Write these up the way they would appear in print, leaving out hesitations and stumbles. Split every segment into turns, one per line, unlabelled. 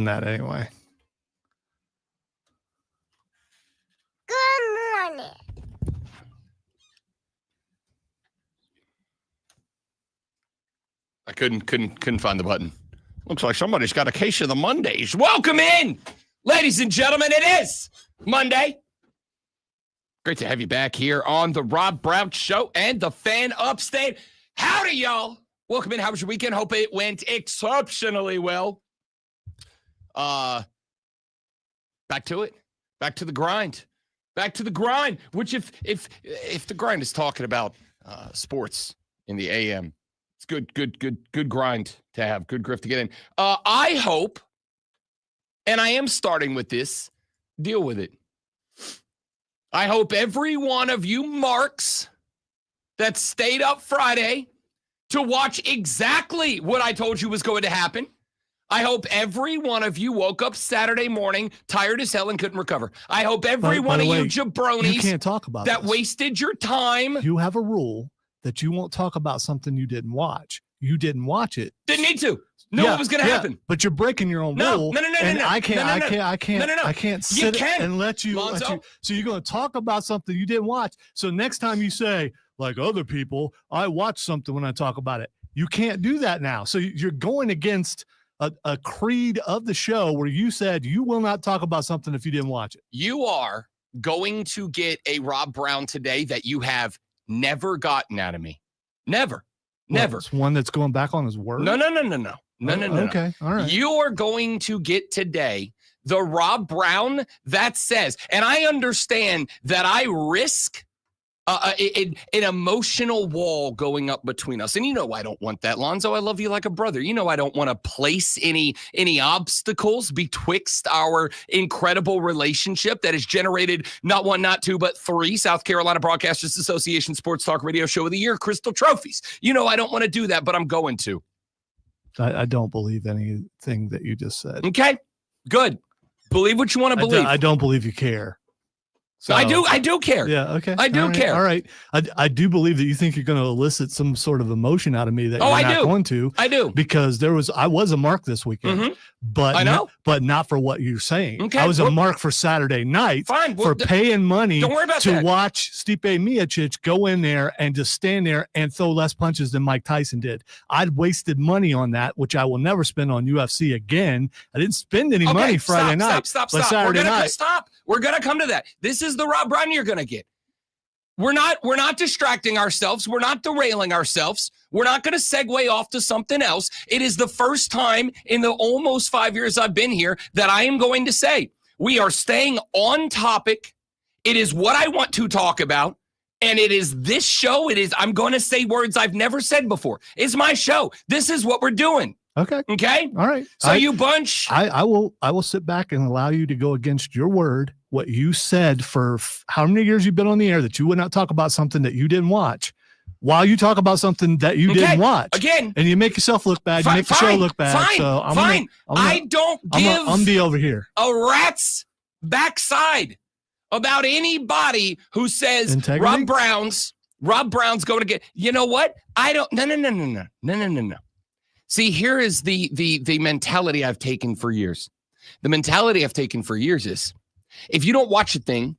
that anyway.
Good morning.
I couldn't find the button. Looks like somebody's got a case of the Mondays. Welcome in, ladies and gentlemen. It is Monday. Great to have you back here on the Rob Brown Show and the Fan Upstate. Howdy, y'all. Welcome in. How was your weekend? Hope it went exceptionally well. Back to it. Back to the grind. Back to the grind. Which, if the grind is talking about sports in the AM, it's good grind to have. Good grift to get in. I hope, and I am starting with this, deal with it. I hope every one of you marks that stayed up Friday to watch exactly what I told you was going to happen. I hope every one of you woke up Saturday morning tired as hell and couldn't recover. I hope every one of you jabronis
you can't talk about
that
this.
wasted your time.
You have a rule that you won't talk about something you didn't watch. You didn't watch it.
Didn't need to. Know what was going to happen.
But you're breaking your own rule.
No.
I can't sit and let you. So you're going to talk about something you didn't watch. So next time you say, like other people, I watch something when I talk about it. You can't do that now. So you're going against a creed of the show where you said you will not talk about something if you didn't watch it.
You are going to get a Rob Brown today that you have never gotten out of me. Never.
It's one that's going back on his word?
No.
Okay, all right.
You are going to get today the Rob Brown that says, and I understand that I risk an emotional wall going up between us. And you know I don't want that, Lonzo. I love you like a brother. You know I don't want to place any obstacles betwixt our incredible relationship that has generated not one, not two, but three South Carolina Broadcasters Association Sports Talk Radio Show of the Year Crystal Trophies. You know I don't want to do that, but I'm going to.
I don't believe anything that you just said.
Okay, good. Believe what you want to believe.
I don't believe you care.
So, I do care.
Yeah, okay.
I do care.
All right. I do believe that you think you're going to elicit some sort of emotion out of me that you're not going to.
I do.
Because I was a mark this weekend. But
I know.
But not for what you're saying.
Okay.
I was a mark for Saturday night for paying money to watch Stipe Miocic go in there and just stand there and throw less punches than Mike Tyson did. I'd wasted money on that, which I will never spend on UFC again. I didn't spend any money Friday night.
Stop.
Saturday night.
Stop. We're going to come to that. This is the Rob Brown you're going to get. We're not distracting ourselves. We're not derailing ourselves. We're not going to segue off to something else. It is the first time in the almost 5 years I've been here that I am going to say we are staying on topic. It is what I want to talk about. And it is this show. I'm going to say words I've never said before. It's my show. This is what we're doing.
Okay.
All
right.
So you bunch.
I will sit back and allow you to go against your word. What you said for how many years you've been on the air that you would not talk about something that you didn't watch while you talk about something that you didn't watch.
Again.
And you make yourself look bad. You make the show look bad.
I don't give
I'm be over here.
A rat's backside about anybody who says
Integrity?
Rob Brown's going to get, you know what? I don't, no. See, here is the mentality I've taken for years. The mentality I've taken for years is if you don't watch a thing,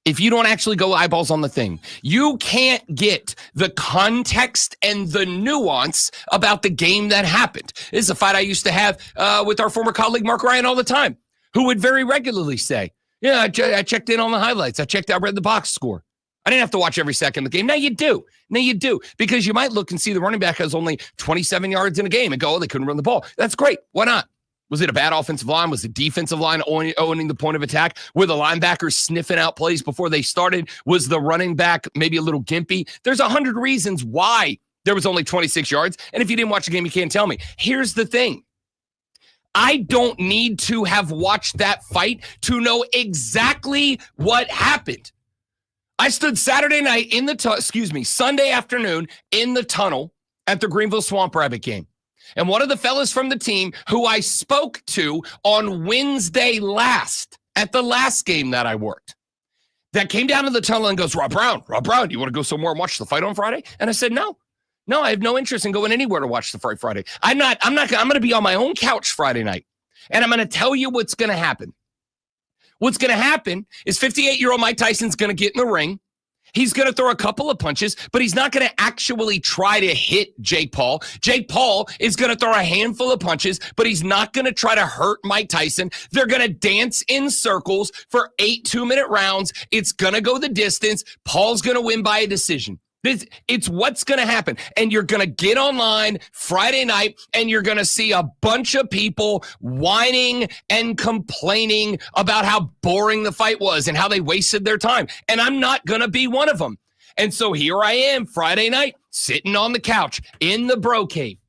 if you don't actually go eyeballs on the thing, you can't get the context and the nuance about the game that happened. This is a fight I used to have with our former colleague, Mark Ryan, all the time, who would very regularly say, yeah, I checked in on the highlights. I read the box score. I didn't have to watch every second of the game. Now you do. Because you might look and see the running back has only 27 yards in a game and go, oh, they couldn't run the ball. That's great. Why not? Was it a bad offensive line? Was the defensive line owning the point of attack? Were the linebackers sniffing out plays before they started? Was the running back maybe a little gimpy? There's 100 reasons why there was only 26 yards. And if you didn't watch the game, you can't tell me. Here's the thing. I don't need to have watched that fight to know exactly what happened. I stood Saturday night Sunday afternoon in the tunnel at the Greenville Swamp Rabbit game. And one of the fellas from the team who I spoke to on Wednesday at the last game that I worked, that came down to the tunnel and goes, Rob Brown, do you want to go somewhere and watch the fight on Friday? And I said, no, I have no interest in going anywhere to watch the fight Friday. I'm going to be on my own couch Friday night. And I'm going to tell you what's going to happen. What's going to happen is 58-year-old Mike Tyson's going to get in the ring. He's going to throw a couple of punches, but he's not going to actually try to hit Jake Paul. Jake Paul is going to throw a handful of punches, but he's not going to try to hurt Mike Tyson. They're going to dance in circles for 8 2-minute rounds. It's going to go the distance. Paul's going to win by a decision. It's what's going to happen. And you're going to get online Friday night and you're going to see a bunch of people whining and complaining about how boring the fight was and how they wasted their time. And I'm not going to be one of them. And so here I am Friday night sitting on the couch in the bro cave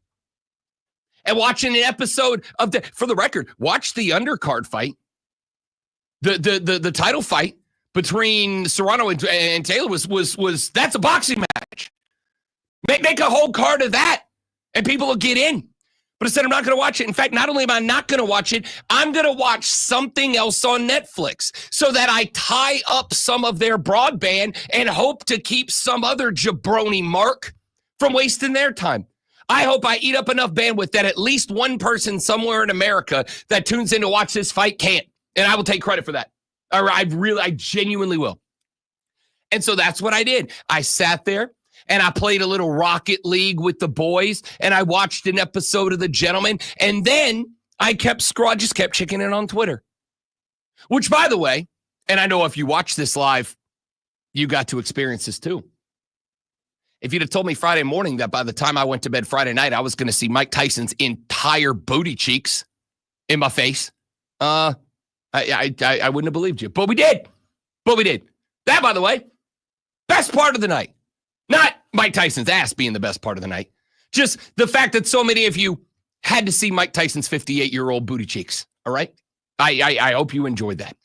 and watching an episode of for the record, watch the undercard fight, the title fight between Serrano and Taylor was that's a boxing match. Make a whole card of that, and people will get in. But I said I'm not going to watch it. In fact, not only am I not going to watch it, I'm going to watch something else on Netflix so that I tie up some of their broadband and hope to keep some other jabroni mark from wasting their time. I hope I eat up enough bandwidth that at least one person somewhere in America that tunes in to watch this fight can't, and I will take credit for that. I genuinely will. And so that's what I did. I sat there and I played a little Rocket League with the boys and I watched an episode of The Gentleman. And then I just kept checking in on Twitter, which, by the way, and I know if you watch this live, you got to experience this too. If you'd have told me Friday morning that by the time I went to bed Friday night, I was going to see Mike Tyson's entire booty cheeks in my face, I wouldn't have believed you, but we did. That, by the way, best part of the night. Not Mike Tyson's ass being the best part of the night. Just the fact that so many of you had to see Mike Tyson's 58-year-old booty cheeks. All right? I hope you enjoyed that.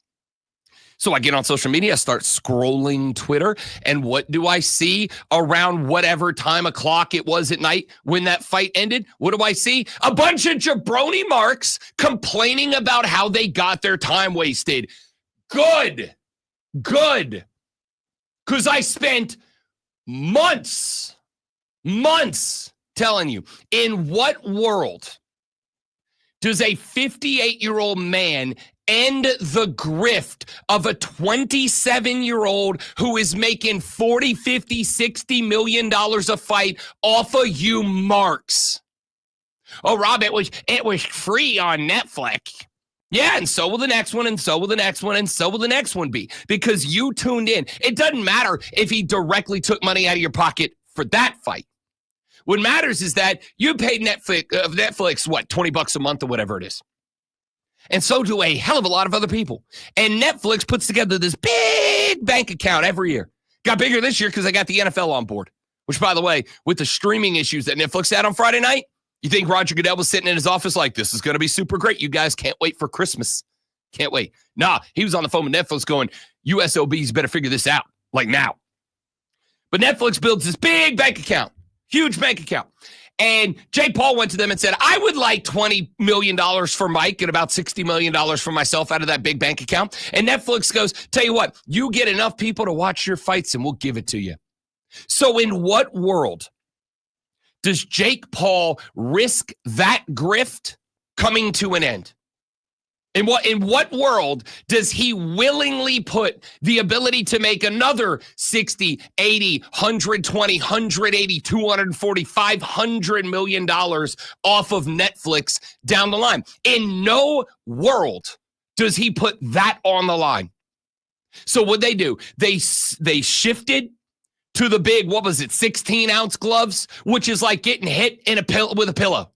So I get on social media, I start scrolling Twitter, and what do I see around whatever time o'clock it was at night when that fight ended? What do I see? A bunch of jabroni marks complaining about how they got their time wasted. Good. Because I spent months telling you, in what world does a 58-year-old man end the grift of a 27-year-old who is making $40, $50, $60 million a fight off of you marks? Oh, Rob, it was free on Netflix. Yeah, and so will the next one, and so will the next one, and so will the next one be, because you tuned in. It doesn't matter if he directly took money out of your pocket for that fight. What matters is that you paid Netflix, what, $20 a month or whatever it is. And so do a hell of a lot of other people. And Netflix puts together this big bank account every year. Got bigger this year because I got the NFL on board. Which, by the way, with the streaming issues that Netflix had on Friday night, you think Roger Goodell was sitting in his office like, this is going to be super great. You guys can't wait for Christmas. Can't wait. Nah, he was on the phone with Netflix going, USOBs better figure this out, like now. But Netflix builds this big bank account, huge bank account. And Jake Paul went to them and said, I would like $20 million for Mike and about $60 million for myself out of that big bank account. And Netflix goes, tell you what, you get enough people to watch your fights and we'll give it to you. So in what world does Jake Paul risk that grift coming to an end? In what world does he willingly put the ability to make another 60, 80, 120, 180, 240, $500 million off of Netflix down the line? In no world does he put that on the line. So what they do, they shifted to the big, 16-ounce gloves, which is like getting hit with a pillow.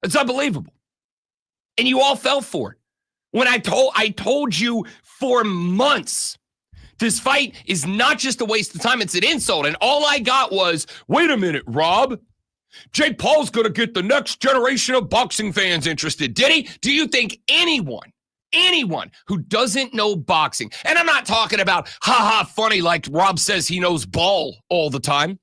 It's unbelievable. And you all fell for it. When I told you for months, this fight is not just a waste of time, it's an insult. And all I got was, wait a minute, Rob. Jake Paul's going to get the next generation of boxing fans interested. Did he? Do you think anyone who doesn't know boxing, and I'm not talking about funny like Rob says he knows ball all the time.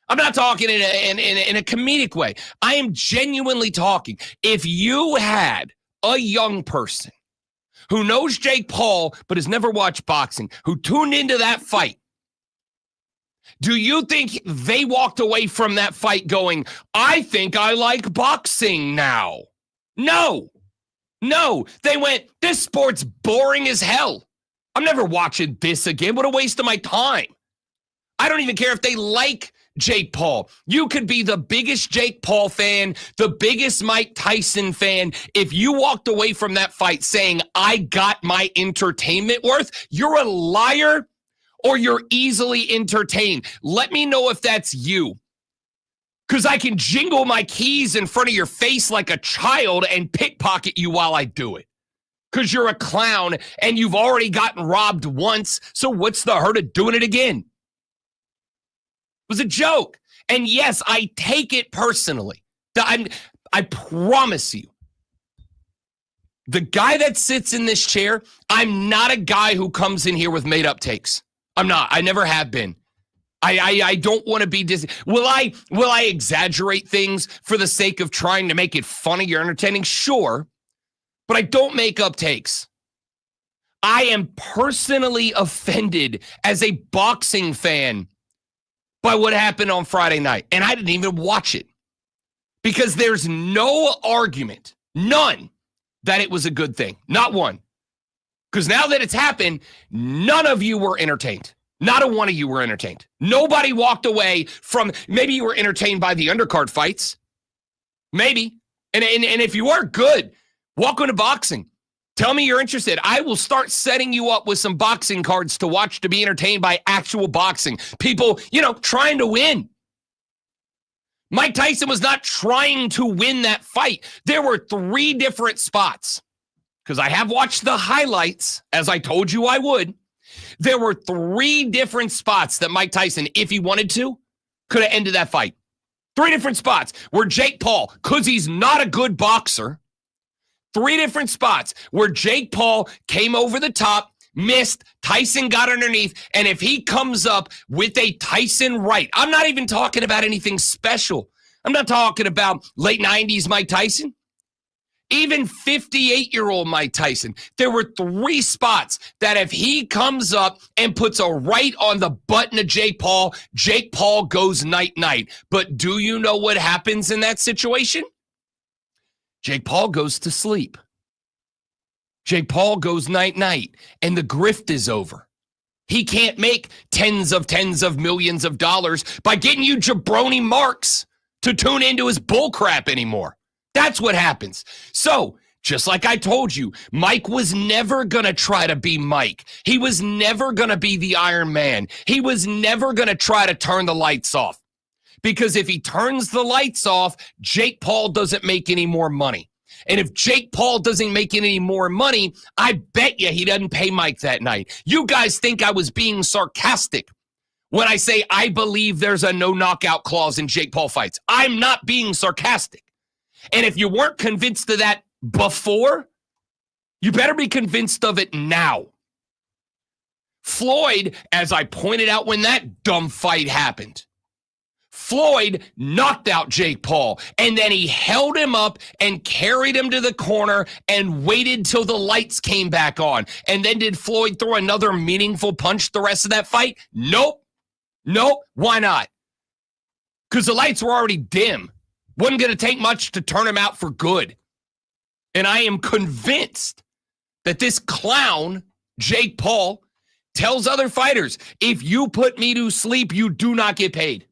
I'm not talking in a comedic way. I am genuinely talking. If you had a young person who knows Jake Paul but has never watched boxing, who tuned into that fight, do you think they walked away from that fight going, I think I like boxing now? No. No, they went, this sport's boring as hell. I'm never watching this again. What a waste of my time. I don't even care if they like Jake Paul. You could be the biggest Jake Paul fan, the biggest Mike Tyson fan. If you walked away from that fight saying, I got my entertainment worth, you're a liar or you're easily entertained. Let me know if that's you. Because I can jingle my keys in front of your face like a child and pickpocket you while I do it. Because you're a clown and you've already gotten robbed once. So what's the hurt of doing it again? It was a joke. And yes, I take it personally. I promise you. The guy that sits in this chair, I'm not a guy who comes in here with made up takes. I'm not. I never have been. I don't want to be will I exaggerate things for the sake of trying to make it funny or entertaining? Sure, but I don't make up takes. I am personally offended as a boxing fan by what happened on Friday night, and I didn't even watch it because there's no argument, none, that it was a good thing. Not one. Because now that it's happened, none of you were entertained. Not a one of you were entertained. Nobody walked away from, maybe you were entertained by the undercard fights. Maybe. And if you are, good. Welcome to boxing. Tell me you're interested. I will start setting you up with some boxing cards to watch to be entertained by actual boxing. People, trying to win. Mike Tyson was not trying to win that fight. There were 3 different spots. Because I have watched the highlights, as I told you I would. There were 3 different spots that Mike Tyson, if he wanted to, could have ended that fight. 3 different spots where Jake Paul, because he's not a good boxer, 3 different spots where Jake Paul came over the top, missed, Tyson got underneath, and if he comes up with a Tyson right, I'm not even talking about anything special. I'm not talking about late 90s Mike Tyson. Even 58-year-old Mike Tyson, there were 3 spots that if he comes up and puts a right on the button of Jake Paul goes night-night. But do you know what happens in that situation? Jake Paul goes to sleep. Jake Paul goes night-night, and the grift is over. He can't make tens of millions of dollars by getting you jabroni marks to tune into his bullcrap anymore. That's what happens. So, just like I told you, Mike was never going to try to be Mike. He was never going to be the Iron Man. He was never going to try to turn the lights off. Because if he turns the lights off, Jake Paul doesn't make any more money. And if Jake Paul doesn't make any more money, I bet you he doesn't pay Mike that night. You guys think I was being sarcastic when I say I believe there's a no knockout clause in Jake Paul fights. I'm not being sarcastic. And if you weren't convinced of that before, you better be convinced of it now. Floyd, as I pointed out when that dumb fight happened, Floyd knocked out Jake Paul, and then he held him up and carried him to the corner and waited till the lights came back on. And then did Floyd throw another meaningful punch the rest of that fight? Nope. Why not? Because the lights were already dim. Wasn't going to take much to turn him out for good. And I am convinced that this clown, Jake Paul, tells other fighters, if you put me to sleep, you do not get paid.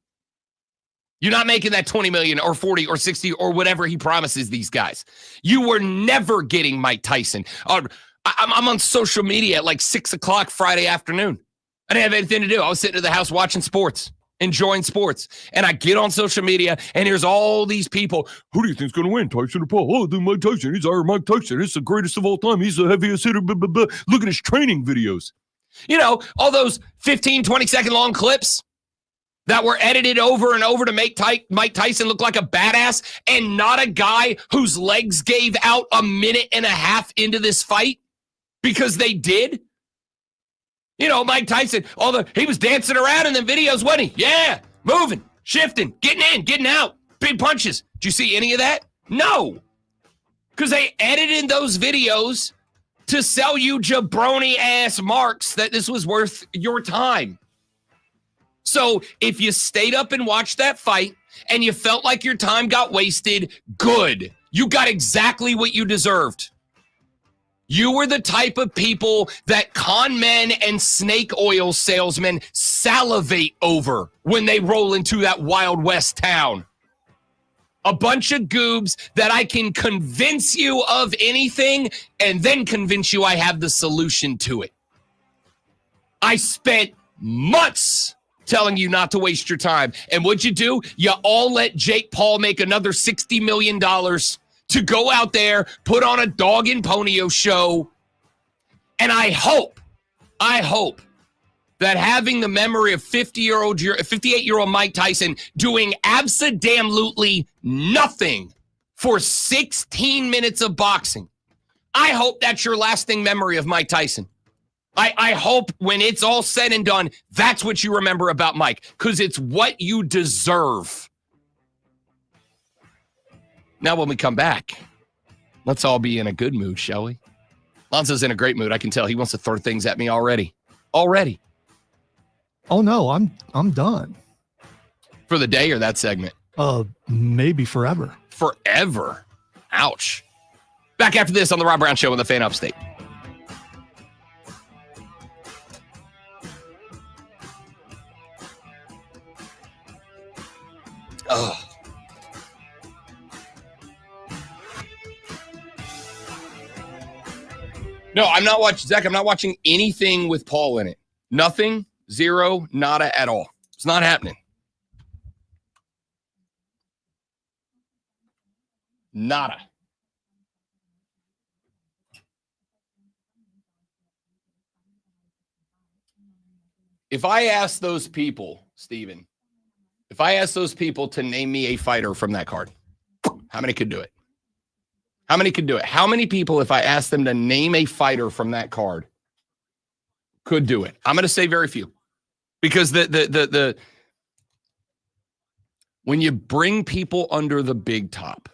You're not making that 20 million or 40 or 60 or whatever he promises these guys. You were never getting Mike Tyson. I'm on social media at like 6 o'clock Friday afternoon. I didn't have anything to do. I was sitting at the house watching sports. Enjoying sports. And I get on social media and there's all these people. Who do you think's going to win, Tyson or Paul? Oh, Mike Tyson. He's our Mike Tyson. He's the greatest of all time. He's the heaviest hitter. Blah, blah, blah. Look at his training videos. All those 15, 20-second long clips that were edited over and over to make Mike Tyson look like a badass and not a guy whose legs gave out a minute and a half into this fight because they did. Mike Tyson, he was dancing around in the videos, wasn't he? Yeah, moving, shifting, getting in, getting out, big punches. Did you see any of that? No, because they edited those videos to sell you jabroni-ass marks that this was worth your time. So if you stayed up and watched that fight and you felt like your time got wasted, good. You got exactly what you deserved. You were the type of people that con men and snake oil salesmen salivate over when they roll into that Wild West town. A bunch of goobs that I can convince you of anything and then convince you I have the solution to it. I spent months telling you not to waste your time. And what'd you do? You all let Jake Paul make another $60 million to go out there, put on a dog and ponyo show. And I hope that having the memory of 58-year-old Mike Tyson doing abso-damn-lutely nothing for 16 minutes of boxing, I hope that's your lasting memory of Mike Tyson. I hope when it's all said and done, that's what you remember about Mike, because it's what you deserve. Now, when we come back, let's all be in a good mood, shall we? Lonzo's in a great mood. I can tell he wants to throw things at me already. Already.
Oh, no, I'm done.
For the day or that segment?
Maybe forever.
Forever? Ouch. Back after this on the Rob Brown Show on the Fan Upstate. Oh. No, I'm not watching, Zach, I'm not watching anything with Paul in it. Nothing, zero, nada at all. It's not happening. Nada. If I ask those people, Steven, if I ask those people to name me a fighter from that card, how many could do it? How many could do it? How many people, if I asked them to name a fighter from that card, could do it? I'm going to say very few. Because the when you bring people under the big top,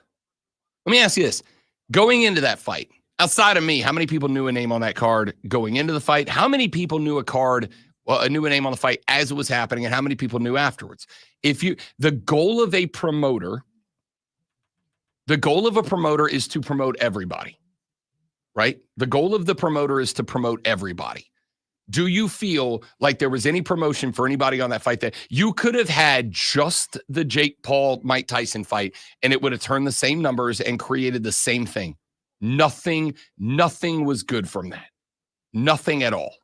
let me ask you this. Going into that fight, outside of me, how many people knew a name on that card going into the fight? How many people knew knew a name on the fight as it was happening, and how many people knew afterwards? The goal of a promoter is to promote everybody, right? The goal of the promoter is to promote everybody. Do you feel like there was any promotion for anybody on that fight that you could have had just the Jake Paul, Mike Tyson fight, and it would have turned the same numbers and created the same thing? Nothing was good from that. Nothing at all.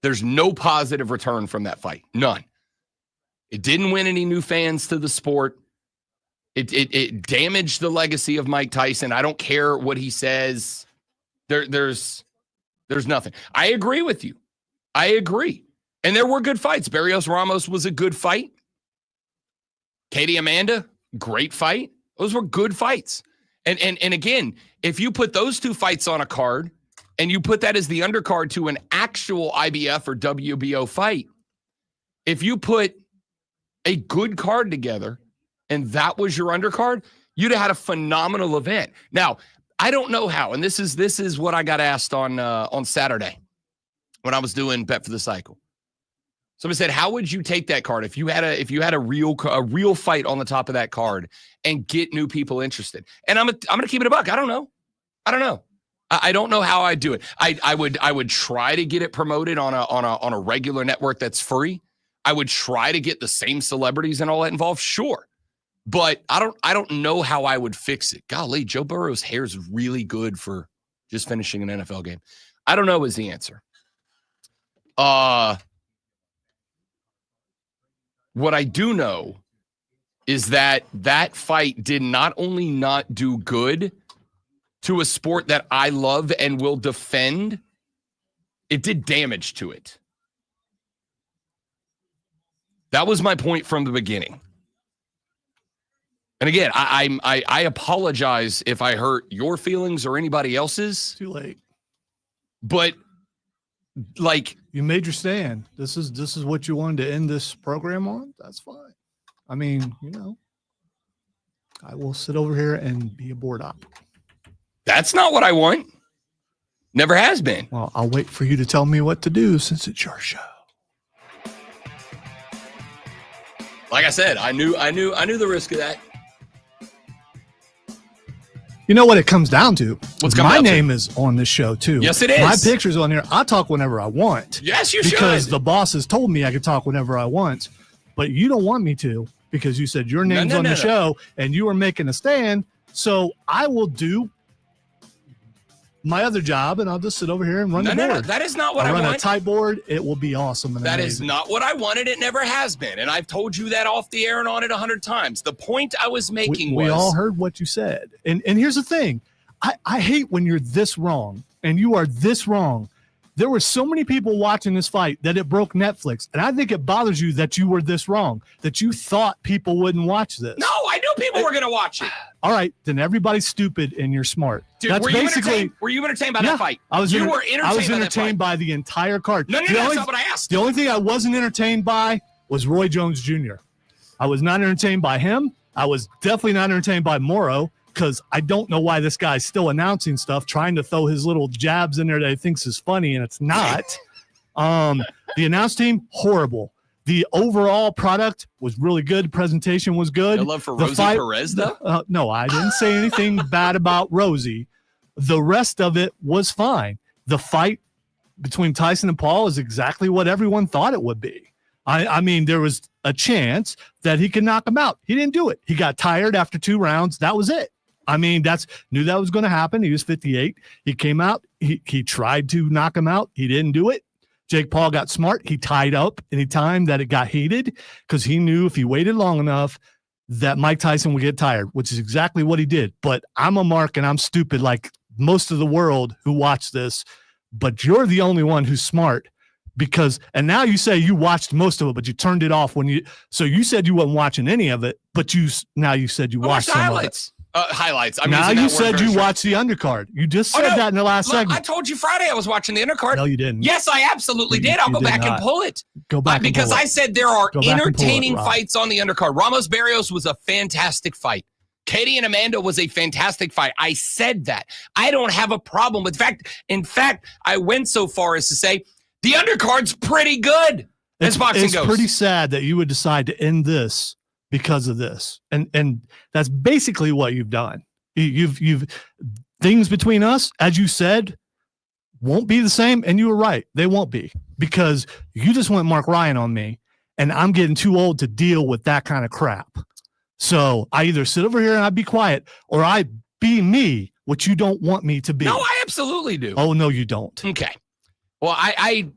There's no positive return from that fight. None. It didn't win any new fans to the sport. It damaged the legacy of Mike Tyson. I don't care what he says. There's nothing. I agree with you. I agree. And there were good fights. Barrios Ramos was a good fight. Katie Amanda, great fight. Those were good fights. And again, if you put those two fights on a card and you put that as the undercard to an actual IBF or WBO fight, if you put a good card together and that was your undercard, you'd have had a phenomenal event. Now, I don't know how, and this is what I got asked on Saturday when I was doing Bet for the Cycle. Somebody said, "How would you take that card if you had a real fight on the top of that card and get new people interested?" And I'm gonna keep it a buck. I don't know. I don't know how I'd do it. I would try to get it promoted on a regular network that's free. I would try to get the same celebrities and all that involved. Sure. But I don't know how I would fix it. Golly, Joe Burrow's hair is really good for just finishing an NFL game. I don't know is the answer. What I do know is that fight did not only not do good to a sport that I love and will defend, it did damage to it. That was my point from the beginning. And again, I apologize if I hurt your feelings or anybody else's.
Too late.
But like,
you made your stand. This is what you wanted to end this program on. That's fine. I mean, I will sit over here and be a board op.
That's not what I want. Never has been.
Well, I'll wait for you to tell me what to do since it's your show.
Like I said, I knew the risk of that.
You know what it comes down to?
What's
my name is on this show too.
Yes, it is.
My picture's on here. I talk whenever I want.
Yes, you
because the boss has told me I could talk whenever I want, but you don't want me to because you said your name's on the show and you are making a stand. So I will do my other job and I'll just sit over here and run the board.
No, that is not what I want.
Run a tight board. It will be awesome. And
that is not what I wanted. It never has been. And I've told you that off the air and on it 100 times. The point I was making was...
We all heard what you said. And here's the thing. I hate when you're this wrong and you are this wrong. There were so many people watching this fight that it broke Netflix. And I think it bothers you that you were this wrong, that you thought people wouldn't watch this.
No, I knew people were going to watch it.
All right, then everybody's stupid and you're smart.
Dude,
That's
were you entertained by that fight?
I was entertained by the entire card.
No, that's not what I asked.
The only thing I wasn't entertained by was Roy Jones Jr. I was not entertained by him. I was definitely not entertained by Morrow because I don't know why this guy's still announcing stuff, trying to throw his little jabs in there that he thinks is funny, and it's not. The announce team, horrible. The overall product was really good. Presentation was good.
No love for Rosie Perez, though?
No, I didn't say anything bad about Rosie. The rest of it was fine. The fight between Tyson and Paul is exactly what everyone thought it would be. I mean, there was a chance that he could knock him out. He didn't do it. He got tired after 2 rounds. That was it. I mean, knew that was going to happen. He was 58. He came out. He tried to knock him out. He didn't do it. Jake Paul got smart. He tied up anytime that it got heated because he knew if he waited long enough that Mike Tyson would get tired, which is exactly what he did. But I'm a mark and I'm stupid like most of the world who watched this, but you're the only one who's smart and now you say you watched most of it, but you turned it off so you said you wasn't watching any of it, but now you said you watched some
highlights. Highlights.
Now you said you watched the undercard. You just said that in the last segment.
I told you Friday I was watching the undercard.
No, you didn't.
Yes, I absolutely did. I'll go back and pull it.
Go back
because I said there are entertaining fights on the undercard. Ramos Barrios was a fantastic fight. Katie and Amanda was a fantastic fight. I said that. I don't have a problem with in fact, I went so far as to say the undercard's pretty good as boxing goes.
It's pretty sad that you would decide to end this because of this. And that's basically what you've done. You've things between us, as you said, won't be the same. And you were right. They won't be because you just went Mark Ryan on me and I'm getting too old to deal with that kind of crap. So I either sit over here and I be quiet or I be me, which you don't want me to be.
No, I absolutely do.
Oh, no, you don't.
Okay. Well,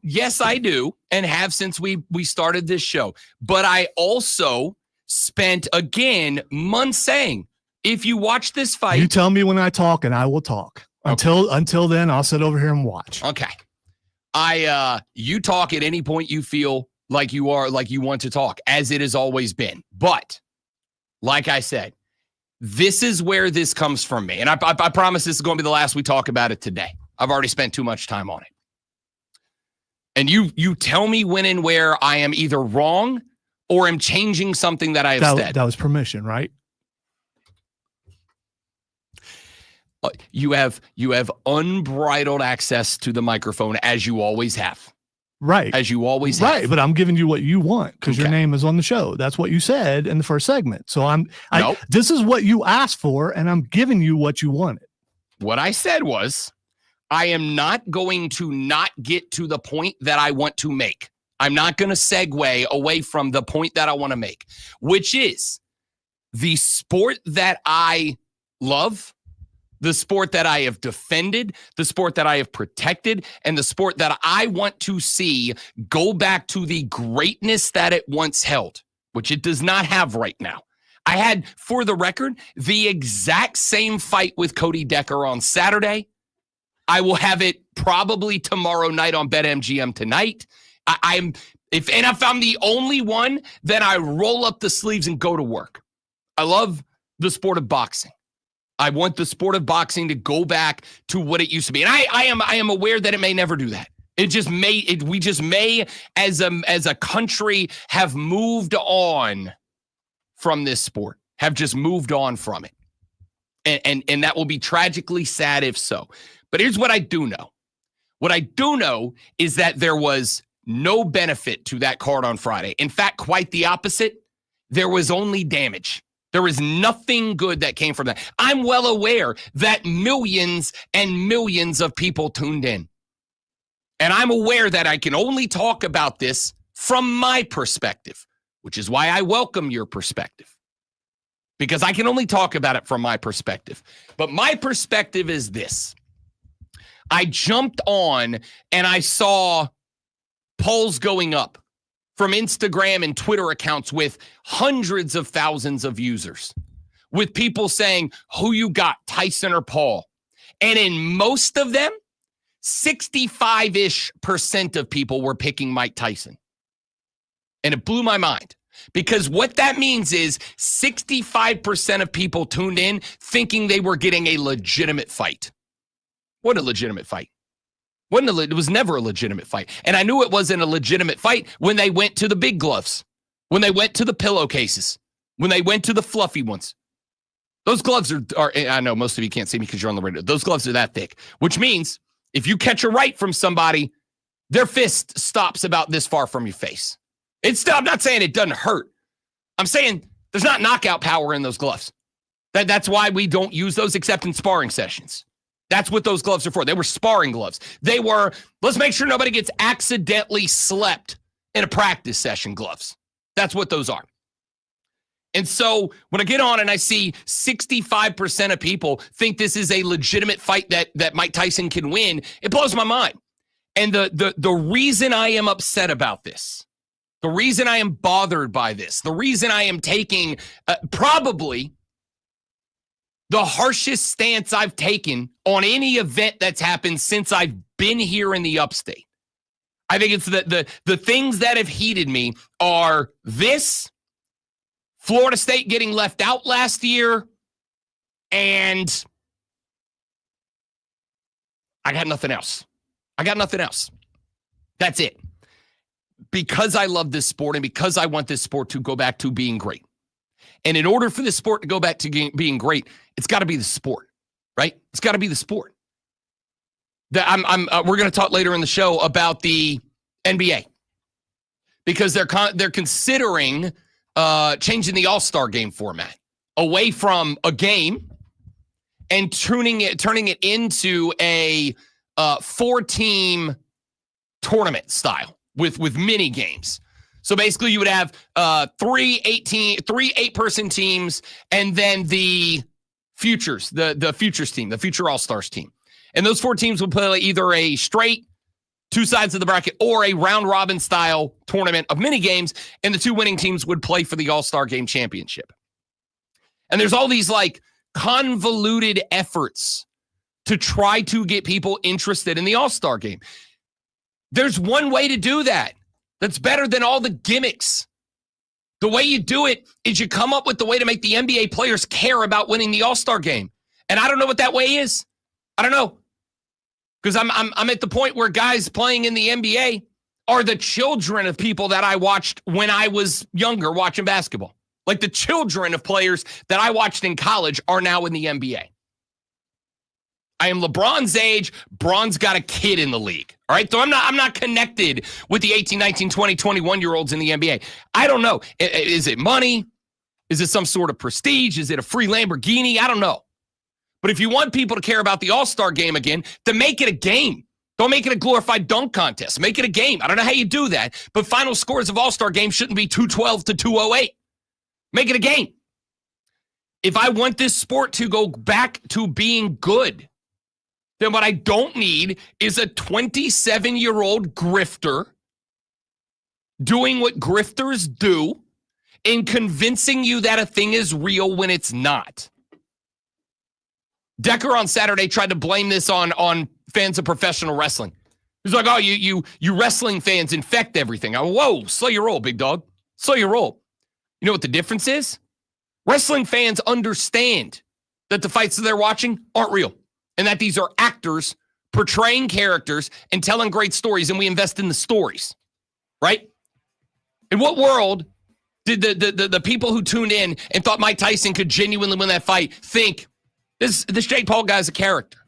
yes, I do and have since we started this show. But I also spent, again, months saying, if you watch this fight.
You tell me when I talk and I will talk. Okay. Until then, I'll sit over here and watch.
Okay. You talk at any point you feel like you want to talk, as it has always been. But like I said, this is where this comes from me. And I promise this is going to be the last we talk about it today. I've already spent too much time on it. And you tell me when and where I am either wrong or am changing something that I have said.
That was permission, right?
You have unbridled access to the microphone as you always have.
Right.
As you always have.
Right, but I'm giving you what you want because your name is on the show. That's what you said in the first segment. So this is what you asked for, and I'm giving you what you wanted.
What I said was, I am not going to not get to the point that I want to make. I'm not going to segue away from the point that I want to make, which is the sport that I love, the sport that I have defended, the sport that I have protected, and the sport that I want to see go back to the greatness that it once held, which it does not have right now. I had, for the record, the exact same fight with Cody Decker on Saturday. I will have it probably tomorrow night on BetMGM tonight. If I'm the only one, then I roll up the sleeves and go to work. I love the sport of boxing. I want the sport of boxing to go back to what it used to be. And I am aware that it may never do that. We just may as a country have moved on from this sport, have just moved on from it. And that will be tragically sad if so. But here's what I do know. What I do know is that there was no benefit to that card on Friday. In fact, quite the opposite. There was only damage. There is nothing good that came from that. I'm well aware that millions and millions of people tuned in. And I'm aware that I can only talk about this from my perspective, which is why I welcome your perspective. Because I can only talk about it from my perspective. But my perspective is this. I jumped on and I saw polls going up from Instagram and Twitter accounts with hundreds of thousands of users, with people saying, who you got, Tyson or Paul? And in most of them, 65-ish% of people were picking Mike Tyson. And it blew my mind, because what that means is 65% of people tuned in thinking they were getting a legitimate fight. What a legitimate fight. It was never a legitimate fight. And I knew it wasn't a legitimate fight when they went to the big gloves, when they went to the pillowcases, when they went to the fluffy ones. Those gloves are I know most of you can't see me because you're on the radio. Those gloves are that thick, which means if you catch a right from somebody, their fist stops about this far from your face. I'm not saying it doesn't hurt. I'm saying there's not knockout power in those gloves. That's why we don't use those except in sparring sessions. That's what those gloves are for. They were sparring gloves. They were, let's make sure nobody gets accidentally slept in a practice session gloves. That's what those are. And so when I get on and I see 65% of people think this is a legitimate fight that Mike Tyson can win, it blows my mind. And the reason I am upset about this, the reason I am bothered by this, the reason I am taking probably the harshest stance I've taken on any event that's happened since I've been here in the upstate. I think it's the things that have heated me are this, Florida State getting left out last year, and I got nothing else. That's it. Because I love this sport and because I want this sport to go back to being great. And in order for this sport to go back to being great, it's got to be the sport, right? It's got to be the sport. We're going to talk later in the show about the NBA, because they're considering changing the All-Star game format away from a game and turning it into a 4-team tournament style with mini games. So basically you would have three 8-person teams, and then the futures, the futures team, the future All-Stars team. And those 4 teams would play either a straight 2 sides of the bracket or a round-robin style tournament of mini games, and the 2 winning teams would play for the All-Star Game championship. And there's all these like convoluted efforts to try to get people interested in the All-Star Game. There's one way to do that that's better than all the gimmicks. The way you do it is you come up with the way to make the NBA players care about winning the All-Star Game. And I don't know what that way is. I don't know. Because I'm at the point where guys playing in the NBA are the children of people that I watched when I was younger watching basketball. Like the children of players that I watched in college are now in the NBA. I am LeBron's age. Bron's got a kid in the league. All right. So I'm not connected with the 18, 19, 20, 21-year-olds in the NBA. I don't know. Is it money? Is it some sort of prestige? Is it a free Lamborghini? I don't know. But if you want people to care about the All-Star Game again, then make it a game. Don't make it a glorified dunk contest. Make it a game. I don't know how you do that, but final scores of All-Star Game shouldn't be 212 to 208. Make it a game. If I want this sport to go back to being good, then what I don't need is a 27-year-old grifter doing what grifters do and convincing you that a thing is real when it's not. Decker on Saturday tried to blame this on fans of professional wrestling. He's like, oh, you wrestling fans infect everything. I go, whoa, slow your roll, big dog. Slow your roll. You know what the difference is? Wrestling fans understand that the fights that they're watching aren't real and that these are actors portraying characters and telling great stories, and we invest in the stories, right? In what world did the people who tuned in and thought Mike Tyson could genuinely win that fight think this Jake Paul guy's a character?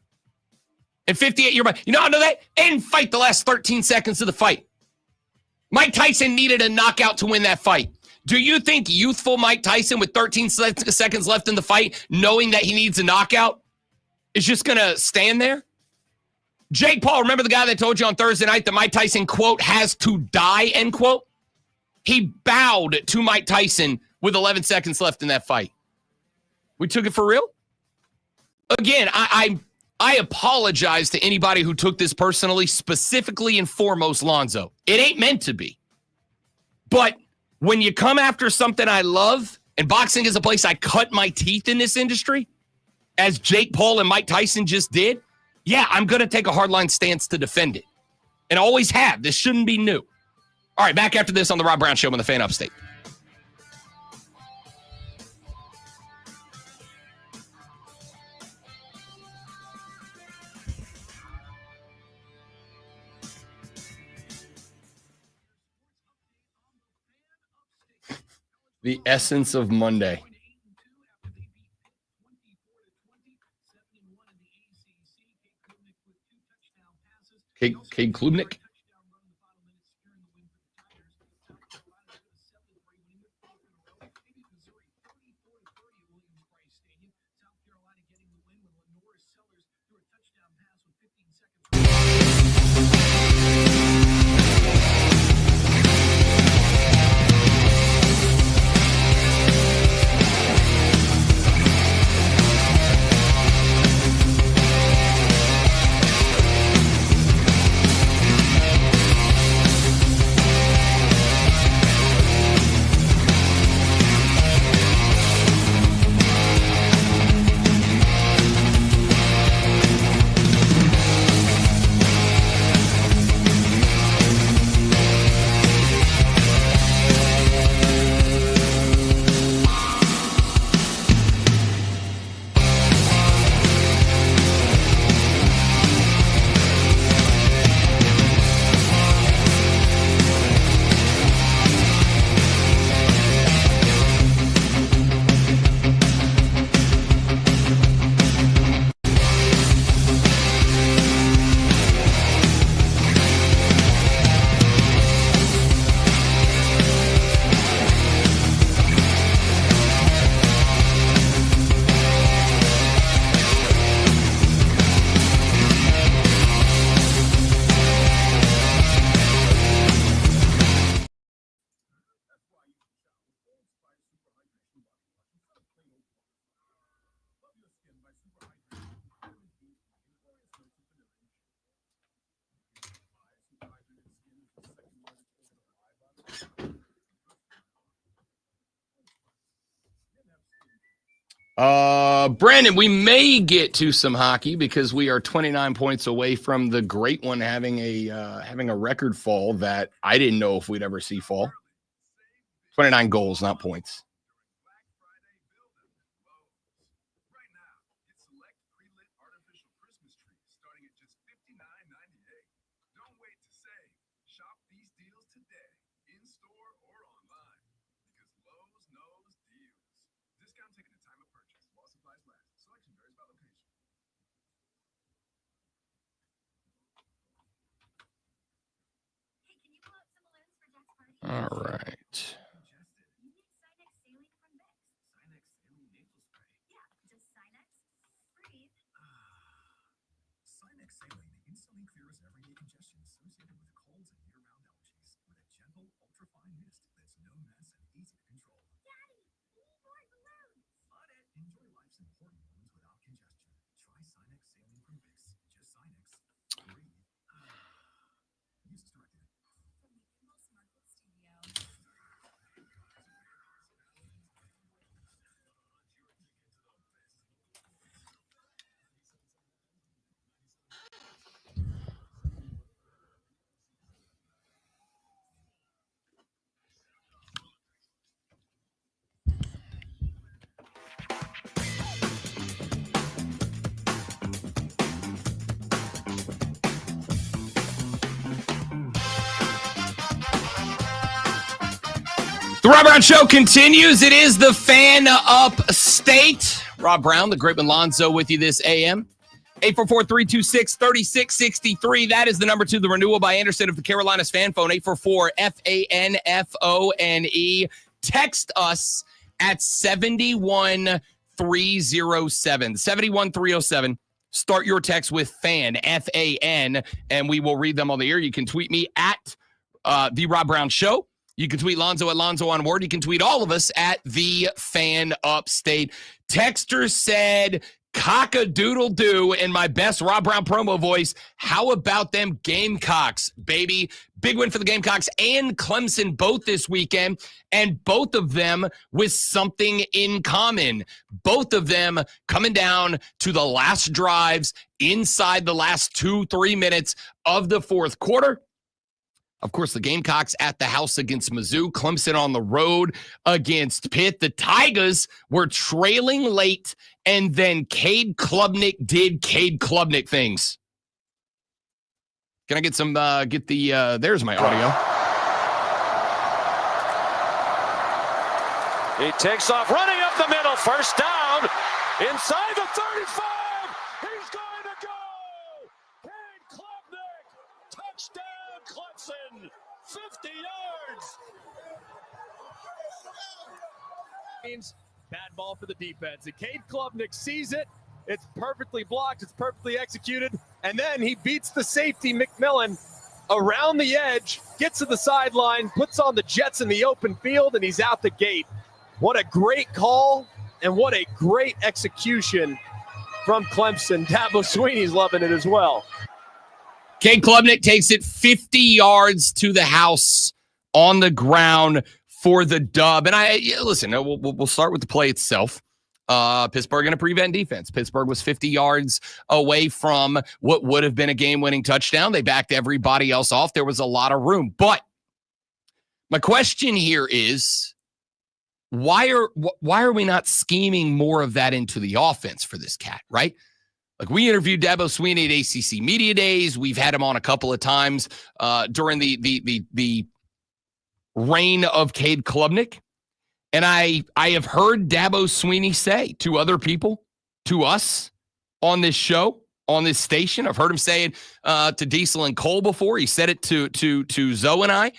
And 58-year, you know how I know that? And fight the last 13 seconds of the fight. Mike Tyson needed a knockout to win that fight. Do you think youthful Mike Tyson with 13 seconds left in the fight, knowing that he needs a knockout, is just going to stand there? Jake Paul, remember the guy that told you on Thursday night that Mike Tyson, quote, has to die, end quote? He bowed to Mike Tyson with 11 seconds left in that fight. We took it for real? Again, I apologize to anybody who took this personally, specifically and foremost Lonzo. It ain't meant to be. But when you come after something I love, and boxing is a place I cut my teeth in this industry, as Jake Paul and Mike Tyson just did, yeah, I'm going to take a hardline stance to defend it. And always have. This shouldn't be new. All right, back after this on the Rob Brown Show on the Fan Upstate. The essence of Monday. Cade Klubnik. Brandon, we may get to some hockey because we are 29 points away from the great one having a record fall that I didn't know if we'd ever see fall. 29 goals, not points. All right. The Rob Brown Show continues. It is the Fan Upstate. Rob Brown, the great Lonzo with you this AM. 844-326-3663. That is the number to the renewal by Anderson of the Carolinas fan phone. 844-FANFONE. Text us at 71307. 71307. Start your text with FAN, F-A-N, and we will read them on the air. You can tweet me at The Rob Brown Show. You can tweet Lonzo at Lonzo on Word. You can tweet all of us at The Fan Upstate. Texter said, cock-a-doodle-doo in my best Rob Brown promo voice. How about them Gamecocks, baby? Big win for the Gamecocks and Clemson both this weekend, and both of them with something in common. Both of them coming down to the last drives inside the last 2-3 minutes of the fourth quarter. Of course, the Gamecocks at the house against Mizzou. Clemson on the road against Pitt. The Tigers were trailing late, and then Cade Klubnik did Cade Klubnik things. Can I get some, there's my audio.
He takes off, running up the middle, first down, inside the 35. He's going to go. Cade Klubnik, touchdown Clemson, 50 yards.
Means bad ball for the defense. And Cade Klubnik sees it. It's perfectly blocked. It's perfectly executed. And then he beats the safety, McMillan, around the edge, gets to the sideline, puts on the Jets in the open field, and he's out the gate. What a great call, and what a great execution from Clemson. Dabo Swinney's loving it as well.
Cade Klubnik takes it 50 yards to the house on the ground for the dub. And listen, we'll start with the play itself. Pittsburgh in a prevent defense. Pittsburgh was 50 yards away from what would have been a game-winning touchdown. They backed everybody else off. There was a lot of room. But my question here is, why are we not scheming more of that into the offense for this cat, right? Like, we interviewed Dabo Swinney at ACC Media Days. We've had him on a couple of times during the reign of Cade Klubnik. And I have heard Dabo Swinney say to other people, to us on this show, on this station, I've heard him say it to Diesel and Cole before. He said it to Zoe and I.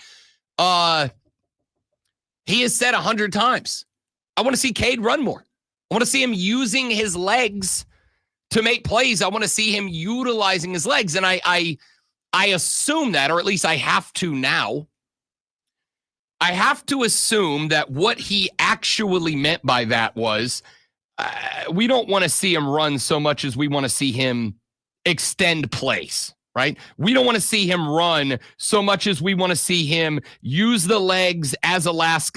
He has said 100 times, I want to see Cade run more. I want to see him using his legs to make plays. I want to see him utilizing his legs. And I assume that, or at least I have to now. I have to assume that what he actually meant by that was we don't want to see him run so much as we want to see him extend plays, right? We don't want to see him run so much as we want to see him use the legs as a last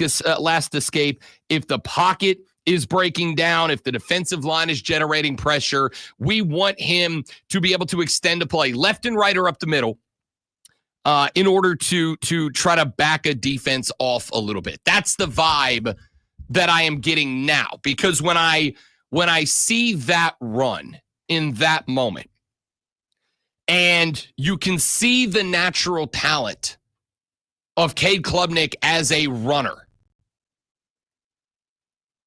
escape. If the pocket is breaking down, if the defensive line is generating pressure, we want him to be able to extend a play left and right or up the middle. In order to try to back a defense off a little bit. That's the vibe that I am getting now. Because when I see that run in that moment, and you can see the natural talent of Cade Klubnik as a runner,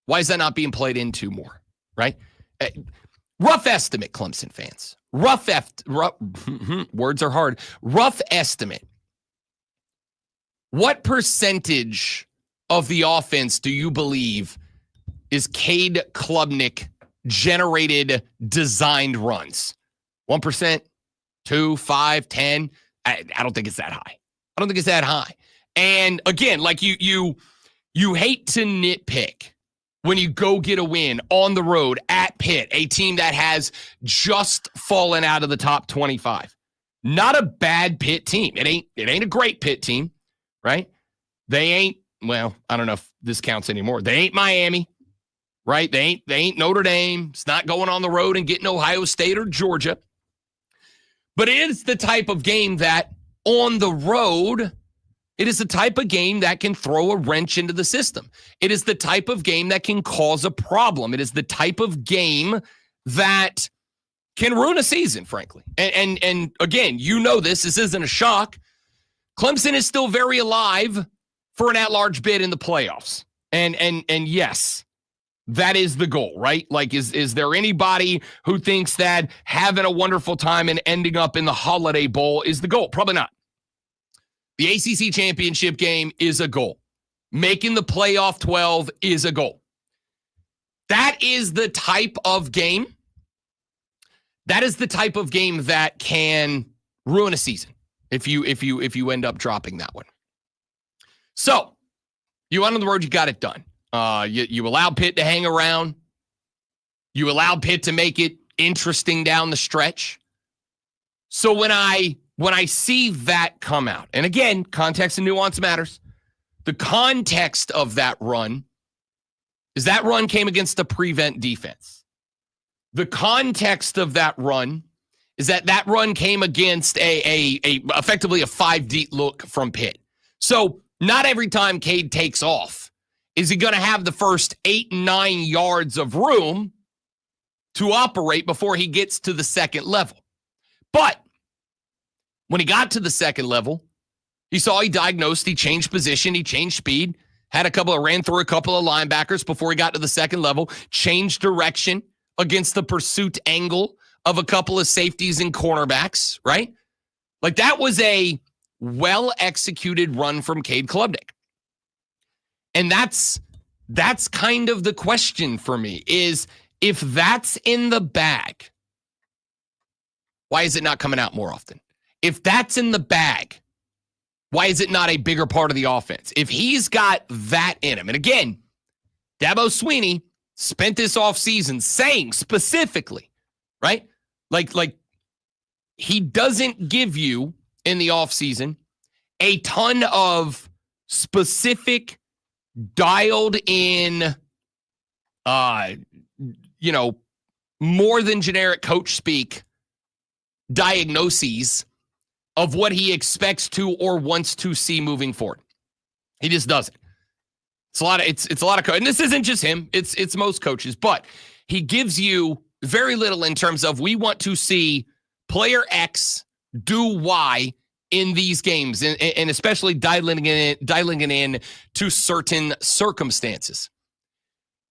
why is that not being played into more, right? Rough estimate, Clemson fans. Words are hard. Rough estimate. What percentage of the offense do you believe is Cade Klubnik generated designed runs? 1%, 2, 5, 10? I don't think it's that high. And again, like you hate to nitpick when you go get a win on the road at Pitt, a team that has just fallen out of the top 25. Not a bad Pitt team. It ain't a great Pitt team, right? They ain't, well, I don't know if this counts anymore. They ain't Miami, right? They ain't Notre Dame. It's not going on the road and getting Ohio State or Georgia. But it is the type of game that on the road, it is the type of game that can throw a wrench into the system. It is the type of game that can cause a problem. It is the type of game that can ruin a season, frankly. And again, you know this isn't a shock. Clemson is still very alive for an at-large bid in the playoffs. And yes, that is the goal, right? Like, is there anybody who thinks that having a wonderful time and ending up in the Holiday Bowl is the goal? Probably not. The ACC championship game is a goal. making the playoff 12 is a goal. That is the type of game. That is the type of game that can ruin a season if you end up dropping that one. So you went on the road, you got it done. You allowed Pitt to hang around. You allowed Pitt to make it interesting down the stretch. So when I see that come out, and again, context and nuance matters. The context of that run is that run came against the prevent defense. The context of that run is that run came against effectively a 5-deep look from Pitt. So not every time Cade takes off is he going to have the first 8 and 9 yards of room to operate before he gets to the second level. But when he got to the second level, he diagnosed, he changed position, he changed speed, ran through a couple of linebackers before he got to the second level, changed direction against the pursuit angle of a couple of safeties and cornerbacks, right? Like that was a well-executed run from Cade Klubnik. And that's kind of the question for me is if that's in the bag, why is it not coming out more often? If that's in the bag, why is it not a bigger part of the offense? If he's got that in him, and again, Dabo Swinney spent this offseason saying specifically, right? Like he doesn't give you in the offseason a ton of specific, dialed in, more than generic coach speak diagnoses of what he expects to or wants to see moving forward. He just doesn't. It's a lot of and this isn't just him, it's most coaches, but he gives you very little in terms of we want to see player X do Y in these games, and especially dialing it in to certain circumstances.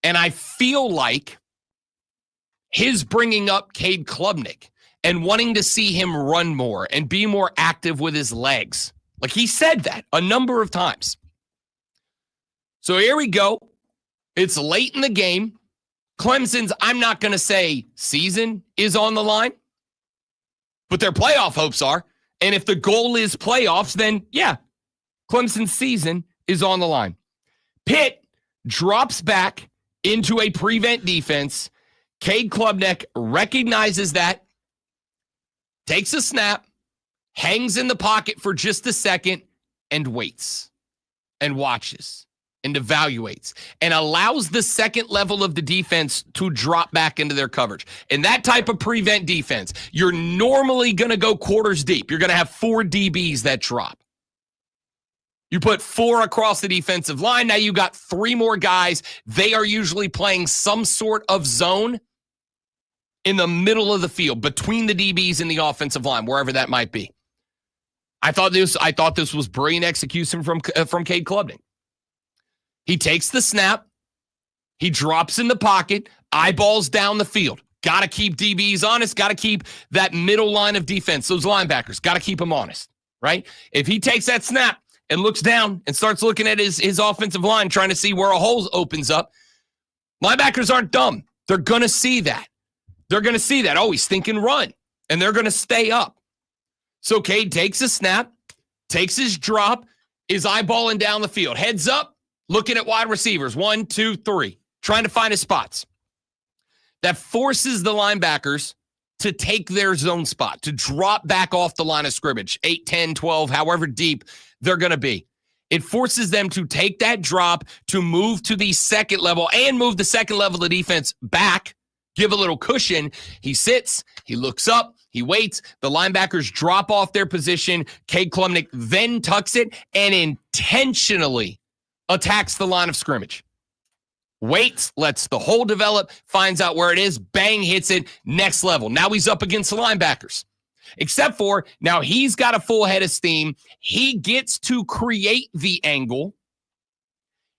And I feel like his bringing up Cade Klubnik and wanting to see him run more and be more active with his legs. Like he said that a number of times. So here we go. It's late in the game. Clemson's, I'm not going to say season is on the line, but their playoff hopes are. And if the goal is playoffs, then yeah, Clemson's season is on the line. Pitt drops back into a prevent defense. Cade Klubnik recognizes that, takes a snap, hangs in the pocket for just a second, and waits and watches and evaluates and allows the second level of the defense to drop back into their coverage. And that type of prevent defense, you're normally going to go quarters deep. You're going to have 4 DBs that drop. You put 4 across the defensive line. Now you got 3 more guys. They are usually playing some sort of zone in the middle of the field between the DBs and the offensive line, wherever that might be. I thought this was brilliant execution from Cade Klubnik. He takes the snap. He drops in the pocket, eyeballs down the field. Got to keep DBs honest. Got to keep that middle line of defense, those linebackers, got to keep them honest, right? If he takes that snap and looks down and starts looking at his offensive line, trying to see where a hole opens up, linebackers aren't dumb. They're going to see that. They're going to see that. Oh, he's thinking run, and they're going to stay up. So Cade takes a snap, takes his drop, is eyeballing down the field, heads up, looking at wide receivers, 1, 2, 3, trying to find his spots. That forces the linebackers to take their zone spot, to drop back off the line of scrimmage, 8, 10, 12, however deep they're going to be. It forces them to take that drop, to move to the second level and move the second level of defense back, give a little cushion. He sits, he looks up, he waits. The linebackers drop off their position. Cade Klubnik then tucks it and intentionally attacks the line of scrimmage. Waits, lets the hole develop, finds out where it is, bang, hits it, next level. Now he's up against the linebackers. Except for, now he's got a full head of steam. He gets to create the angle.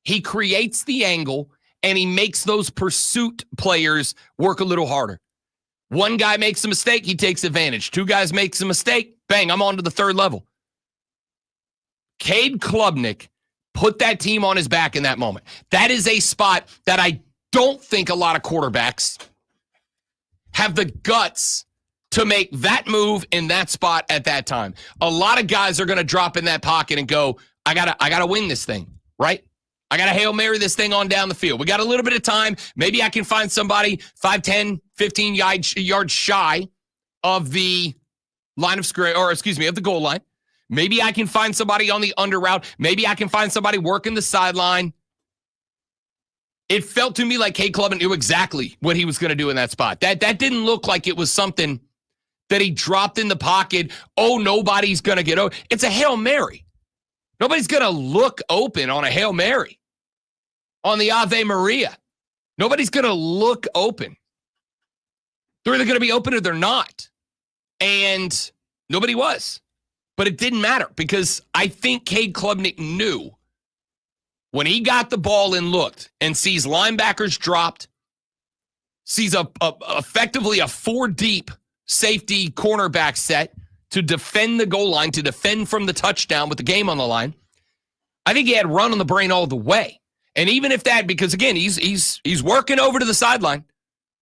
He creates the angle, and he makes those pursuit players work a little harder. One guy makes a mistake, he takes advantage. 2 guys makes a mistake, bang, I'm on to the third level. Cade Klubnik put that team on his back in that moment. That is a spot that I don't think a lot of quarterbacks have the guts to make that move in that spot at that time. A lot of guys are going to drop in that pocket and go, I gotta win this thing, right? I got to Hail Mary this thing on down the field. We got a little bit of time. Maybe I can find somebody 5, 10, 15 yards shy of the line of scrimmage, or excuse me, of the goal line. Maybe I can find somebody on the under route. Maybe I can find somebody working the sideline. It felt to me like Cade Klubnik knew exactly what he was going to do in that spot. That didn't look like it was something that he dropped in the pocket. Oh, nobody's going to get over. It's a Hail Mary. Nobody's going to look open on a Hail Mary. On the Ave Maria. Nobody's going to look open. They're either going to be open or they're not. And nobody was. But it didn't matter because I think Cade Klubnik knew when he got the ball and looked and sees linebackers dropped, sees effectively a 4-deep safety cornerback set to defend the goal line, to defend from the touchdown with the game on the line. I think he had run on the brain all the way. And even if that, because again, he's working over to the sideline,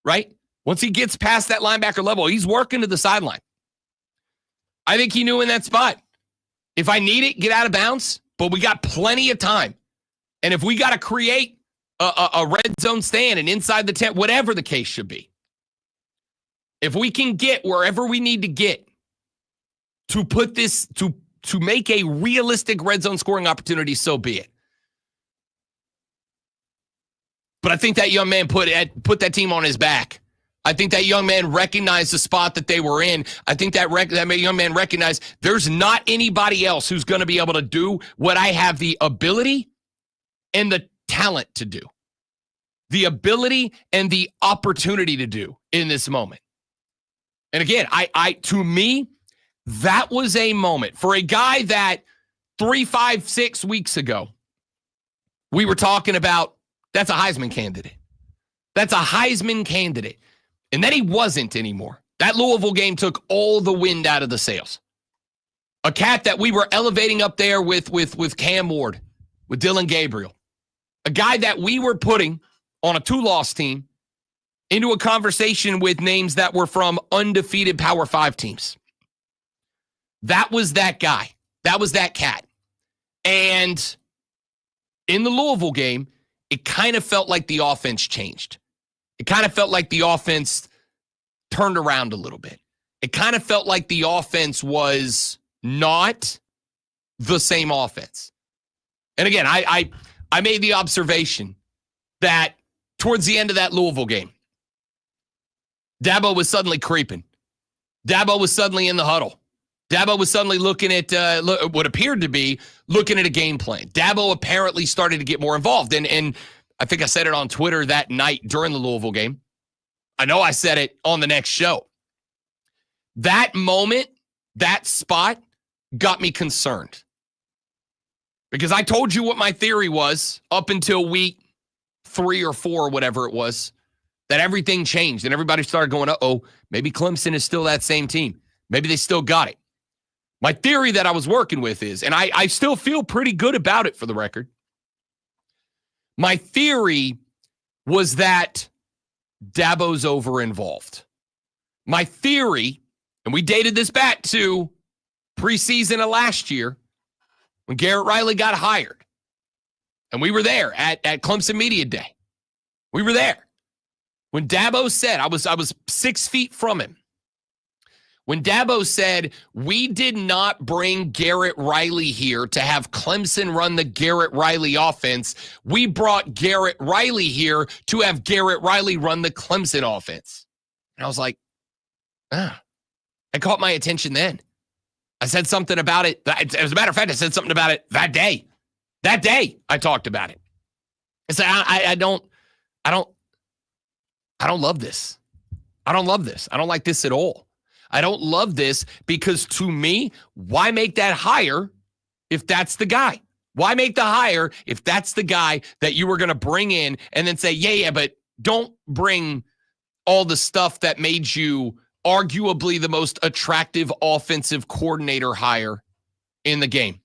right? Once he gets past that linebacker level, he's working to the sideline. I think he knew in that spot, if I need it, get out of bounds, but we got plenty of time. And if we got to create a red zone stand and inside the 10, whatever the case should be, if we can get wherever we need to get to put this, to make a realistic red zone scoring opportunity, so be it. But I think that young man put that team on his back. I think that young man recognized the spot that they were in. I think that young man recognized there's not anybody else who's going to be able to do what I have the ability and the talent to do. The ability and the opportunity to do in this moment. And again, to me, that was a moment for a guy that 3, 5, 6 weeks ago, we were talking about, that's a Heisman candidate. That's a Heisman candidate. And then he wasn't anymore. That Louisville game took all the wind out of the sails. A cat that we were elevating up there with Cam Ward, with Dylan Gabriel. A guy that we were putting on a 2-loss team into a conversation with names that were from undefeated Power 5 teams. That was that guy. That was that cat. And in the Louisville game, it kind of felt like the offense changed. It kind of felt like the offense turned around a little bit. It kind of felt like the offense was not the same offense. And again, I made the observation that towards the end of that Louisville game, Dabo was suddenly creeping. Dabo was suddenly in the huddle. Dabo was suddenly looking at what appeared to be looking at a game plan. Dabo apparently started to get more involved. And I think I said it on Twitter that night during the Louisville game. I know I said it on the next show. That moment, that spot got me concerned. Because I told you what my theory was up until week 3 or 4, whatever it was, that everything changed and everybody started going, uh-oh, maybe Clemson is still that same team. Maybe they still got it. My theory that I was working with is, and I still feel pretty good about it for the record. My theory was that Dabo's over-involved. My theory, and we dated this back to preseason of last year when Garrett Riley got hired. And we were there at Clemson Media Day. We were there. When Dabo said, I was 6 feet from him. When Dabo said, we did not bring Garrett Riley here to have Clemson run the Garrett Riley offense. We brought Garrett Riley here to have Garrett Riley run the Clemson offense. And I was like, it caught my attention then. I said something about it. As a matter of fact, I said something about it that day. That day, I talked about it. I said, I don't love this. I don't love this. I don't like this at all. I don't love this because to me, why make that hire if that's the guy? Why make the hire if that's the guy that you were going to bring in and then say, yeah, but don't bring all the stuff that made you arguably the most attractive offensive coordinator hire in the game.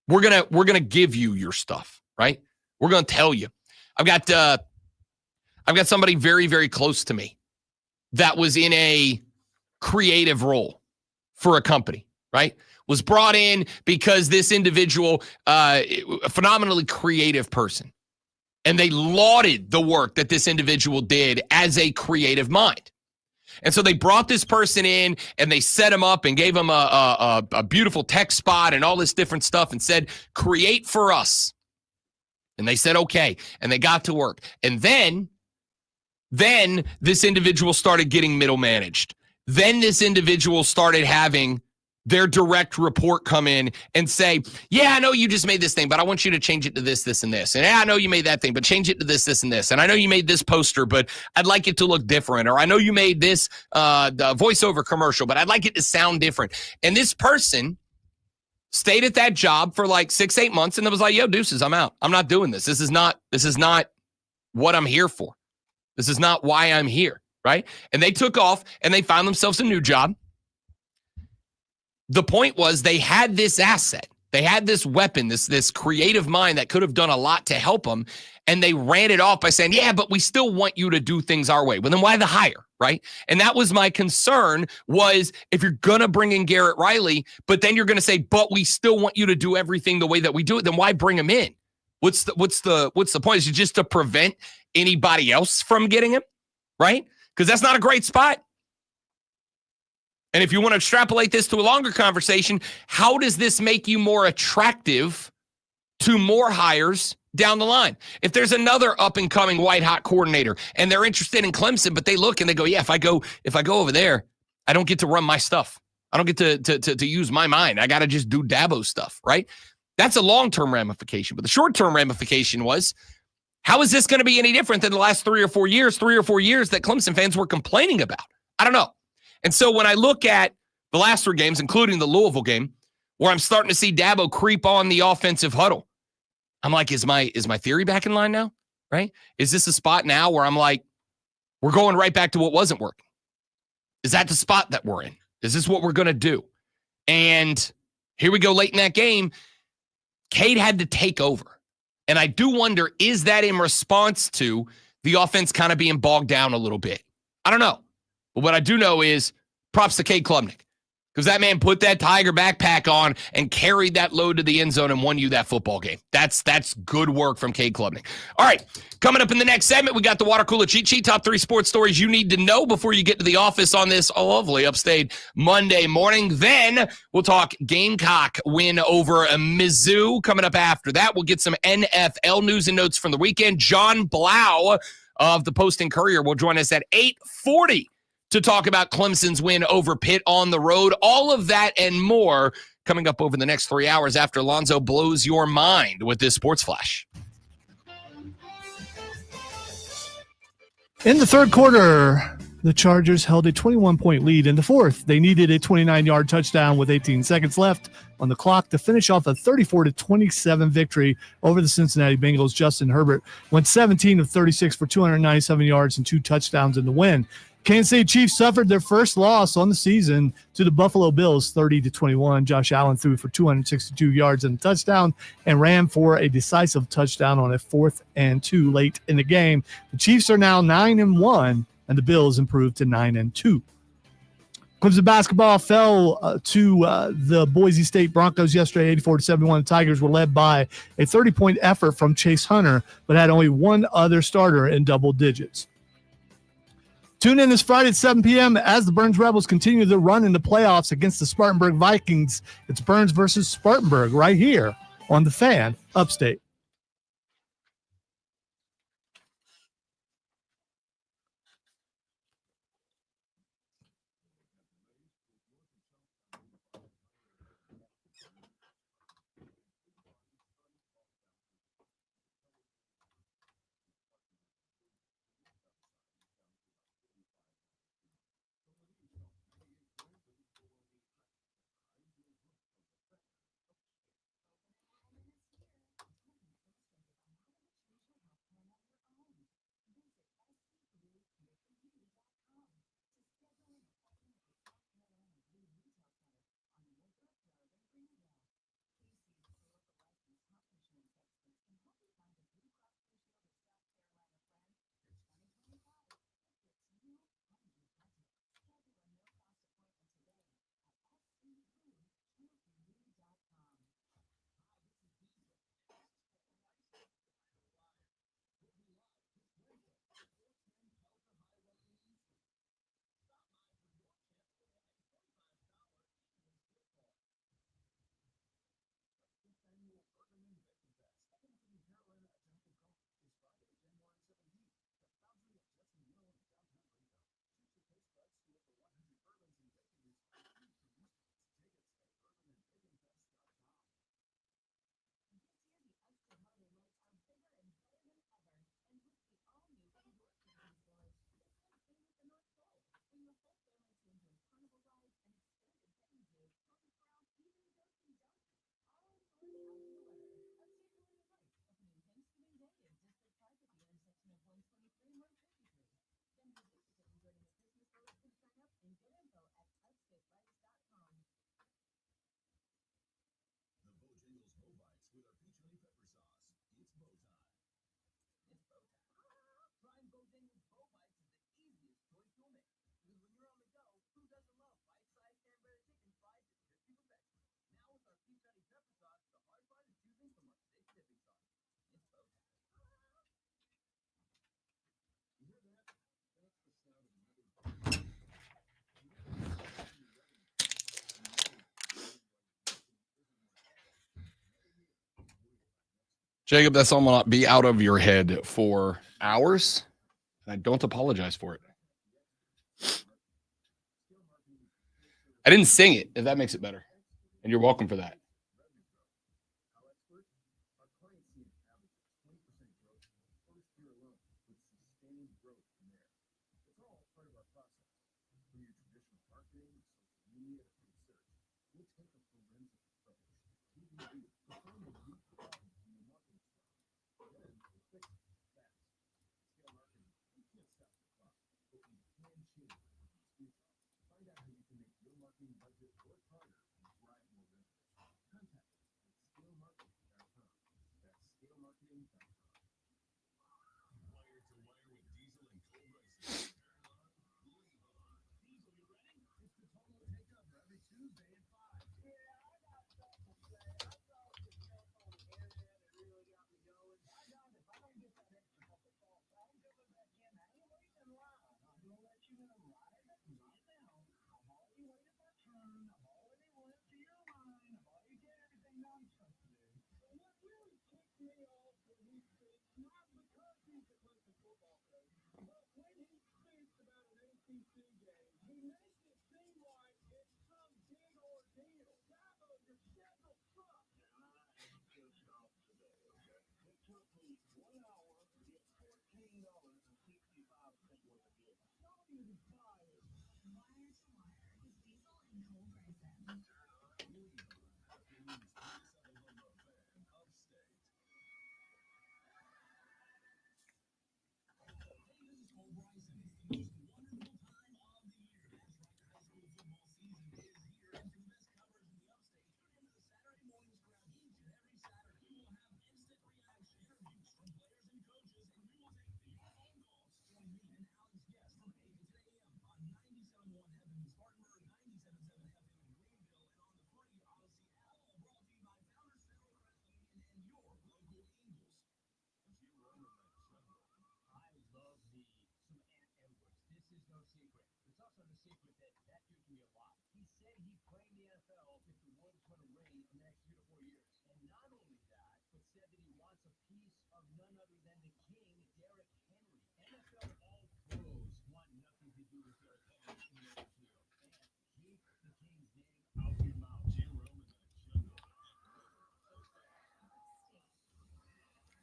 We're gonna give you your stuff, right? We're gonna tell you. I've got somebody very, very close to me that was in a creative role for a company, right? Was brought in because this individual, a phenomenally creative person, and they lauded the work that this individual did as a creative mind. And so they brought this person in and they set him up and gave him a beautiful tech spot and all this different stuff and said, create for us. And they said, okay. And they got to work. And then this individual started getting middle managed. Then this individual started having their direct report come in and say, yeah, I know you just made this thing, but I want you to change it to this, this, and this. And yeah, I know you made that thing, but change it to this, this, and this. And I know you made this poster, but I'd like it to look different. Or I know you made this the voiceover commercial, but I'd like it to sound different. And this person stayed at that job for like 6-8 months and it was like, yo, deuces, I'm out. I'm not doing this. This is not what I'm here for. This is not why I'm here, right? And they took off and they found themselves a new job. The point was they had this asset. They had this weapon, this creative mind that could have done a lot to help them. And they ran it off by saying, yeah, but we still want you to do things our way. Well, then why the hire, right? And that was my concern was if you're going to bring in Garrett Riley, but then you're going to say, but we still want you to do everything the way that we do it, then why bring him in? What's the point? Is it just to prevent anybody else from getting him, right? Because that's not a great spot. And if you want to extrapolate this to a longer conversation, how does this make you more attractive to more hires down the line? If there's another up-and-coming white-hot coordinator and they're interested in Clemson, but they look and they go, yeah, if I go over there, I don't get to run my stuff. I don't get to use my mind. I got to just do Dabo stuff, right? That's a long-term ramification. But the short-term ramification was, how is this going to be any different than the last 3 or 4 years that Clemson fans were complaining about? I don't know. And so when I look at the last 3 games, including the Louisville game, where I'm starting to see Dabo creep on the offensive huddle, I'm like, is my theory back in line now, right? Is this a spot now where I'm like, we're going right back to what wasn't working? Is that the spot that we're in? Is this what we're going to do? And here we go late in that game. Cade had to take over. And I do wonder, is that in response to the offense kind of being bogged down a little bit? I don't know. But what I do know is props to Cade Klubnik, because that man put that Tiger backpack on and carried that load to the end zone and won you that football game. That's good work from Cade Klubnik. All right, coming up in the next segment, we got the Water Cooler Cheat Sheet, top 3 sports stories you need to know before you get to the office on this lovely upstate Monday morning. Then we'll talk Gamecock win over Mizzou. Coming up after that, we'll get some NFL news and notes from the weekend. John Blau of the Post and Courier will join us at 8:40 to talk about Clemson's win over Pitt on the road. All of that and more coming up over the next 3 hours after Alonzo blows your mind with this Sports Flash.
In the third quarter, the Chargers held a 21-point lead. In the fourth, they needed a 29-yard touchdown with 18 seconds left on the clock to finish off a 34-27 victory over the Cincinnati Bengals. Justin Herbert went 17 of 36 for 297 yards and 2 touchdowns in the win. Kansas City Chiefs suffered their first loss on the season to the Buffalo Bills, 30-21. Josh Allen threw for 262 yards and a touchdown and ran for a decisive touchdown on a 4th and 2 late in the game. The Chiefs are now 9-1, and the Bills improved to 9-2. Clemson basketball fell to the Boise State Broncos yesterday, 84-71. The Tigers were led by a 30-point effort from Chase Hunter, but had only one other starter in double digits. Tune in this Friday at 7 p.m. as the Burns Rebels continue their run in the playoffs against the Spartanburg Vikings. It's Burns versus Spartanburg right here on The Fan, Upstate.
Jacob, that's all not be out of your head for hours, and I don't apologize for it. I didn't sing it, if that makes it better, and you're welcome for that.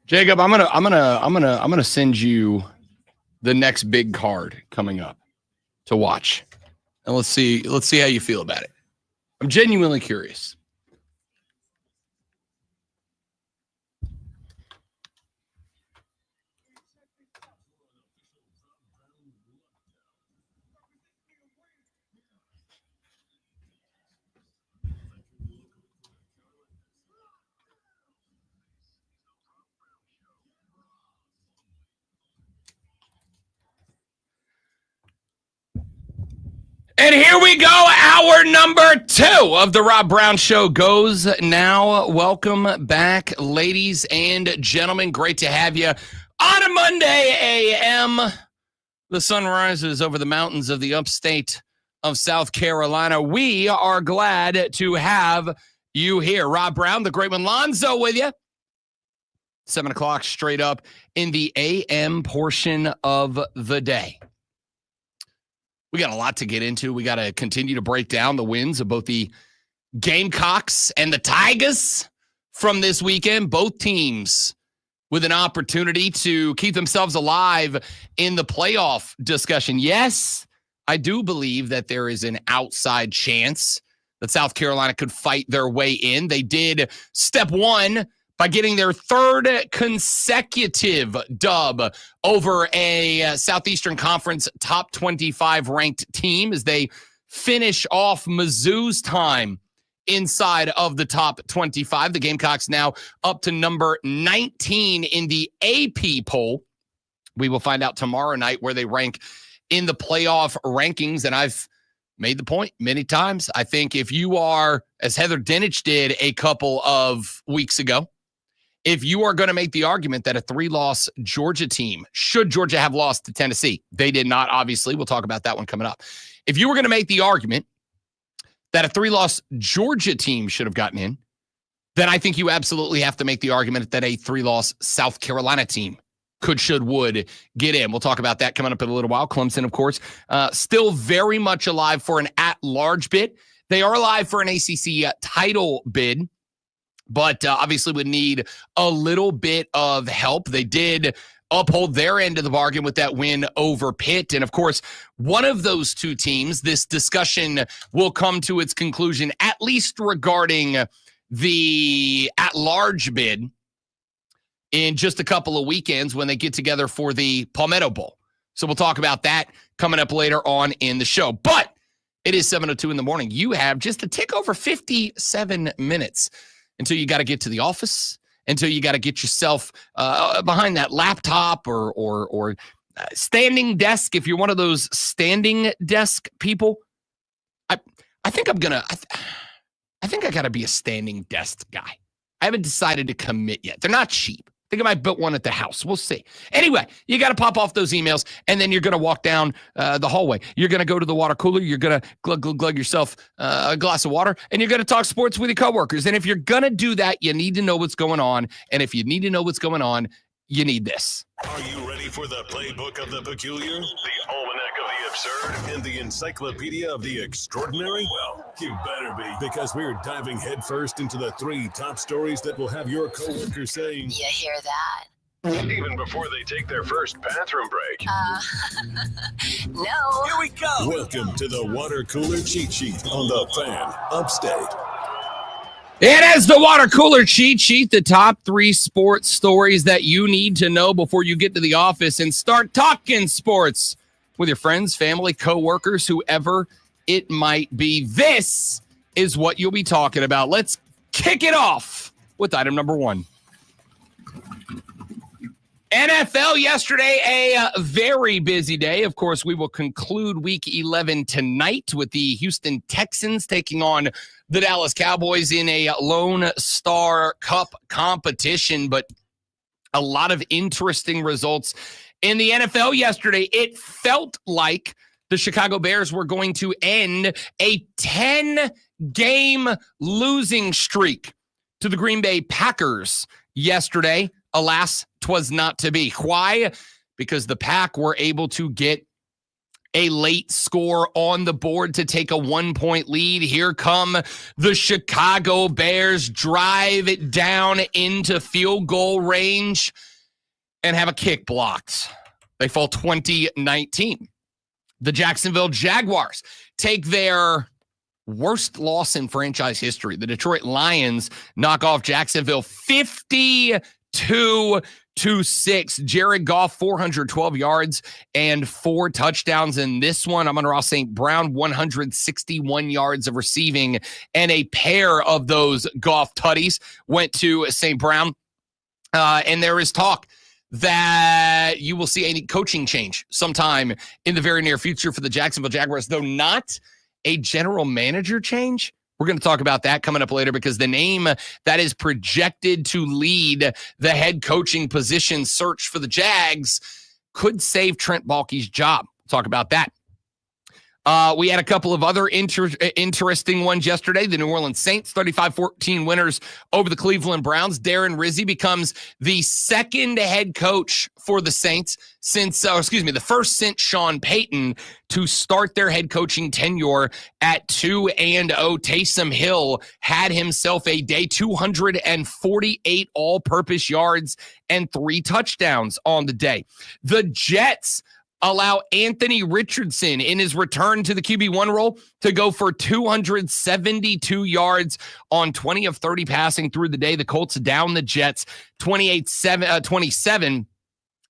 Jacob, I'm gonna send you the next big card coming up to watch, and let's see how you feel about it. I'm genuinely curious. And here we go. Hour number 2 of the Rob Brown Show goes now. Welcome back, ladies and gentlemen. Great to have you on a Monday a.m. The sun rises over the mountains of the upstate of South Carolina. We are glad to have you here. Rob Brown, the great one, Lonzo with you. 7 o'clock straight up in the a.m. portion of the day. We got a lot to get into. We got to continue to break down the wins of both the Gamecocks and the Tigers from this weekend. Both teams with an opportunity to keep themselves alive in the playoff discussion. Yes, I do believe that there is an outside chance that South Carolina could fight their way in. They did step one by getting their 3rd consecutive dub over a Southeastern Conference top 25 ranked team as they finish off Mizzou's time inside of the top 25. The Gamecocks now up to number 19 in the AP poll. We will find out tomorrow night where they rank in the playoff rankings, and I've made the point many times. I think if you are, as Heather Dinich did a couple of weeks ago, if you are going to make the argument that a 3-loss Georgia team, should Georgia have lost to Tennessee, they did not, obviously. We'll talk about that one coming up. If you were going to make the argument that a 3-loss Georgia team should have gotten in, then I think you absolutely have to make the argument that a 3-loss South Carolina team should, would get in. We'll talk about that coming up in a little while. Clemson, of course, still very much alive for an at-large bid. They are alive for an ACC title bid, but obviously would need a little bit of help. They did uphold their end of the bargain with that win over Pitt. And, of course, one of those two teams, this discussion will come to its conclusion, at least regarding the at-large bid, in just a couple of weekends when they get together for the Palmetto Bowl. So we'll talk about that coming up later on in the show. But it is 7:02 in the morning. You have just a tick over 57 minutes until you got to get to the office, until you got to get yourself behind that laptop or standing desk. If you're one of those standing desk people, I think I got to be a standing desk guy. I haven't decided to commit yet. They're not cheap. I think I might build one at the house. We'll see. Anyway, you got to pop off those emails, and then you're going to walk down the hallway. You're going to go to the water cooler. You're going to glug yourself a glass of water, and you're going to talk sports with your coworkers. And if you're going to do that, you need to know what's going on. And if you need to know what's going on, you need this.
Are you ready for the playbook of the peculiar, the almanac of the absurd, and the encyclopedia of the extraordinary? Well, you better be, because we're diving headfirst into the 3 top stories that will have your coworkers saying,
"You hear that?"
even before they take their first bathroom break.
No.
Here we go. Welcome to the water cooler cheat sheet on the Fan Upstate.
It is the water cooler cheat sheet, the top 3 sports stories that you need to know before you get to the office and start talking sports with your friends, family, coworkers, whoever it might be. This is what you'll be talking about. Let's kick it off with item number 1. NFL yesterday, a very busy day. Of course, we will conclude Week 11 tonight with the Houston Texans taking on the Dallas Cowboys in a Lone Star Cup competition. But a lot of interesting results in the NFL yesterday. It felt like the Chicago Bears were going to end a 10-game losing streak to the Green Bay Packers yesterday. Alas, 'twas not to be. Why? Because the Pack were able to get a late score on the board to take a 1-point lead. Here come the Chicago Bears, drive it down into field goal range and have a kick blocked. They fall 20-19. The Jacksonville Jaguars take their worst loss in franchise history. The Detroit Lions knock off Jacksonville 52-6. Jared Goff, 412 yards and 4 touchdowns in this one. Amon-Ra St. Brown, 161 yards of receiving, and a pair of those Goff tutties went to St. Brown. And there is talk that you will see a coaching change sometime in the very near future for the Jacksonville Jaguars, though not a general manager change. We're going to talk about that coming up later, because the name that is projected to lead the head coaching position search for the Jags could save Trent Baalke's job. Talk about that. We had a couple of other interesting ones yesterday. The New Orleans Saints, 35-14 winners over the Cleveland Browns. Darren Rizzi becomes the second head coach for the Saints since, the first since Sean Payton to start their head coaching tenure at 2-0. Taysom Hill had himself a day, 248 all-purpose yards and 3 touchdowns on the day. The Jets allow Anthony Richardson in his return to the QB1 role to go for 272 yards on 20 of 30 passing through the day. The Colts down the Jets 27.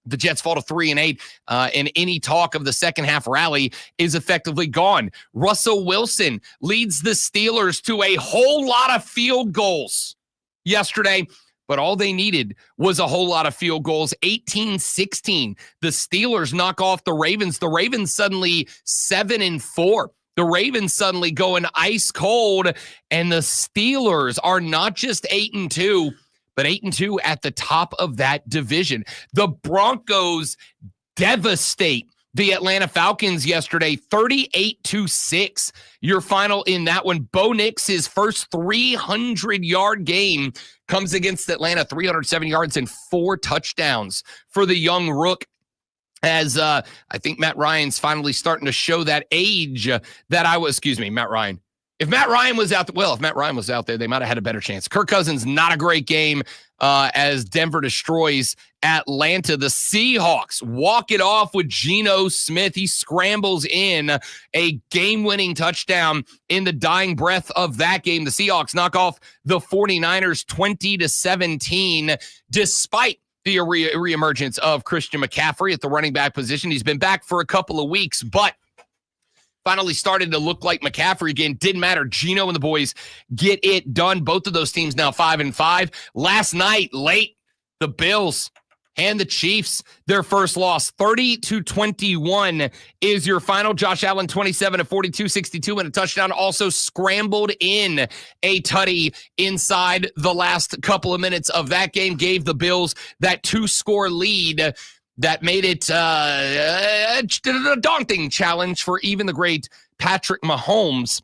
The Jets fall to 3-8, and any talk of the second half rally is effectively gone. Russell Wilson leads the Steelers to a whole lot of field goals yesterday, but all they needed was a whole lot of field goals. 18-16. The Steelers knock off the Ravens. The Ravens suddenly 7-4. The Ravens suddenly going ice cold, and the Steelers are not just 8-2, but 8-2 at the top of that division. The Broncos devastate the Atlanta Falcons yesterday, 38-6. Your final in that one. Bo Nix's first 300-yard game comes against Atlanta, 307 yards and 4 touchdowns for the young rook. As I think Matt Ryan's finally starting to show that age Matt Ryan. If Matt Ryan was out there, they might have had a better chance. Kirk Cousins, not a great game as Denver destroys Atlanta. The Seahawks walk it off with Geno Smith. He scrambles in a game-winning touchdown in the dying breath of that game. The Seahawks knock off the 49ers 20-17, despite the reemergence of Christian McCaffrey at the running back position. He's been back for a couple of weeks, but finally started to look like McCaffrey again. Didn't matter. Geno and the boys get it done. Both of those teams now 5-5. Last night, late, the Bills and the Chiefs, their first loss. 30-21 is your final. Josh Allen, 27-42, 62 and a touchdown. Also scrambled in a tutty inside the last couple of minutes of that game. Gave the Bills that 2-score lead that made it a daunting challenge for even the great Patrick Mahomes.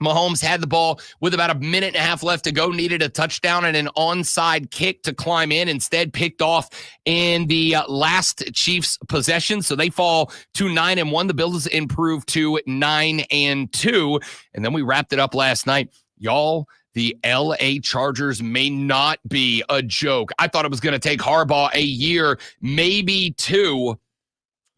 Mahomes had the ball with about a minute and a half left to go, needed a touchdown and an onside kick to climb in. Instead, picked off in the last Chiefs possession. So they fall to 9-1. The Bills improve to 9-2. And then we wrapped it up last night. Y'all, the LA Chargers may not be a joke. I thought it was going to take Harbaugh a year, maybe 2,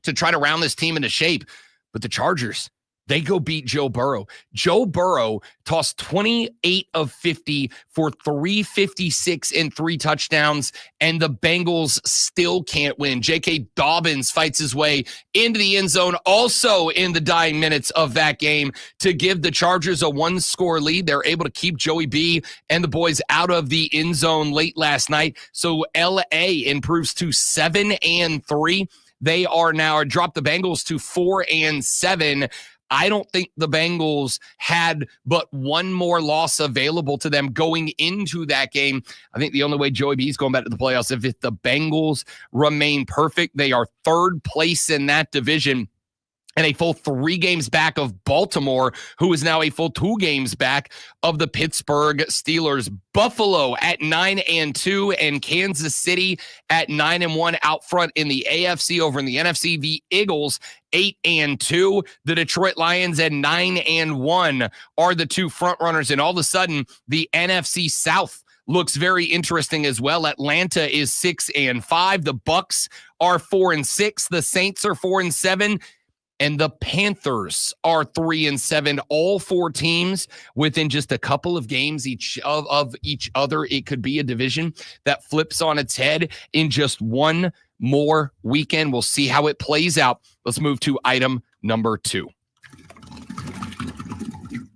to try to round this team into shape. But the Chargers, they go beat Joe Burrow. Joe Burrow tossed 28 of 50 for 356 and 3 touchdowns, and the Bengals still can't win. J.K. Dobbins fights his way into the end zone, also in the dying minutes of that game, to give the Chargers a 1-score lead. They're able to keep Joey B and the boys out of the end zone late last night. So L.A. improves to 7-3. They are now dropped the Bengals to 4-7. I don't think the Bengals had but one more loss available to them going into that game. I think the only way Joey B is going back to the playoffs if the Bengals remain perfect. They are 3rd place in that division and a full 3 games back of Baltimore, who is now a full 2 games back of the Pittsburgh Steelers. Buffalo at 9-2 and Kansas City at 9-1 out front in the AFC. Over in the NFC, the Eagles 8-2. The Detroit Lions at 9-1 are the 2 front runners. And all of a sudden, the NFC South looks very interesting as well. Atlanta is 6-5. The Bucks are 4-6. The Saints are 4-7. And the Panthers are 3-7. All 4 teams within just a couple of games each of each other. It could be a division that flips on its head in just one more weekend. We'll see how it plays out. Let's move to item number 2.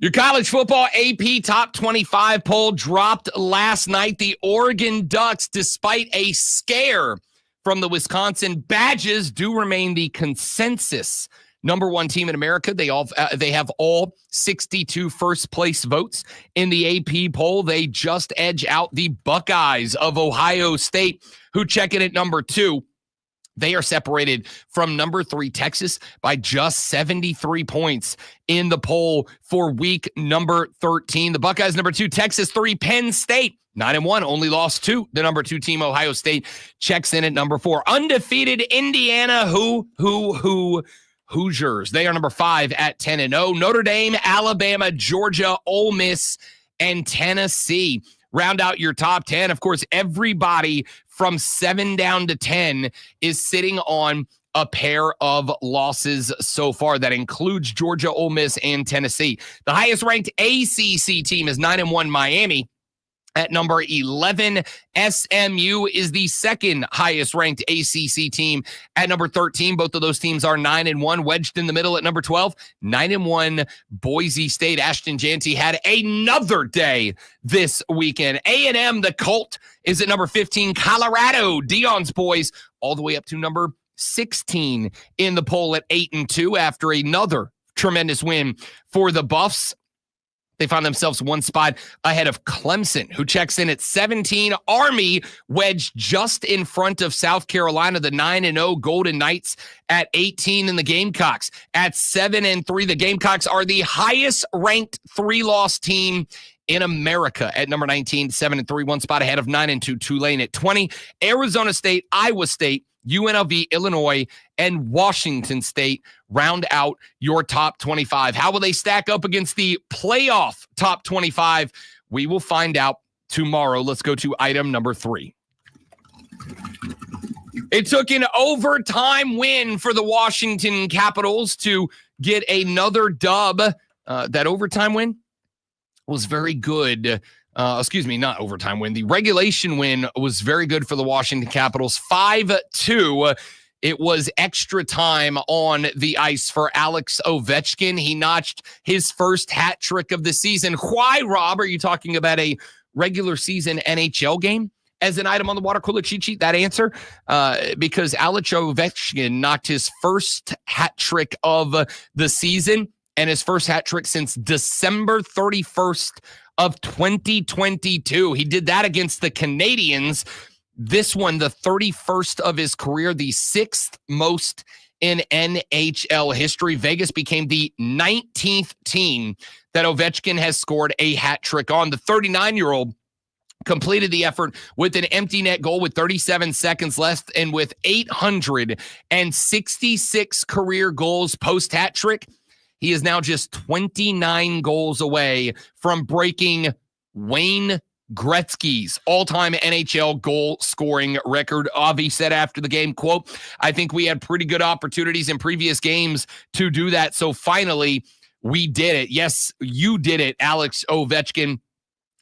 Your college football AP Top 25 poll dropped last night. The Oregon Ducks, despite a scare from the Wisconsin Badgers, do remain the consensus number 1 team in America. They have all 62 first place votes in the AP poll. They just edge out the Buckeyes of Ohio State, who check in at number 2. They are separated from number 3 Texas by just 73 points in the poll for week number 13. The Buckeyes number 2, Texas 3, Penn State 9-1, only lost to the number 2 team. Ohio State checks in at number 4. Undefeated Indiana, Hoosiers. They are number 5 at 10-0. Notre Dame, Alabama, Georgia, Ole Miss, and Tennessee round out your top 10. Of course, everybody from 7 down to 10 is sitting on a pair of losses so far. That includes Georgia, Ole Miss, and Tennessee. The highest ranked ACC team is 9-1 Miami. At number 11, SMU is the second highest ranked ACC team at number 13. Both of those teams are 9-1. Wedged in the middle at number 12, 9-1 Boise State. Ashton Jeanty had another day this weekend. A&M, the Colt, is at number 15. Colorado, Dion's boys, all the way up to number 16 in the poll at 8-2 after another tremendous win for the Buffs. They found themselves one spot ahead of Clemson, who checks in at 17. Army wedged just in front of South Carolina, the 9-0 Golden Knights at 18, and the Gamecocks at 7-3. The Gamecocks are the highest-ranked 3-loss team in America at number 19, 7-3, one spot ahead of 9-2 Tulane at 20. Arizona State, Iowa State, UNLV, Illinois, and Washington State round out your top 25. How will they stack up against the playoff top 25? We will find out tomorrow. Let's go to item number 3. It took an overtime win for the Washington Capitals to get another dub. That overtime win was very good. Not overtime win. The regulation win was very good for the Washington Capitals. 5-2. It was extra time on the ice for Alex Ovechkin. He notched his first hat trick of the season. Why, Rob, are you talking about a regular season NHL game as an item on the water cooler cheat sheet? That answer, because Alex Ovechkin knocked his first hat trick of the season and his first hat trick since December 31st of 2022. He did that against the Canadiens. This one, the 31st of his career, the 6th most in NHL history. Vegas became the 19th team that Ovechkin has scored a hat trick on. The 39-year-old completed the effort with an empty net goal with 37 seconds left, and with 866 career goals post hat trick, he is now just 29 goals away from breaking Wayne Gretzky's all-time NHL goal scoring record. Avi said after the game, quote, "I think we had pretty good opportunities in previous games to do that. So finally, we did it." Yes, you did it, Alex Ovechkin.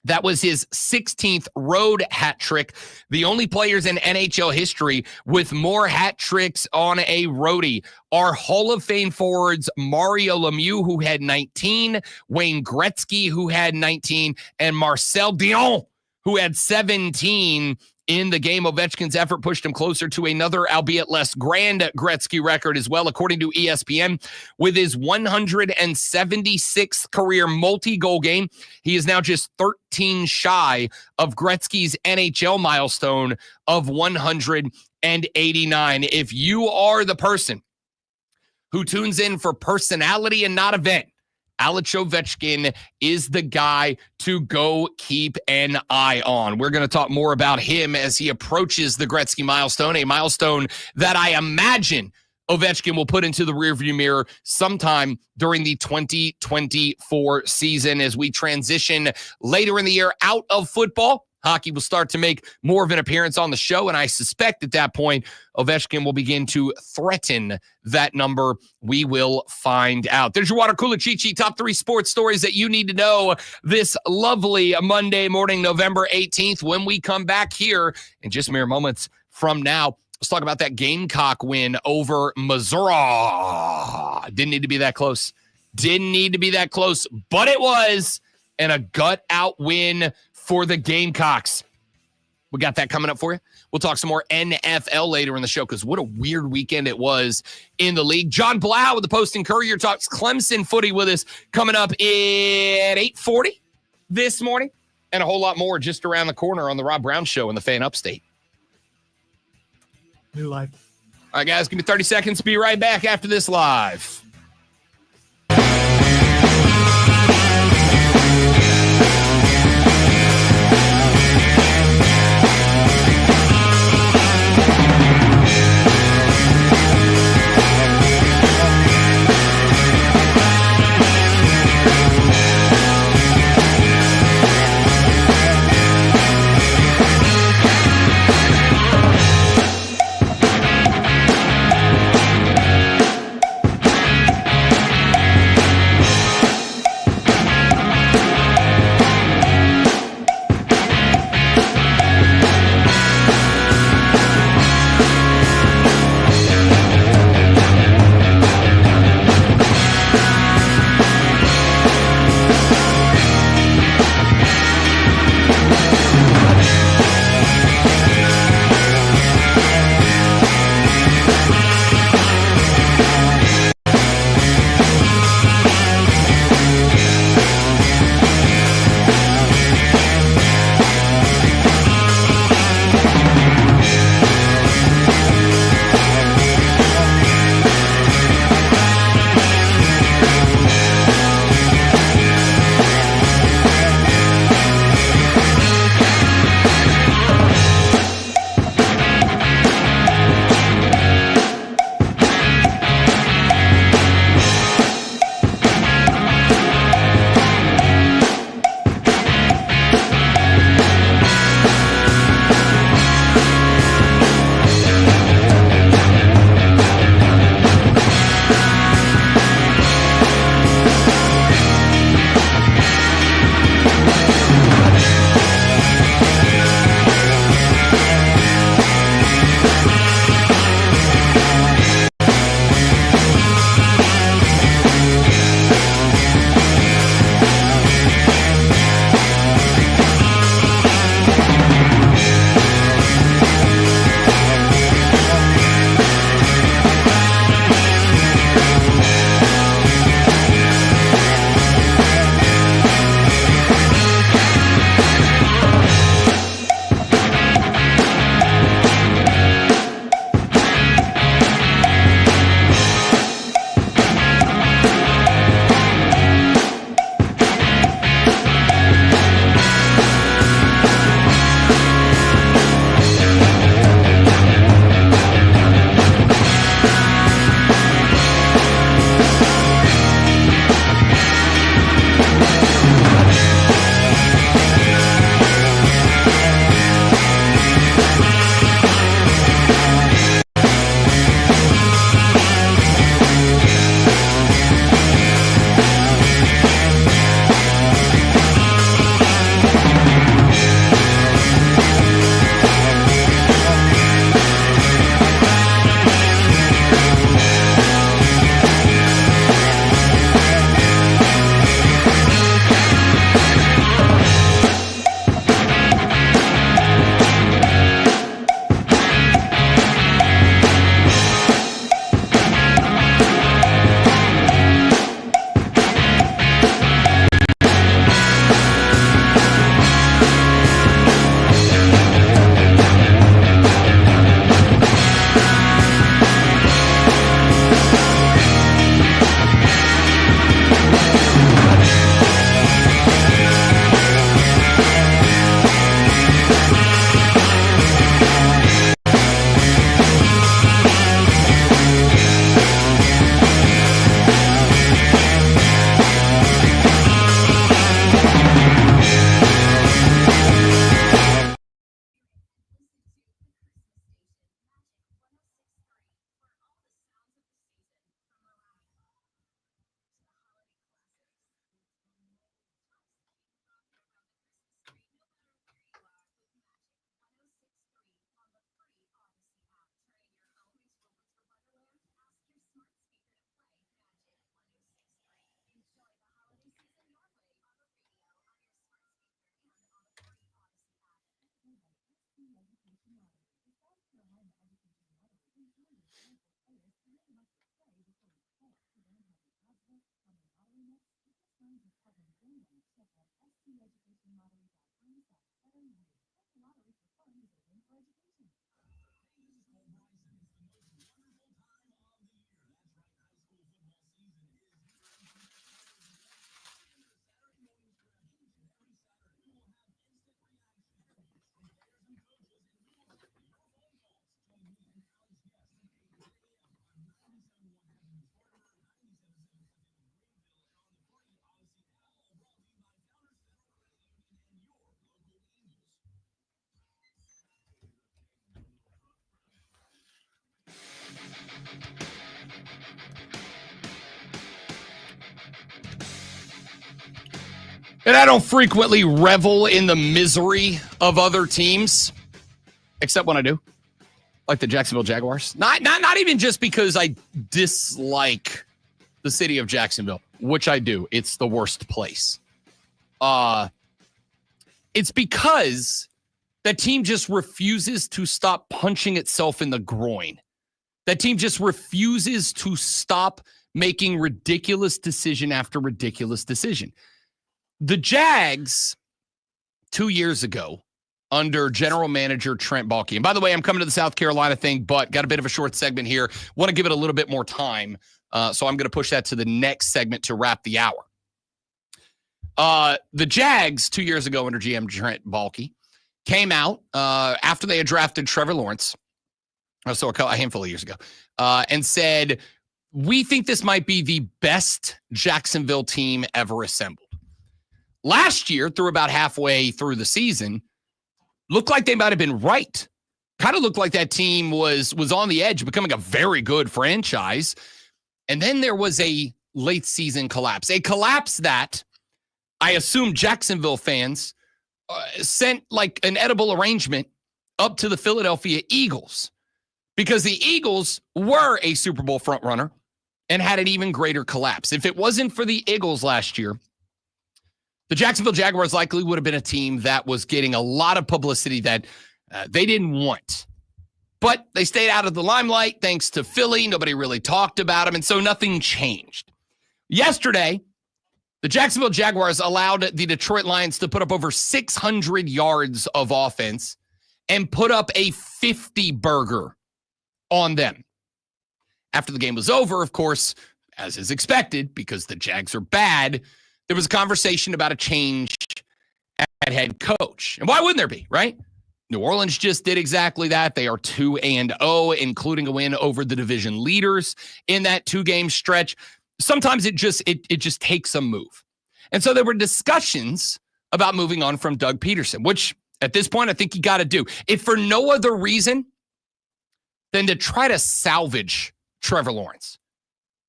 That was his 16th road hat trick. The only players in NHL history with more hat tricks on a roadie are Hall of Fame forwards Mario Lemieux, who had 19, Wayne Gretzky, who had 19, and Marcel Dion, who had 17 in the game. Ovechkin's effort pushed him closer to another, albeit less grand, Gretzky record as well, according to ESPN. With his 176th career multi-goal game, he is now just 13 shy of Gretzky's NHL milestone of 189. If you are the person who tunes in for personality and not event, Alex Ovechkin is the guy to go keep an eye on. We're going to talk more about him as he approaches the Gretzky milestone, a milestone that I imagine Ovechkin will put into the rearview mirror sometime during the 2024 season as we transition later in the year out of football. Hockey will start to make more of an appearance on the show, and I suspect at that point, Ovechkin will begin to threaten that number. We will find out. There's your water cooler cheat sheet, top 3 sports stories that you need to know this lovely Monday morning, November 18th. When we come back here in just mere moments from now, let's talk about that Gamecock win over Missouri. Didn't need to be that close. Didn't need to be that close, but it was, and a gut-out win for the Gamecocks. We got that coming up for you. We'll talk some more NFL later in the show because what a weird weekend it was in the league. John Blau with the Post and Courier talks Clemson footy with us coming up at 8:40 this morning, and a whole lot more just around the corner on the Rob Brown Show in the Fan Upstate.
New life.
All right, guys, give me 30 seconds. Be right back after this live. And I don't frequently revel in the misery of other teams, except when I do, like the Jacksonville Jaguars. Not even just because I dislike the city of Jacksonville, which I do. It's the worst place. It's because that team just refuses to stop punching itself in the groin. That team just refuses to stop making ridiculous decision after ridiculous decision. The Jags 2 years ago under general manager Trent Baalke. And by the way, I'm coming to the South Carolina thing, but got a bit of a short segment here. Want to give it a little bit more time. So I'm going to push that to the next segment to wrap the hour. The Jags 2 years ago under GM Trent Baalke came out after they had drafted Trevor Lawrence, so a handful of years ago, and said, we think this might be the best Jacksonville team ever assembled. Last year, through about halfway through the season, looked like they might have been right. Kind of looked like that team was on the edge of becoming a very good franchise. And then there was a late season collapse, a collapse that I assume Jacksonville fans sent like an edible arrangement up to the Philadelphia Eagles, because the Eagles were a Super Bowl frontrunner and had an even greater collapse. If it wasn't for the Eagles last year, the Jacksonville Jaguars likely would have been a team that was getting a lot of publicity that they didn't want. But they stayed out of the limelight thanks to Philly. Nobody really talked about them, and so nothing changed. Yesterday, the Jacksonville Jaguars allowed the Detroit Lions to put up over 600 yards of offense and put up a 50-burger on them. After the game was over, of course, as is expected, because the Jags are bad, there was a conversation about a change at head coach. And why wouldn't there be, right? New Orleans just did exactly that. They are 2-0, including a win over the division leaders in that 2-game stretch. Sometimes it just takes a move. And so there were discussions about moving on from Doug Peterson, which at this point I think you got to do. If for no other reason than to try to salvage Trevor Lawrence.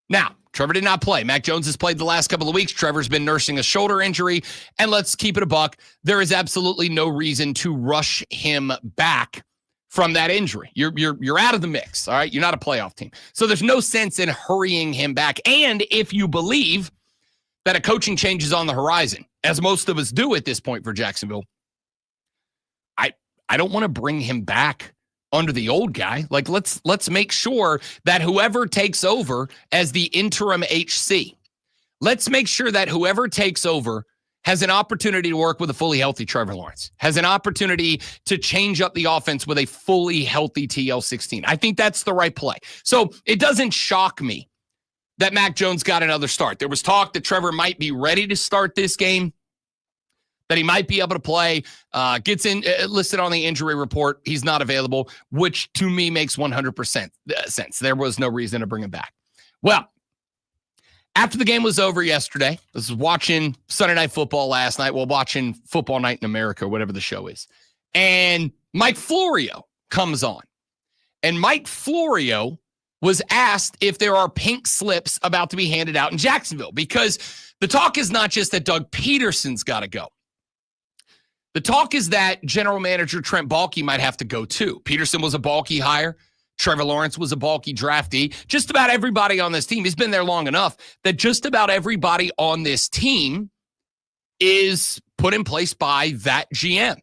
Now, Trevor did not play. Mac Jones has played the last couple of weeks. Trevor's been nursing a shoulder injury. And let's keep it a buck. There is absolutely no reason to rush him back from that injury. You're out of the mix, all right? You're not a playoff team. So there's no sense in hurrying him back. And if you believe that a coaching change is on the horizon, as most of us do at this point for Jacksonville, I don't want to bring him back under the old guy. Like, let's make sure that whoever takes over as the interim HC, let's make sure that whoever takes over has an opportunity to work with a fully healthy Trevor Lawrence, has an opportunity to change up the offense with a fully healthy TL16. I think that's the right play. So it doesn't shock me that Mac Jones got another start. There was talk that Trevor might be ready to start this game, that he might be able to play, gets in listed on the injury report. He's not available, which to me makes 100% sense. There was no reason to bring him back. Well, after the game was over yesterday, I was watching Sunday Night Football last night, watching Football Night in America, whatever the show is. And Mike Florio comes on. And Mike Florio was asked if there are pink slips about to be handed out in Jacksonville, because the talk is not just that Doug Peterson's got to go. The talk is that general manager Trent Baalke might have to go too. Peterson was a Baalke hire. Trevor Lawrence was a Baalke draftee. Just about everybody on this team, he's been there long enough that just about everybody on this team is put in place by that GM.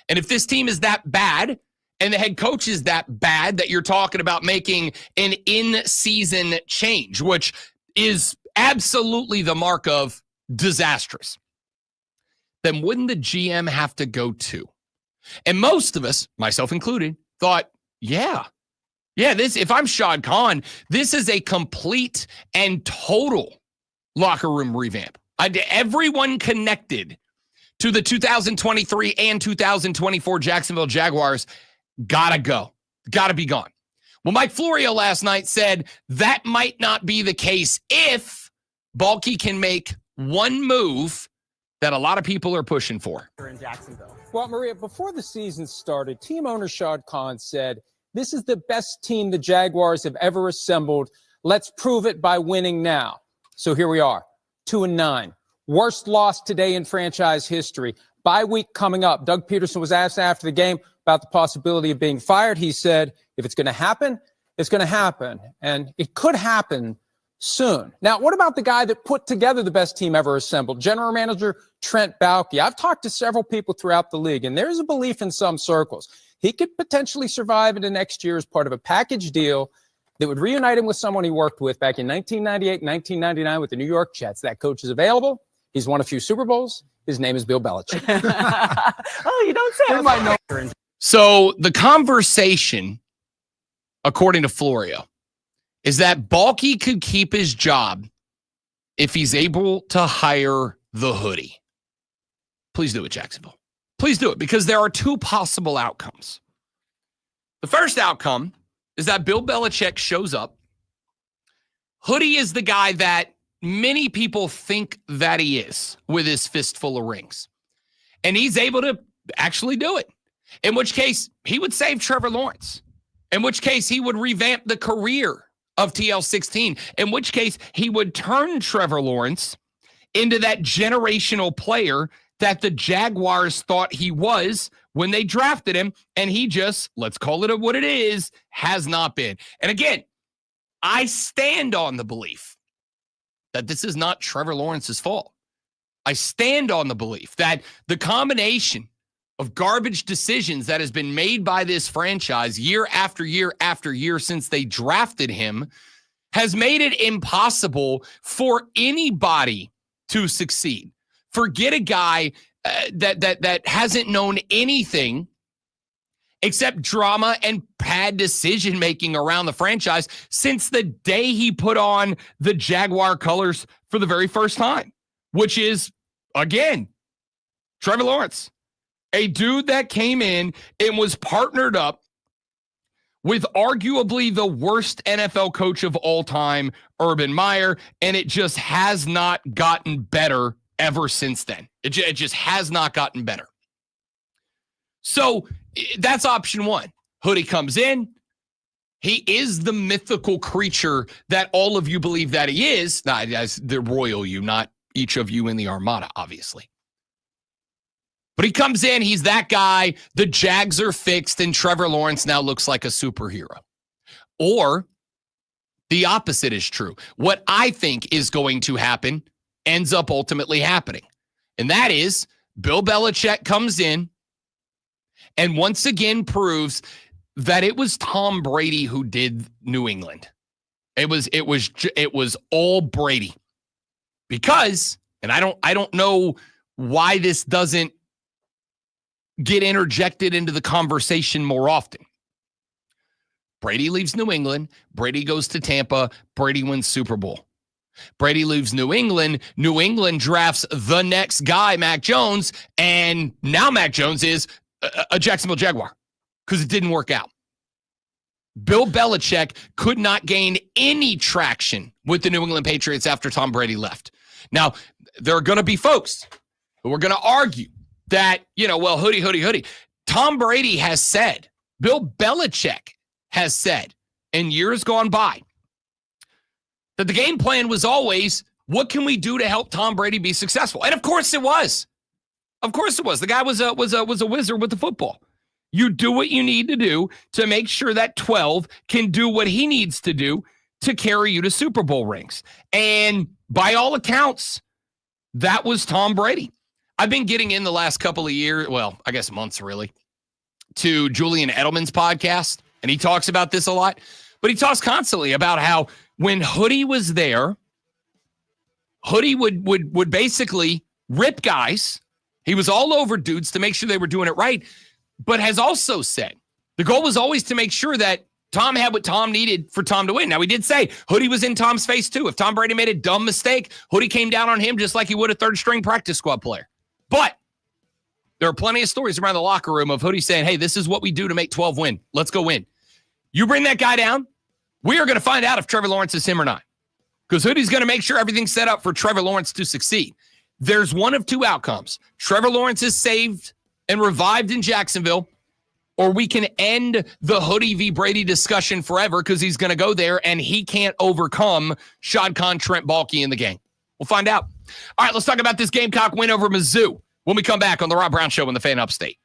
And if this team is that bad and the head coach is that bad that you're talking about making an in-season change, which is absolutely the mark of disastrous, then wouldn't the GM have to go too? And most of us, myself included, thought, if I'm Shad Khan, this is a complete and total locker room revamp. Everyone connected to the 2023 and 2024 Jacksonville Jaguars gotta go, gotta be gone. Well, Mike Florio last night said that might not be the case if Baalke can make one move that a lot of people are pushing for.
In Jacksonville. Well, Maria, before the season started, team owner Shad Khan said, "This is the best team the Jaguars have ever assembled. Let's prove it by winning now." So here we are, 2-9. Worst loss today in franchise history. Bye week coming up. Doug Peterson was asked after the game about the possibility of being fired. He said, if it's going to happen, it's going to happen. And it could happen soon. Now, what about the guy that put together the best team ever assembled, General Manager Trent Baalke? I've talked to several people throughout the league, and there's a belief in some circles he could potentially survive into next year as part of a package deal that would reunite him with someone he worked with back in 1998, 1999 with the New York Jets. That coach is available. He's won a few Super Bowls. His name is Bill Belichick.
Oh, you don't say.
might know.
So the conversation, according to Florio, is that Baalke could keep his job if he's able to hire the hoodie. Please do it, Jacksonville. Please do it, because there are two possible outcomes. The first outcome is that Bill Belichick shows up. Hoodie is the guy that many people think that he is with his fistful of rings. And he's able to actually do it. In which case, he would save Trevor Lawrence. In which case, he would revamp the career of TL16. In which case, he would turn Trevor Lawrence into that generational player that the Jaguars thought he was when they drafted him. And he just, let's call it what it is, has not been. And again, I stand on the belief that this is not Trevor Lawrence's fault. I stand on the belief that the combination of garbage decisions that has been made by this franchise year after year after year since they drafted him has made it impossible for anybody to succeed. Forget a guy that hasn't known anything except drama and bad decision-making around the franchise since the day he put on the Jaguar colors for the very first time, which is, again, Trevor Lawrence, a dude that came in and was partnered up with arguably the worst NFL coach of all time, Urban Meyer, and it just has not gotten better ever since then. It just has not gotten better. So that's option one. Hoodie comes in. He is the mythical creature that all of you believe that he is. Not as the royal you, not each of you in the Armada, obviously. But he comes in, he's that guy, the Jags are fixed, and Trevor Lawrence now looks like a superhero. Or the opposite is true. What I think is going to happen ends up ultimately happening. And that is Bill Belichick comes in and once again proves that it was Tom Brady who did New England. It was all Brady. Because, and I don't know why this doesn't get interjected into the conversation more often. Brady leaves New England. Brady goes to Tampa. Brady wins Super Bowl. Brady leaves New England. New England drafts the next guy, Mac Jones, and now Mac Jones is a Jacksonville Jaguar because it didn't work out. Bill Belichick could not gain any traction with the New England Patriots after Tom Brady left. Now, there are going to be folks who are going to argue that, well, hoodie. Tom Brady has said, Bill Belichick has said in years gone by that the game plan was always, what can we do to help Tom Brady be successful? And of course it was. Of course it was. The guy was a wizard with the football. You do what you need to do to make sure that 12 can do what he needs to do to carry you to Super Bowl rings. And by all accounts, that was Tom Brady. I've been getting in the last couple of years, well, I guess months really, to Julian Edelman's podcast, and he talks about this a lot, but he talks constantly about how when Hoodie was there, Hoodie would basically rip guys. He was all over dudes to make sure they were doing it right, but has also said the goal was always to make sure that Tom had what Tom needed for Tom to win. Now, we did say Hoodie was in Tom's face too. If Tom Brady made a dumb mistake, Hoodie came down on him just like he would a third-string practice squad player. But there are plenty of stories around the locker room of Hoodie saying, hey, this is what we do to make 12 win. Let's go win. You bring that guy down, we are going to find out if Trevor Lawrence is him or not. Because Hoodie's going to make sure everything's set up for Trevor Lawrence to succeed. There's one of two outcomes. Trevor Lawrence is saved and revived in Jacksonville, or we can end the Hoodie v. Brady discussion forever because he's going to go there and he can't overcome Shad Khan, Trent Baalke in the game. We'll find out. All right, let's talk about this Gamecock win over Mizzou when we come back on the Rob Brown Show in the Fan Upstate.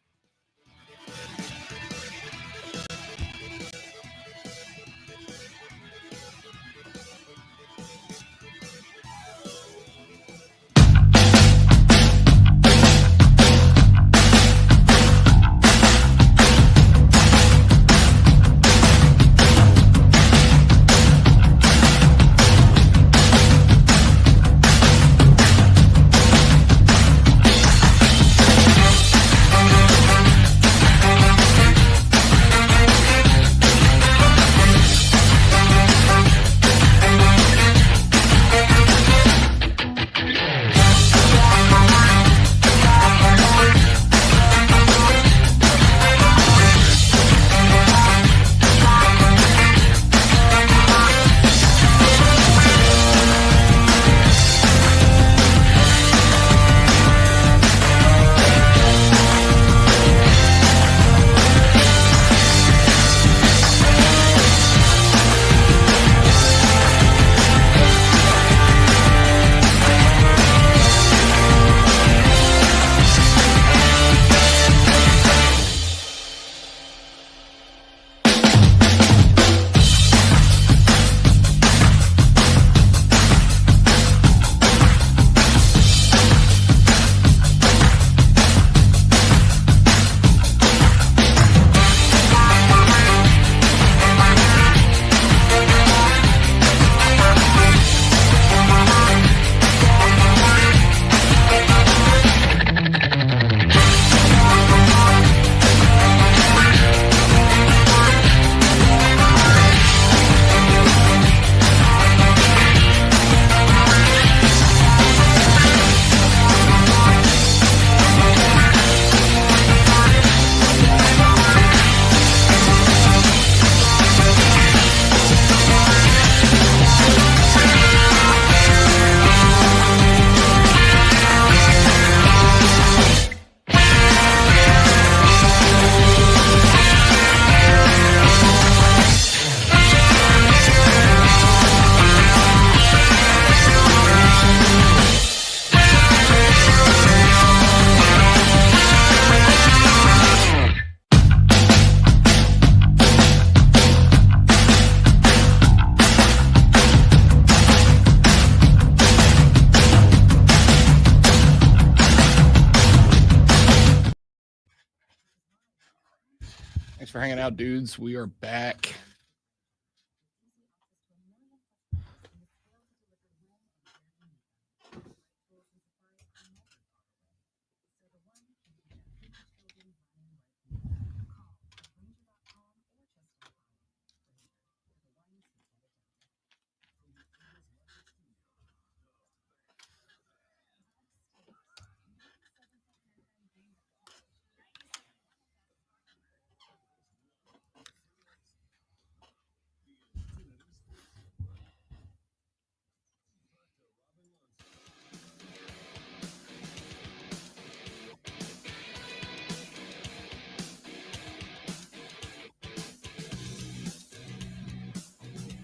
Thanks for hanging out, dudes. We are back.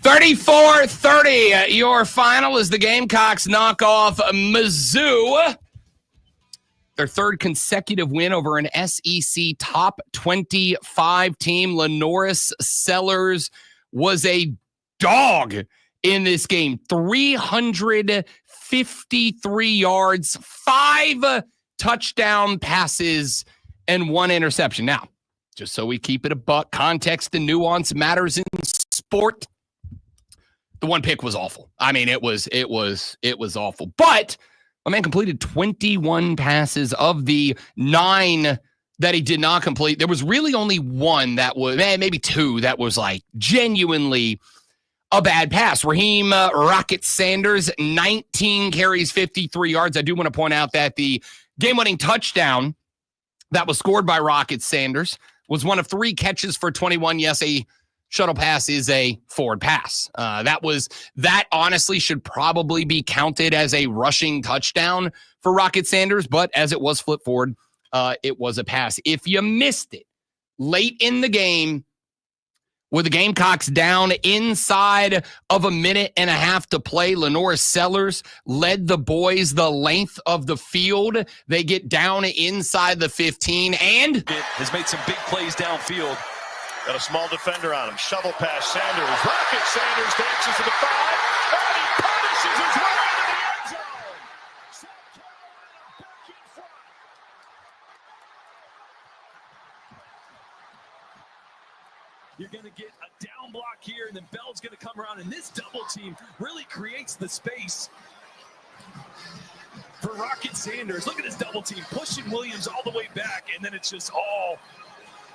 $34-30. Your final is the Gamecocks knock off Mizzou. Their third consecutive win over an SEC top 25 team. Lenoris Sellers was a dog in this game. 353 yards, 5 touchdown passes, and 1 interception. Now, just so we keep it a buck. Context and nuance matters in sport. The one pick was awful. I mean, it was awful. But my man completed 21 passes of the 9 that he did not complete. There was really only one that was, maybe 2 that was like genuinely a bad pass. Raheem Rocket Sanders, 19 carries, 53 yards. I do want to point out that the game-winning touchdown that was scored by Rocket Sanders was one of 3 catches for 21. Yes, a shuttle pass is a forward pass. That honestly should probably be counted as a rushing touchdown for Rocket Sanders, but as it was flip forward, it was a pass. If you missed it late in the game, with the Gamecocks down inside of a minute and a half to play, Lenore Sellers led the boys the length of the field. They get down inside the 15 and
has made some big plays downfield.
Got a small defender on him. Shovel pass, Sanders. Rocket Sanders dances to the 5. And he punishes his way into the end zone. South Carolina back in front.
You're going to get a down block here, and then Bell's going to come around, and this double team really creates the space for Rocket Sanders. Look at this double team, pushing Williams all the way back, and then it's just all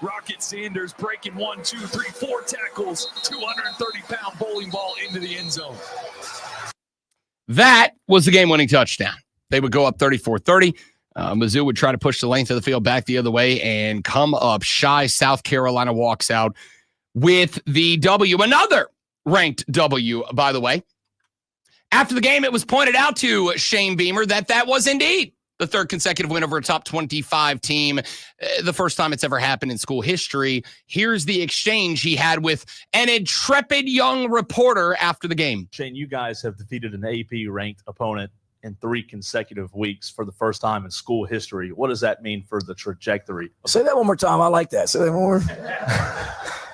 Rocket Sanders breaking 1, 2, 3, 4 tackles, 230-pound bowling ball into the end zone.
that was the game-winning touchdown. They would go up 34-30. Mizzou would try to push the length of the field back the other way and come up shy. South Carolina walks out with the W. Another ranked W, by the way. After the game, it was pointed out to Shane Beamer that was indeed the 3rd consecutive win over a top 25 team, the first time it's ever happened in school history. Here's the exchange he had with an intrepid young reporter after the game.
Shane, you guys have defeated an AP-ranked opponent in 3 consecutive weeks for the first time in school history. What does that mean for the trajectory?
Say that one more time. I like that. Say that more.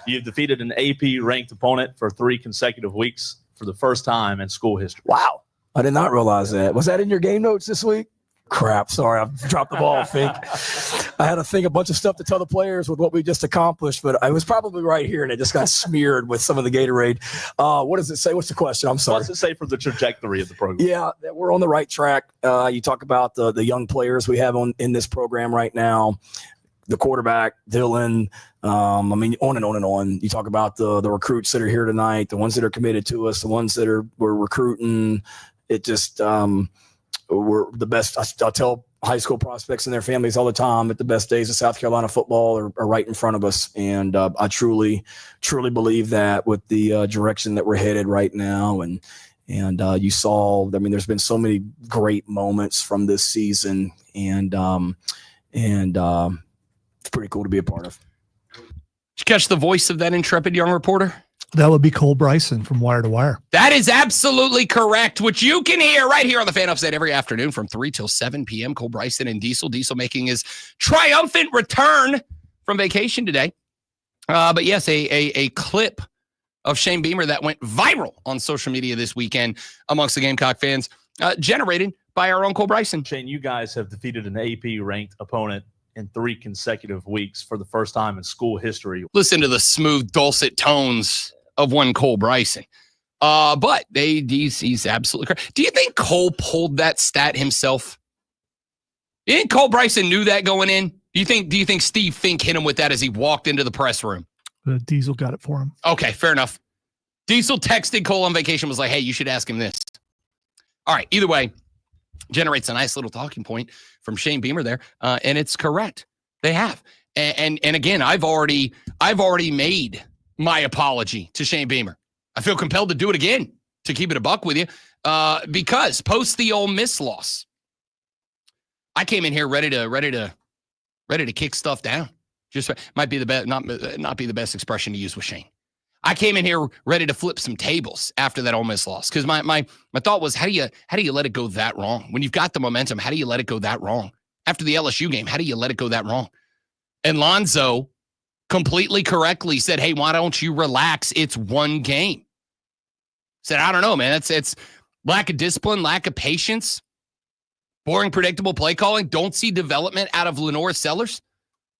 You've defeated an AP-ranked opponent for 3 consecutive weeks for the first time in school history.
Wow. I did not realize that. Was that in your game notes this week? Crap. Sorry. I dropped the ball, Fink. I had to think a bunch of stuff to tell the players with what we just accomplished, but I was probably right here, and it just got smeared with some of the Gatorade. What does it say? What's the question? I'm sorry.
What does it say for the trajectory of the program?
Yeah, we're on the right track. You talk about the young players we have in this program right now. The quarterback, Dylan, on and on and on. You talk about the recruits that are here tonight, the ones that are committed to us, the ones that we're recruiting. It just we're the best. I'll tell high school prospects and their families all the time that the best days of South Carolina football are right in front of us. And I truly believe that with the direction that we're headed right now. And you saw, there's been so many great moments from this season, and it's pretty cool to be a part of.
Did you catch the voice of that intrepid young reporter?
That would be Cole Bryson from Wire to Wire.
That is absolutely correct, which you can hear right here on the Fan Upside every afternoon from 3 till 7 p.m. Cole Bryson and Diesel. Diesel making his triumphant return from vacation today. But yes, a clip of Shane Beamer that went viral on social media this weekend amongst the Gamecock fans, generated by our own Cole Bryson.
Shane, you guys have defeated an AP-ranked opponent in 3 consecutive weeks for the first time in school history.
Listen to the smooth, dulcet tones of one Cole Bryson. But he's absolutely correct. Do you think Cole pulled that stat himself? Do you think Cole Bryson knew that going in? Do you think Steve Fink hit him with that as he walked into the press room?
Diesel got it for him.
Okay, fair enough. Diesel texted Cole on vacation, was like, hey, you should ask him this. All right, either way, generates a nice little talking point from Shane Beamer there, and it's correct. They have. And again, I've already made my apology to Shane Beamer. I feel compelled to do it again, to keep it a buck with you, because post the Ole Miss loss, I came in here ready to kick stuff down. Just might be the best, not be the best expression to use with Shane. I came in here ready to flip some tables after that Ole Miss loss, because my thought was, how do you let it go that wrong? When you've got the momentum, how do you let it go that wrong? After the LSU game, how do you let it go that wrong? And Lonzo completely correctly said, hey, why don't you relax? It's one game. Said, I don't know, man. It's lack of discipline, lack of patience, boring, predictable play calling. Don't see development out of Lenore Sellers.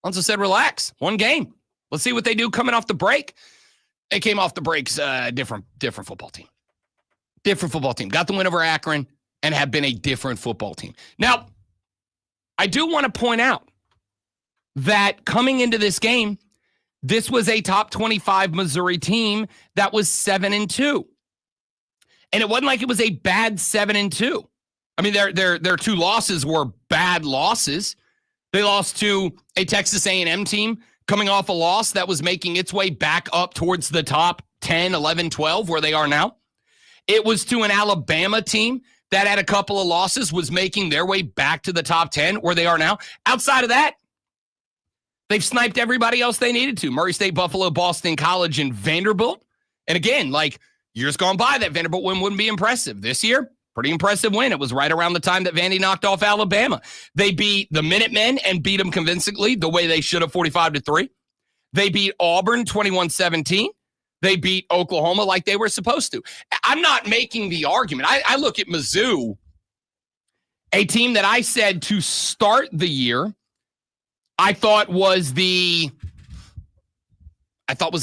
Lonzo said, relax, one game. Let's see what they do coming off the break. They came off the breaks, different football team. Different football team. Got the win over Akron and have been a different football team. Now, I do want to point out that coming into this game, this was a top 25 Missouri team that was 7-2. And it wasn't like it was a bad 7-2. I mean, their two losses were bad losses. They lost to a Texas A&M team coming off a loss that was making its way back up towards the top 10, 11, 12, where they are now. It was to an Alabama team that had a couple of losses, was making their way back to the top 10, where they are now. Outside of that, they've sniped everybody else they needed to. Murray State, Buffalo, Boston College, and Vanderbilt. And again, like years gone by, that Vanderbilt win wouldn't be impressive. This year, pretty impressive win. It was right around the time that Vandy knocked off Alabama. They beat the Minutemen and beat them convincingly the way they should have, 45-3. They beat Auburn 21-17. They beat Oklahoma like they were supposed to. I'm not making the argument. I look at Mizzou, a team that I said to start the year, I thought was the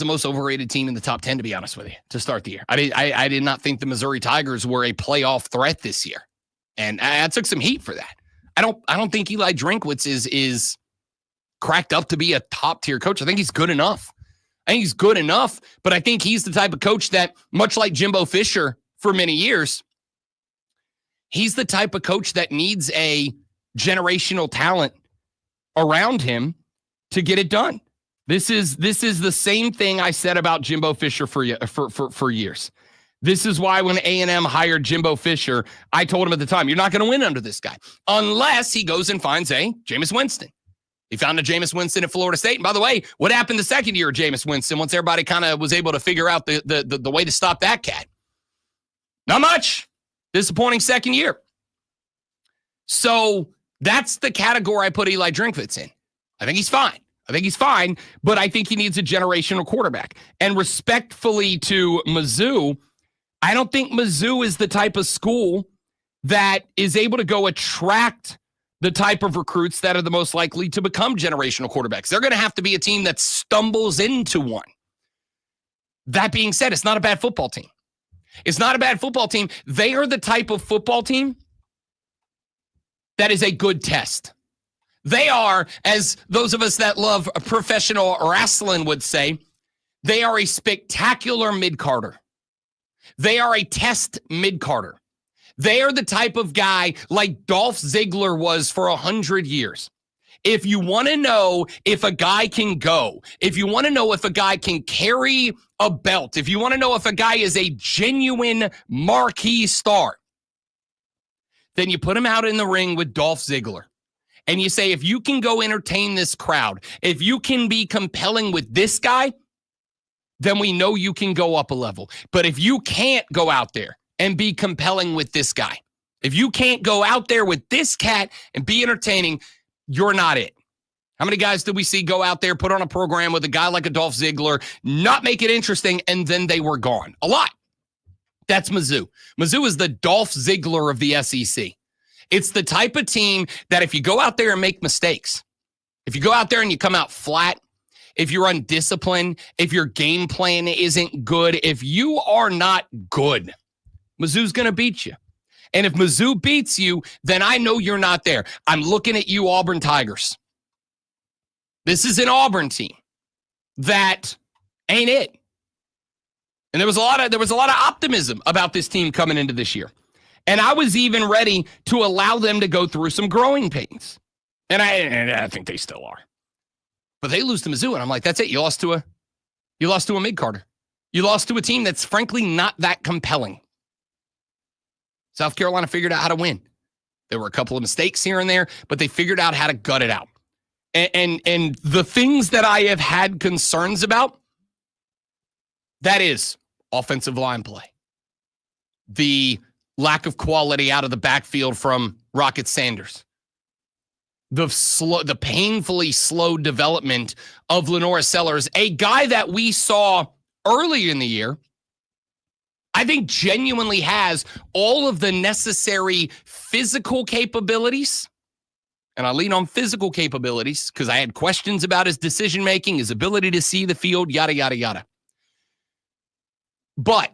most overrated team in the top 10, to be honest with you, to start the year. I did not think the Missouri Tigers were a playoff threat this year. And I took some heat for that. I don't think Eli Drinkwitz is cracked up to be a top-tier coach. I think he's good enough. But I think he's the type of coach that, much like Jimbo Fisher for many years, he's the type of coach that needs a generational talent around him to get it done. This is the same thing I said about Jimbo Fisher for years. This is why when A&M hired Jimbo Fisher, I told him at the time, you're not going to win under this guy unless he goes and finds a Jameis Winston. He found a Jameis Winston at Florida State. And by the way, what happened the second year of Jameis Winston once everybody kind of was able to figure out the way to stop that cat? Not much. Disappointing second year. So that's the category I put Eli Drinkwitz in. I think he's fine, but I think he needs a generational quarterback. And respectfully to Mizzou, I don't think Mizzou is the type of school that is able to go attract the type of recruits that are the most likely to become generational quarterbacks. They're going to have to be a team that stumbles into one. That being said, it's not a bad football team. They are the type of football team that is a good test. They are, as those of us that love professional wrestling would say, they are a spectacular mid-carder. They are a test mid-carder. They are the type of guy like Dolph Ziggler was for 100 years. If you want to know if a guy can go, if you want to know if a guy can carry a belt, if you want to know if a guy is a genuine marquee star, then you put him out in the ring with Dolph Ziggler. And you say, if you can go entertain this crowd, if you can be compelling with this guy, then we know you can go up a level. But if you can't go out there and be compelling with this guy, if you can't go out there with this cat and be entertaining, you're not it. How many guys did we see go out there, put on a program with a guy like a Dolph Ziggler, not make it interesting, and then they were gone? A lot. That's Mizzou. Mizzou is the Dolph Ziggler of the SEC. It's the type of team that if you go out there and make mistakes, if you go out there and you come out flat, if you're undisciplined, if your game plan isn't good, if you are not good, Mizzou's going to beat you. And if Mizzou beats you, then I know you're not there. I'm looking at you, Auburn Tigers. This is an Auburn team that ain't it. And there was a lot of optimism about this team coming into this year. And I was even ready to allow them to go through some growing pains. And I think they still are. But they lose to Mizzou, and I'm like, that's it. You lost to a mid-carder. You lost to a team that's frankly not that compelling. South Carolina figured out how to win. There were a couple of mistakes here and there, but they figured out how to gut it out. And the things that I have had concerns about, that is offensive line play. The lack of quality out of the backfield from Rocket Sanders. The painfully slow development of Lenora Sellers, a guy that we saw earlier in the year, I think genuinely has all of the necessary physical capabilities and I lean on physical capabilities because I had questions about his decision-making, his ability to see the field, yada, yada, yada. But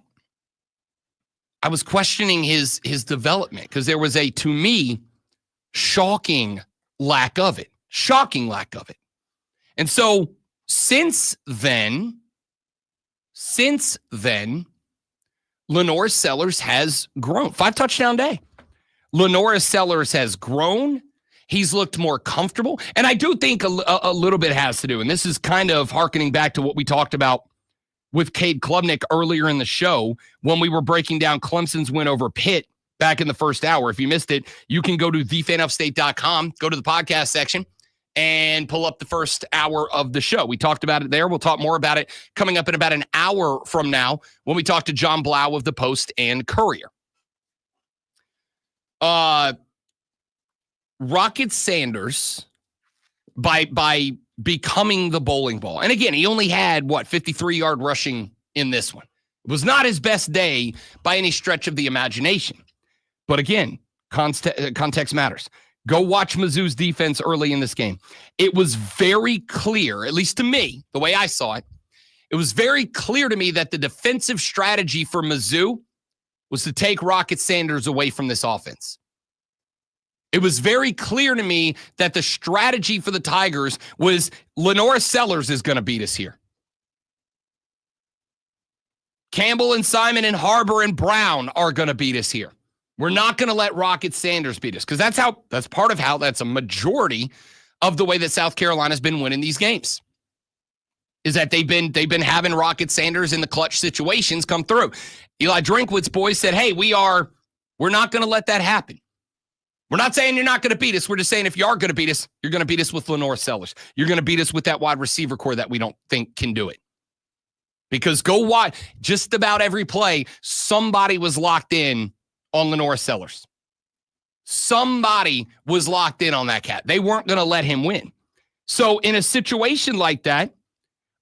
I was questioning his development because there was a, to me, shocking lack of it. And so since then, Lenore Sellers has grown. 5-touchdown day. Lenore Sellers has grown. He's looked more comfortable. And I do think a little bit has to do, and this is kind of hearkening back to what we talked about with Cade Klubnik earlier in the show when we were breaking down Clemson's win over Pitt back in the first hour. If you missed it, you can go to thefanupstate.com, go to the podcast section, and pull up the first hour of the show. We talked about it there. We'll talk more about it coming up in about an hour from now when we talk to John Blau of the Post and Courier. Rocket Sanders, by becoming the bowling ball. And again, he only had, 53-yard rushing in this one. It was not his best day by any stretch of the imagination. But again, context matters. Go watch Mizzou's defense early in this game. It was very clear, at least to me, the way I saw it, it was very clear to me that the defensive strategy for Mizzou was to take Rocket Sanders away from this offense. It was very clear to me that the strategy for the Tigers was Lenore Sellers is going to beat us here. Campbell and Simon and Harbor and Brown are going to beat us here. We're not going to let Rocket Sanders beat us because that's part of how that's a majority of the way that South Carolina's been winning these games. Is that they've been having Rocket Sanders in the clutch situations come through. Eli Drinkwitz boys said, "Hey, we're not going to let that happen. We're not saying you're not going to beat us. We're just saying if you are going to beat us, you're going to beat us with Lenore Sellers. You're going to beat us with that wide receiver core that we don't think can do it." Because go wide, just about every play, somebody was locked in on Lenore Sellers. Somebody was locked in on that cat. They weren't going to let him win. So in a situation like that,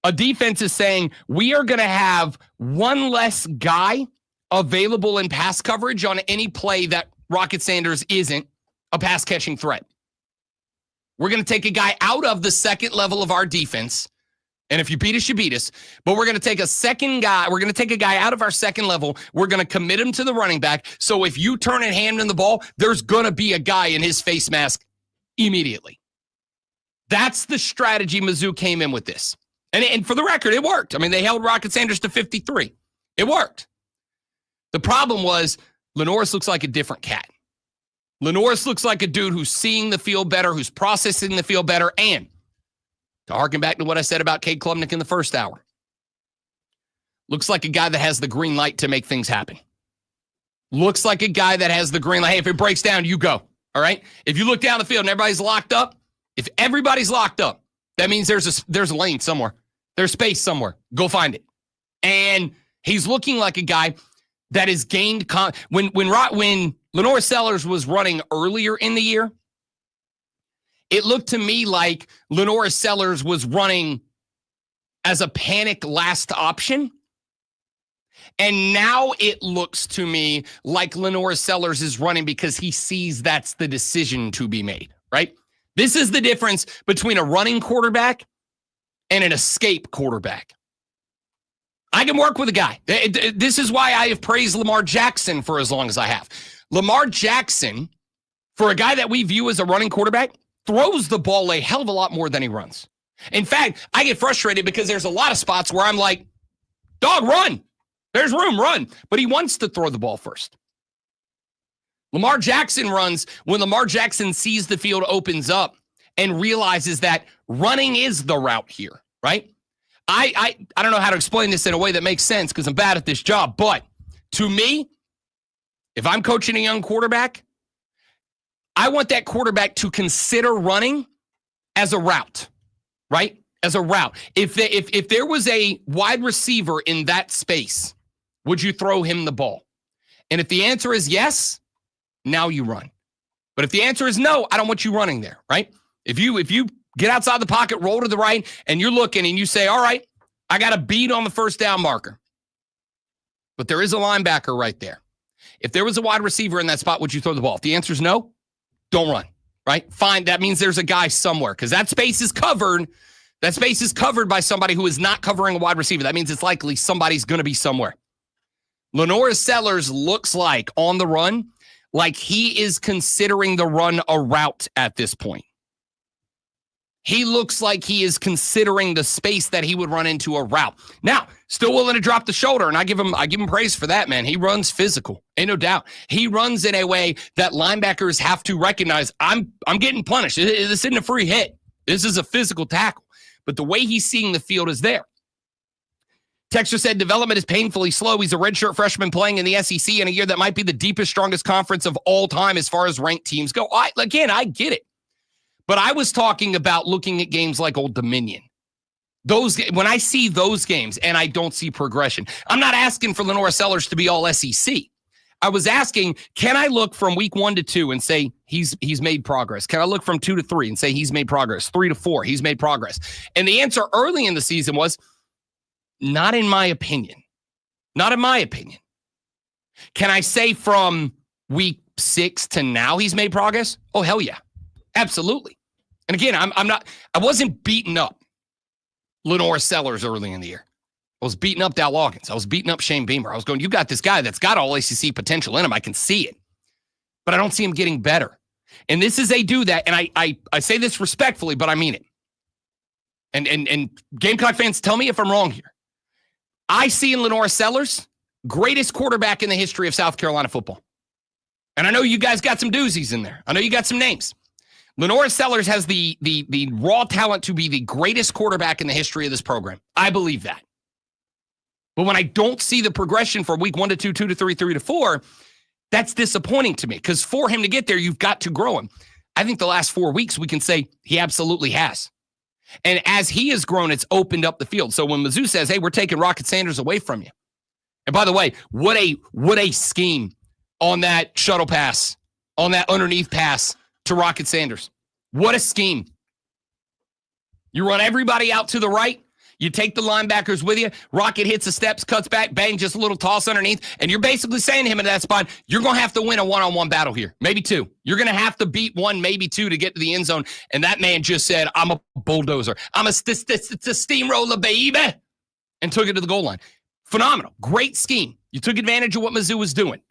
a defense is saying, we are going to have one less guy available in pass coverage on any play that Rocket Sanders isn't a pass-catching threat. We're going to take a guy out of the second level of our defense. And if you beat us, you beat us. But we're going to take a second guy. We're going to take a guy out of our second level. We're going to commit him to the running back. So if you turn and hand him the ball, there's going to be a guy in his face mask immediately. That's the strategy Mizzou came in with this. And for the record, it worked. I mean, they held Rocket Sanders to 53. It worked. The problem was Lenoris looks like a different cat. Lenoris looks like a dude who's seeing the field better, who's processing the field better, and to harken back to what I said about Cade Klubnik in the first hour, looks like a guy that has the green light to make things happen. Looks like a guy that has the green light. Hey, if it breaks down, you go. All right? If you look down the field and everybody's locked up, if everybody's locked up, that means there's a lane somewhere. There's space somewhere. Go find it. And he's looking like a guy that has gained when Lenore Sellers was running earlier in the year, it looked to me like Lenore Sellers was running as a panic last option. And now it looks to me like Lenore Sellers is running because he sees that's the decision to be made, right? This is the difference between a running quarterback and an escape quarterback. I can work with a guy. This is why I have praised Lamar Jackson for as long as I have. Lamar Jackson, for a guy that we view as a running quarterback, throws the ball a hell of a lot more than he runs. In fact, I get frustrated because there's a lot of spots where I'm like, dog, run. There's room, run. But he wants to throw the ball first. Lamar Jackson runs when Lamar Jackson sees the field opens up and realizes that running is the route here, right? I don't know how to explain this in a way that makes sense because I'm bad at this job. But to me, if I'm coaching a young quarterback, I want that quarterback to consider running as a route, right? As a route. If there was a wide receiver in that space, would you throw him the ball? And if the answer is yes, now you run. But if the answer is no, I don't want you running there, right? If you get outside the pocket, roll to the right, and you're looking and you say, all right, I got a beat on the first down marker. But there is a linebacker right there. If there was a wide receiver in that spot, would you throw the ball? If the answer is no, don't run, right? Fine. That means there's a guy somewhere because that space is covered. That space is covered by somebody who is not covering a wide receiver. That means it's likely somebody's going to be somewhere. Lenora Sellers looks like on the run, like he is considering the run a route at this point. He looks like he is considering the space that he would run into a route. Now, still willing to drop the shoulder, and I give him praise for that, man. He runs physical, ain't no doubt. He runs in a way that linebackers have to recognize, I'm getting punished. This isn't a free hit. This is a physical tackle. But the way he's seeing the field is there. Texter said development is painfully slow. He's a redshirt freshman playing in the SEC in a year that might be the deepest, strongest conference of all time as far as ranked teams go. I get it. But I was talking about looking at games like Old Dominion. When I see those games and I don't see progression, I'm not asking for Lenora Sellers to be all SEC. I was asking, can I look from week 1 to 2 and say he's made progress? Can I look from 2 to 3 and say he's made progress? 3 to 4, he's made progress. And the answer early in the season was, not in my opinion. Not in my opinion. Can I say from week 6 to now he's made progress? Oh, hell yeah. Absolutely. And again, I wasn't beating up Lenora Sellers early in the year. I was beating up Dal Loggins. I was beating up Shane Beamer. I was going, you got this guy that's got all ACC potential in him. I can see it. But I don't see him getting better. And this is a dude that, and I say this respectfully, but I mean it. And Gamecock fans, tell me if I'm wrong here. I see in Lenora Sellers, greatest quarterback in the history of South Carolina football. And I know you guys got some doozies in there. I know you got some names. Lenora Sellers has the raw talent to be the greatest quarterback in the history of this program. I believe that. But when I don't see the progression from week 1 to 2, 2 to 3, 3 to 4, that's disappointing to me because for him to get there, you've got to grow him. I think the last 4 weeks, we can say he absolutely has. And as he has grown, it's opened up the field. So when Mizzou says, hey, we're taking Rocket Sanders away from you. And by the way, what a scheme on that shuttle pass, on that underneath pass to Rocket Sanders. What a scheme. You run everybody out to the right. You take the linebackers with you. Rocket hits the steps, cuts back, bang, just a little toss underneath. And you're basically saying to him in that spot, you're going to have to win a one-on-one battle here. Maybe 2. You're going to have to beat 1, maybe 2 to get to the end zone. And that man just said, I'm a bulldozer. I'm a steamroller, baby. And took it to the goal line. Phenomenal. Great scheme. You took advantage of what Mizzou was doing.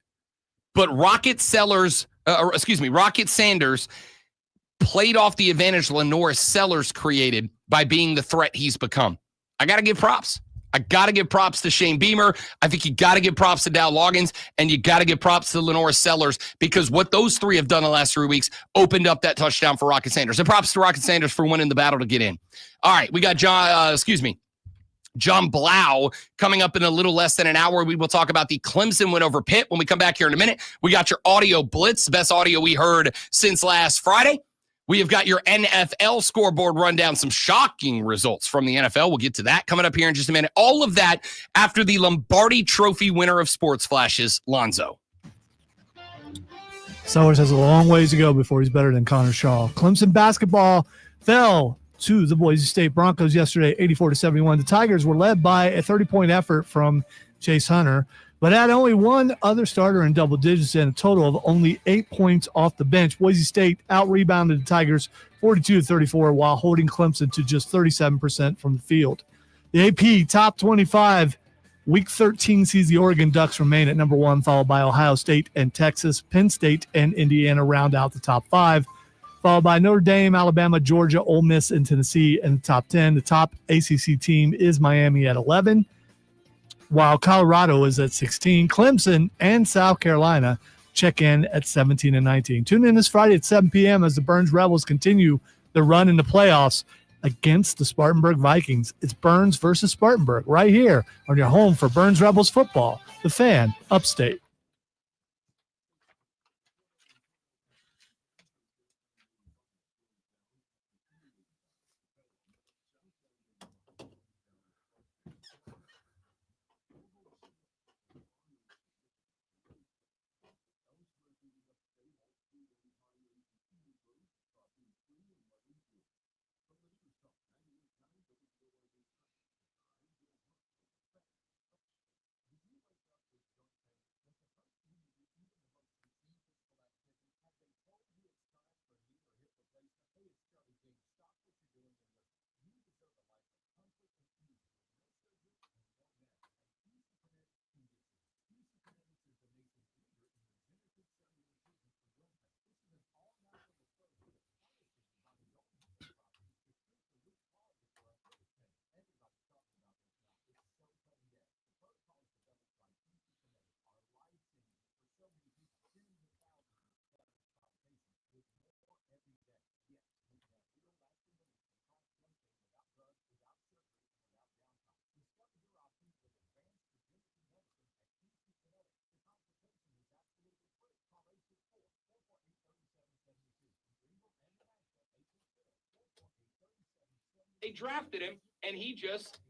But Rocket Sanders played off the advantage Lenora Sellers created by being the threat he's become. I got to give props. I got to give props to Shane Beamer. I think you got to give props to Dal Loggins, and you got to give props to Lenora Sellers because what those 3 have done the last 3 weeks opened up that touchdown for Rocket Sanders. And props to Rocket Sanders for winning the battle to get in. All right, we got John Blau coming up in a little less than an hour. We will talk about the Clemson win over Pitt when we come back here in a minute. We got your audio blitz, the best audio we heard since last Friday. We have got your NFL scoreboard rundown, some shocking results from the NFL. We'll get to that coming up here in just a minute. All of that after the Lombardi Trophy winner of Sports Flashes, Lonzo.
Sellers has a long ways to go before he's better than Connor Shaw. Clemson basketball fell to the Boise State Broncos yesterday, 84-71. The Tigers were led by a 30-point effort from Chase Hunter, but had only one other starter in double digits and a total of only 8 points off the bench. Boise State out-rebounded the Tigers 42-34 while holding Clemson to just 37% from the field. The AP Top 25 Week 13 sees the Oregon Ducks remain at number 1, followed by Ohio State and Texas. Penn State and Indiana round out the top 5, followed by Notre Dame, Alabama, Georgia, Ole Miss, and Tennessee in the top 10. The top ACC team is Miami at 11. While Colorado is at 16, Clemson and South Carolina check in at 17 and 19. Tune in this Friday at 7 p.m. as the Burns Rebels continue their run in the playoffs against the Spartanburg Vikings. It's Burns versus Spartanburg right here on your home for Burns Rebels football, The Fan, Upstate.
They drafted him, and he just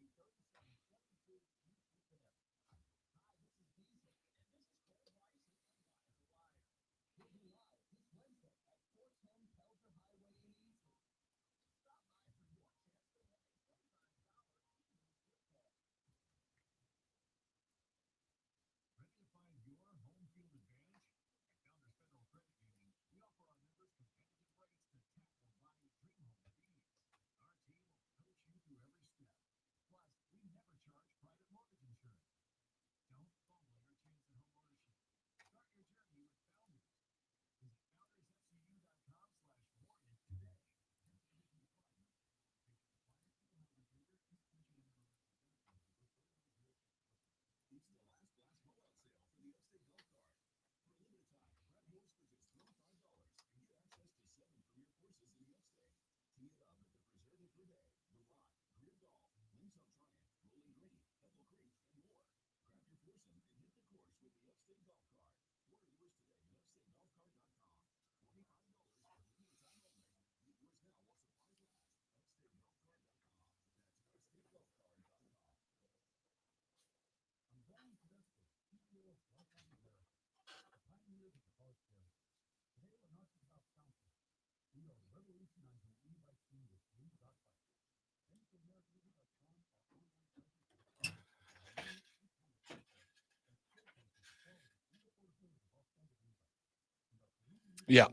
Yeah.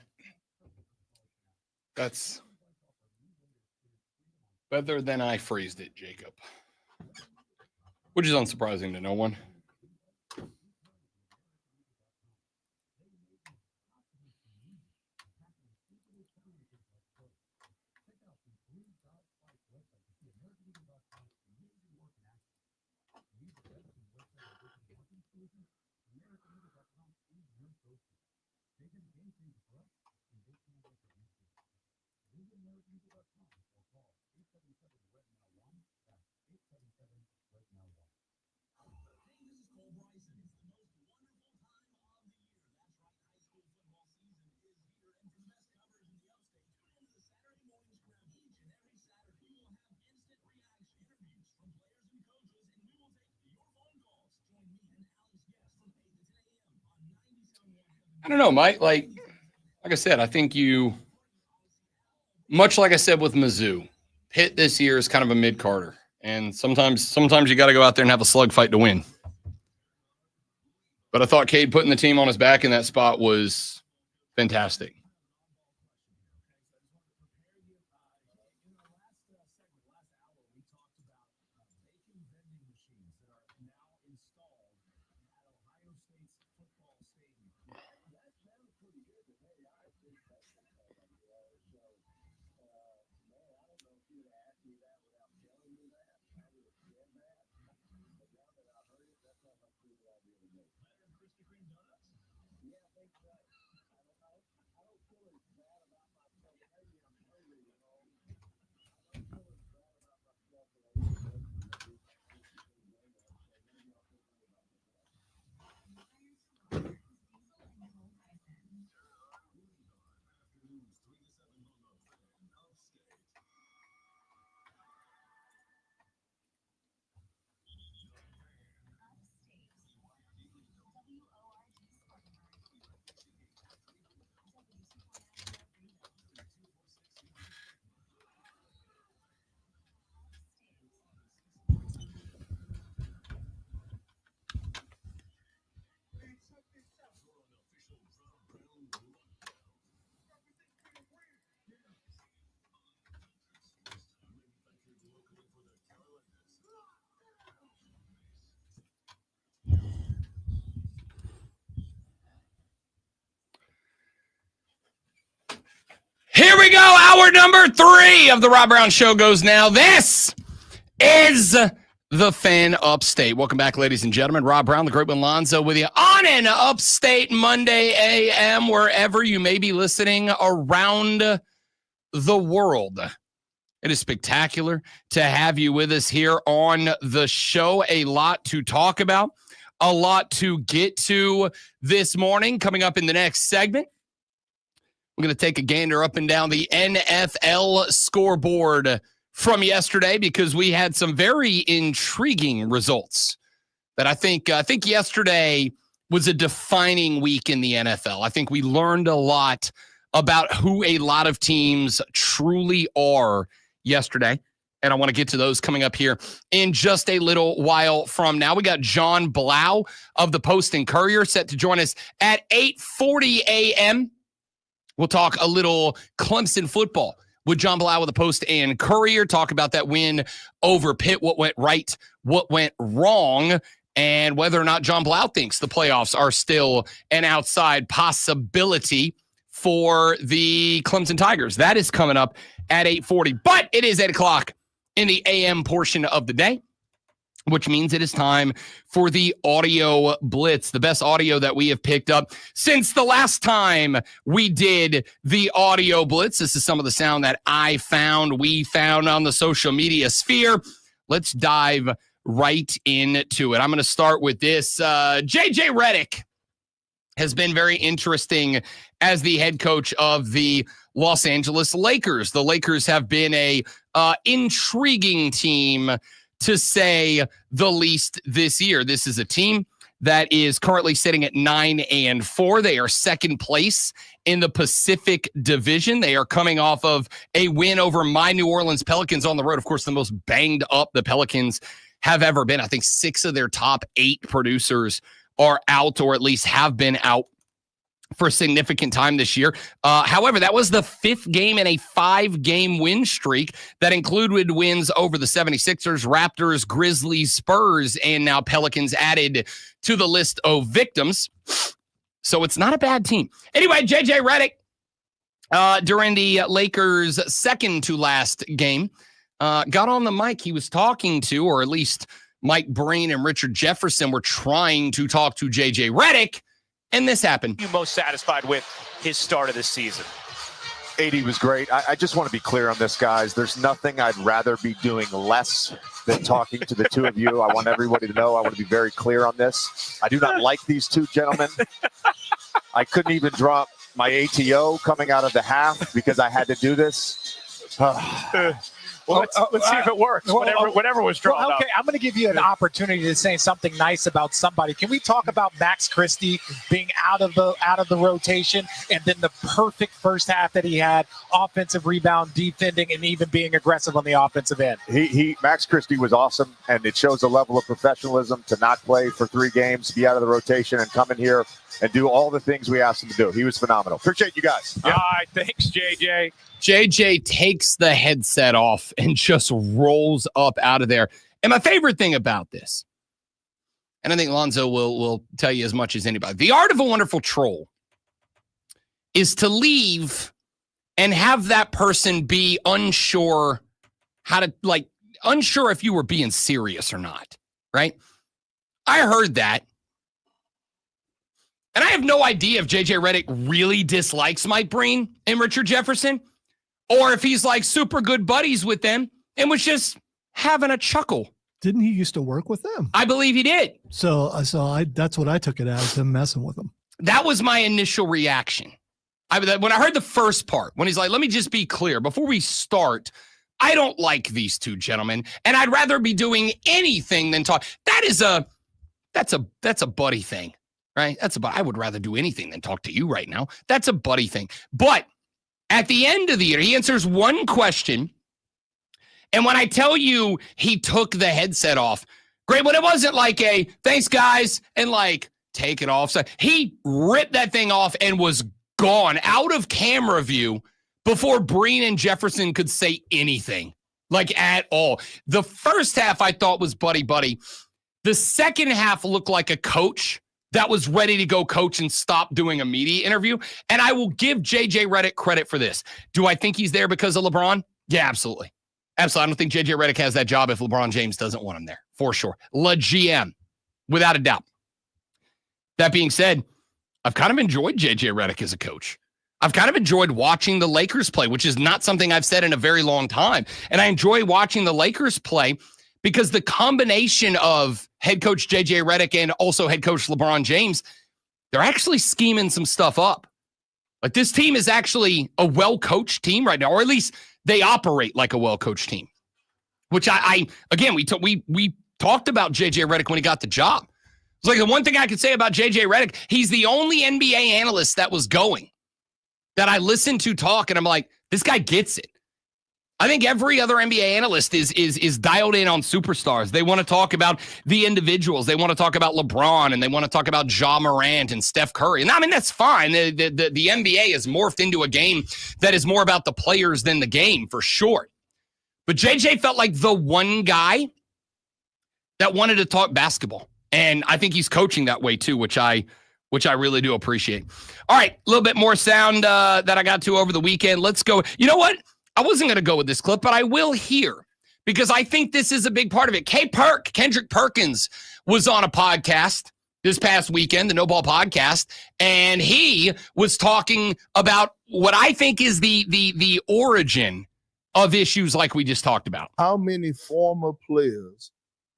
That's better than I phrased it, Jacob. Which is unsurprising to no one. I don't know, Mike. Like I said, I think you, much like I said with Mizzou, Pitt this year is kind of a mid-carder. And sometimes you got to go out there and have a slugfight to win. But I thought Cade putting the team on his back in that spot was fantastic. Here we go. Hour number 3 of the Rob Brown Show goes now. This is the Fan Upstate. Welcome back, ladies and gentlemen. Rob Brown, the Great One Lonzo with you on an Upstate Monday AM, wherever you may be listening around the world. It is spectacular to have you with us here on the show. A lot to talk about, a lot to get to this morning. Coming up in the next segment, we're going to take a gander up and down the NFL scoreboard from yesterday because we had some very intriguing results that I think yesterday was a defining week in the NFL. I think we learned a lot about who a lot of teams truly are yesterday. And I want to get to those coming up here in just a little while from now. We got John Blau of the Post and Courier set to join us at 8:40 a.m. We'll talk a little Clemson football with John Blau of the Post and Courier, talk about that win over Pitt, what went right, what went wrong, and whether or not John Blau thinks the playoffs are still an outside possibility for the Clemson Tigers. That is coming up at 8:40, but it is 8 o'clock in the AM portion of the day, which means it is time for the Audio Blitz, the best audio that we have picked up since the last time we did the Audio Blitz. This is some of the sound that we found on the social media sphere. Let's dive right into it. I'm going to start with this. JJ Redick has been very interesting as the head coach of the Los Angeles Lakers. The Lakers have been a intriguing team, to say the least, this year. This is a team that is currently sitting at 9-4. They are second place in the Pacific Division. They are coming off of a win over my New Orleans Pelicans on the road. Of course, the most banged up the Pelicans have ever been. I think 6 of their top 8 producers are out, or at least have been out for a significant time this year. However, that was the 5th game in a 5-game win streak that included wins over the 76ers, Raptors, Grizzlies, Spurs, and now Pelicans added to the list of victims. So it's not a bad team. Anyway, JJ Redick, during the Lakers' second to last game, got on the mic. He was talking to, or at least Mike Breen and Richard Jefferson were trying to talk to JJ Redick, and this happened.
You most satisfied with his start of the season?
AD was great. I just want to be clear on this, guys. There's nothing I'd rather be doing less than talking to the two of you. I want everybody to know. I want to be very clear on this. I do not like these two gentlemen. I couldn't even drop my ATO coming out of the half because I had to do this.
Well, let's see if it works. Whatever was drawn up.
Okay, I'm going to give you an opportunity to say something nice about somebody. Can we talk about Max Christie being out of the rotation, and then the perfect first half that he had, offensive rebound, defending, and even being aggressive on the offensive end?
Max Christie was awesome, and it shows a level of professionalism to not play for 3 games, be out of the rotation, and come in here and do all the things we asked him to do. He was phenomenal. Appreciate you guys.
Yeah. All right, thanks, JJ.
JJ takes the headset off and just rolls up out of there. And my favorite thing about this, and I think Lonzo will tell you as much as anybody, the art of a wonderful troll is to leave and have that person be unsure unsure if you were being serious or not, right? I heard that. And I have no idea if JJ Redick really dislikes Mike Breen and Richard Jefferson, or if he's like super good buddies with them and was just having a chuckle.
Didn't he used to work with them?
I believe he did.
So that's what I took it as, him messing with them.
That was my initial reaction. When I heard the first part, when he's like, let me just be clear before we start, I don't like these two gentlemen, and I'd rather be doing anything than talk. That's a buddy thing, right? I would rather do anything than talk to you right now. That's a buddy thing. But at the end of the year, he answers one question. And when I tell you he took the headset off, great, when it wasn't like a thanks, guys, and like take it off. So he ripped that thing off and was gone out of camera view before Breen and Jefferson could say anything, like at all. The first half I thought was buddy. The second half looked like a coach that was ready to go coach and stop doing a media interview. And I will give JJ Redick credit for this. Do I think he's there because of LeBron? Yeah, absolutely. Absolutely. I don't think JJ Redick has that job if LeBron James doesn't want him there, for sure. La GM, without a doubt. That being said, I've kind of enjoyed JJ Redick as a coach. I've kind of enjoyed watching the Lakers play, which is not something I've said in a very long time. And I enjoy watching the Lakers play because the combination of head coach JJ Redick and also head coach LeBron James, they're actually scheming some stuff up. Like, this team is actually a well-coached team right now, or at least they operate like a well-coached team. which we talked about JJ Redick when he got the job. It's like the one thing I could say about JJ Redick, he's the only NBA analyst that was going that I listened to talk, and I'm like, this guy gets it. I think every other NBA analyst is dialed in on superstars. They want to talk about the individuals. They want to talk about LeBron, and they want to talk about Ja Morant and Steph Curry. And I mean, that's fine. The NBA has morphed into a game that is more about the players than the game, for sure. But JJ felt like the one guy that wanted to talk basketball. And I think he's coaching that way too, which I really do appreciate. All right, a little bit more sound that I got to over the weekend. Let's go. You know what? I wasn't going to go with this clip, but I will here because I think this is a big part of it. Kendrick Perkins was on a podcast this past weekend, the No Ball Podcast, and he was talking about what I think is the origin of issues like we just talked about.
How many former players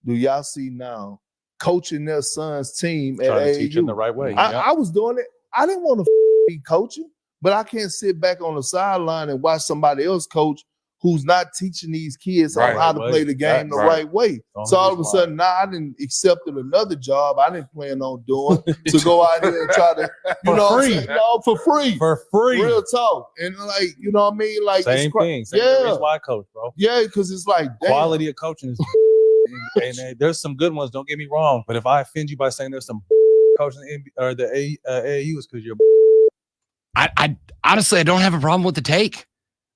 do y'all see now coaching their son's team at AAU?
Teach them the right way.
I was doing it. I didn't want to be coaching. But I can't sit back on the sideline and watch somebody else coach who's not teaching these kids how to play the game the right way. So all of a sudden, now I didn't accept another job I didn't plan on doing to go out here and try to, for free.
For free.
Real talk. And like, you know what I mean? Like
same thing. Same reason why I coach, bro.
Yeah, because it's like
quality of coaching is and there's some good ones, don't get me wrong. But if I offend you by saying there's some coaching or the AAU is because you're
I honestly, I don't have a problem with the take.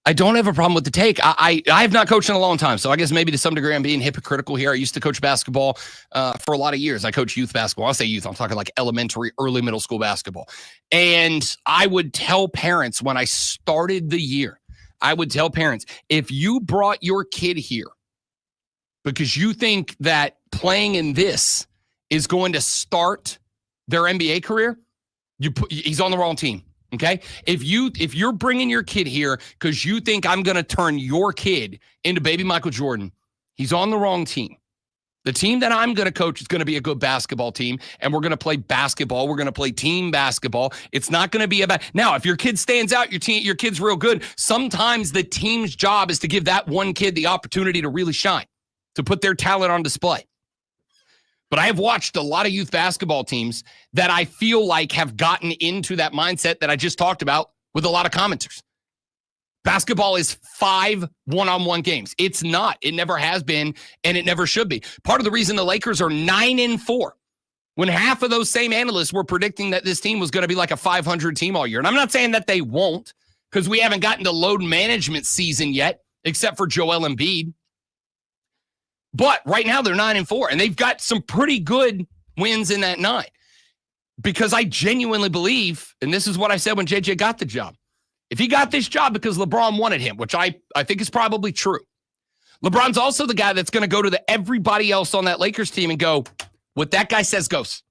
I don't have a problem with the take. I have not coached in a long time, so I guess maybe to some degree I'm being hypocritical here. I used to coach basketball for a lot of years. I coach youth basketball. I'll say youth. I'm talking like elementary, early middle school basketball. And I would tell parents when I started the year, if you brought your kid here because you think that playing in this is going to start their NBA career, he's on the wrong team. Okay. If you're bringing your kid here because you think I'm going to turn your kid into baby Michael Jordan, he's on the wrong team. The team that I'm going to coach is going to be a good basketball team, and we're going to play basketball. We're going to play team basketball. It's not going to be about now. If your kid stands out, your kid's real good. Sometimes the team's job is to give that one kid the opportunity to really shine, to put their talent on display. But I have watched a lot of youth basketball teams that I feel like have gotten into that mindset that I just talked about with a lot of commenters. Basketball is 5 one-on-one games. It's not. It never has been, and it never should be. Part of the reason the Lakers are 9-4, when half of those same analysts were predicting that this team was going to be like a 500 team all year. And I'm not saying that they won't, because we haven't gotten to load management season yet, except for Joel Embiid. But right now they're 9-4, and they've got some pretty good wins in that 9. Because I genuinely believe, and this is what I said when JJ got the job, if he got this job because LeBron wanted him, which I think is probably true, LeBron's also the guy that's going to go to everybody else on that Lakers team and go, what that guy says goes.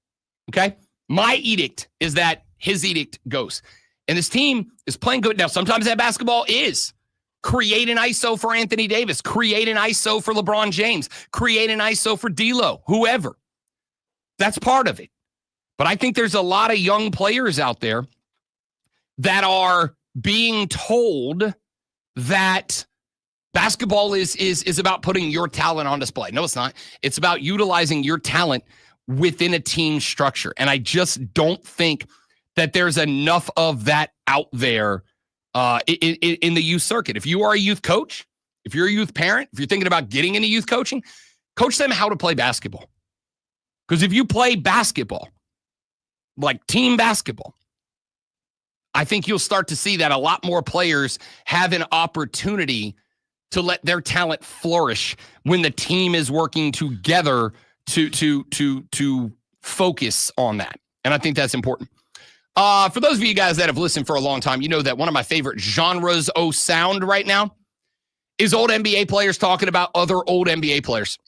Okay? My edict is that his edict goes. And this team is playing good. Now, sometimes that basketball is create an ISO for Anthony Davis, create an ISO for LeBron James, create an ISO for D'Lo, whoever. That's part of it. But I think there's a lot of young players out there that are being told that basketball is about putting your talent on display. No, it's not. It's about utilizing your talent within a team structure. And I just don't think that there's enough of that out there in the youth circuit. If you are a youth coach, if you're a youth parent, if you're thinking about getting into youth coaching, coach them how to play basketball. Because if you play basketball, like team basketball, I think you'll start to see that a lot more players have an opportunity to let their talent flourish when the team is working together to focus on that. And I think that's important. For those of you guys that have listened for a long time, you know that one of my favorite genres of sound right now is old NBA players talking about other old NBA players.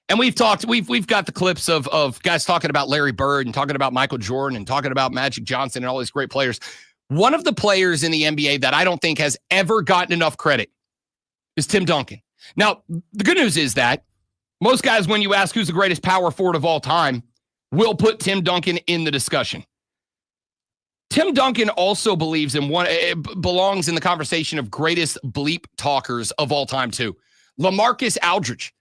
And we've got the clips of guys talking about Larry Bird and talking about Michael Jordan and talking about Magic Johnson and all these great players. One of the players in the NBA that I don't think has ever gotten enough credit is Tim Duncan. Now, the good news is that most guys, when you ask who's the greatest power forward of all time, will put Tim Duncan in the discussion. Tim Duncan also belongs in the conversation of greatest bleep talkers of all time, too. LaMarcus Aldridge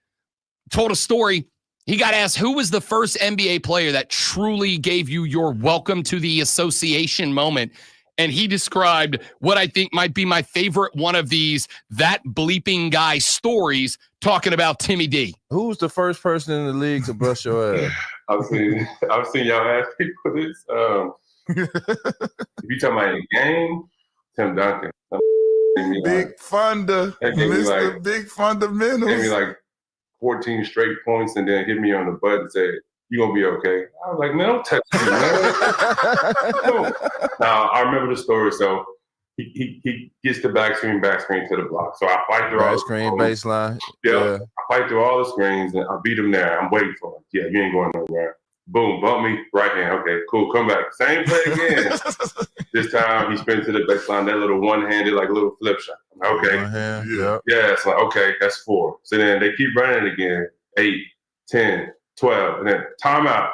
told a story. He got asked, who was the first NBA player that truly gave you your welcome to the association moment? And he described what I think might be my favorite one of these, that bleeping guy stories, talking about Timmy D.
Who was the first person in the league to bust your ass?
I've seen y'all ask people this. If you talking about a game, Tim Duncan.
Big Funder. Mr. Big Fundamentals.
Gave me like 14 straight points and then hit me on the butt and said, "You gonna be okay?" I was like, "Man, don't touch me, man." Now I remember the story. So he gets the back screen to the block. So I fight through all the
screen baseline.
Yeah, I fight through all the screens and I beat him there. I'm waiting for him. Yeah, you ain't going nowhere. Boom, bump me, right hand. Okay, cool, come back. Same play again. This time he spins to the baseline, that little one-handed, like little flip shot. Okay. Yeah, it's like, okay, that's 4. So then they keep running it again. 8, 10, 12, and then timeout.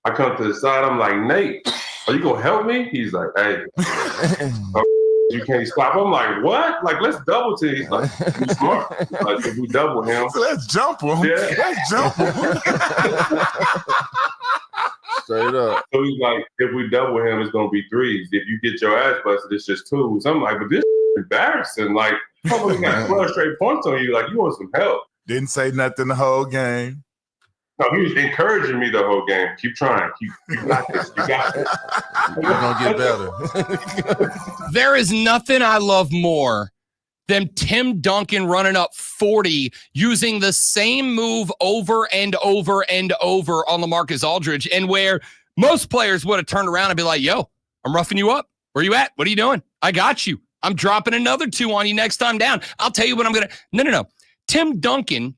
I come to the side, I'm like, "Nate, are you gonna help me?" He's like, "Hey, you can't stop." I'm like, "What? Like, let's double team." He's like, "You smart. Like, if we double him,
so let's jump him.
Yeah.
Let's jump him."
Straight up.
So he's like, "If we double him, it's gonna be 3s. If you get your ass busted, it's just 2s." I'm like, "But this is embarrassing. Like, we got 12 straight points on you. Like, you want some help?"
Didn't say nothing the whole game.
No, he was encouraging me the whole game. Keep trying. You got this. You got it.
You're going to get better.
There is nothing I love more than Tim Duncan running up 40 using the same move over and over and over on LaMarcus Aldridge, and where most players would have turned around and be like, "Yo, I'm roughing you up. Where you at? What are you doing? I got you. I'm dropping another 2 on you next time down. I'll tell you what I'm going to." No. Tim Duncan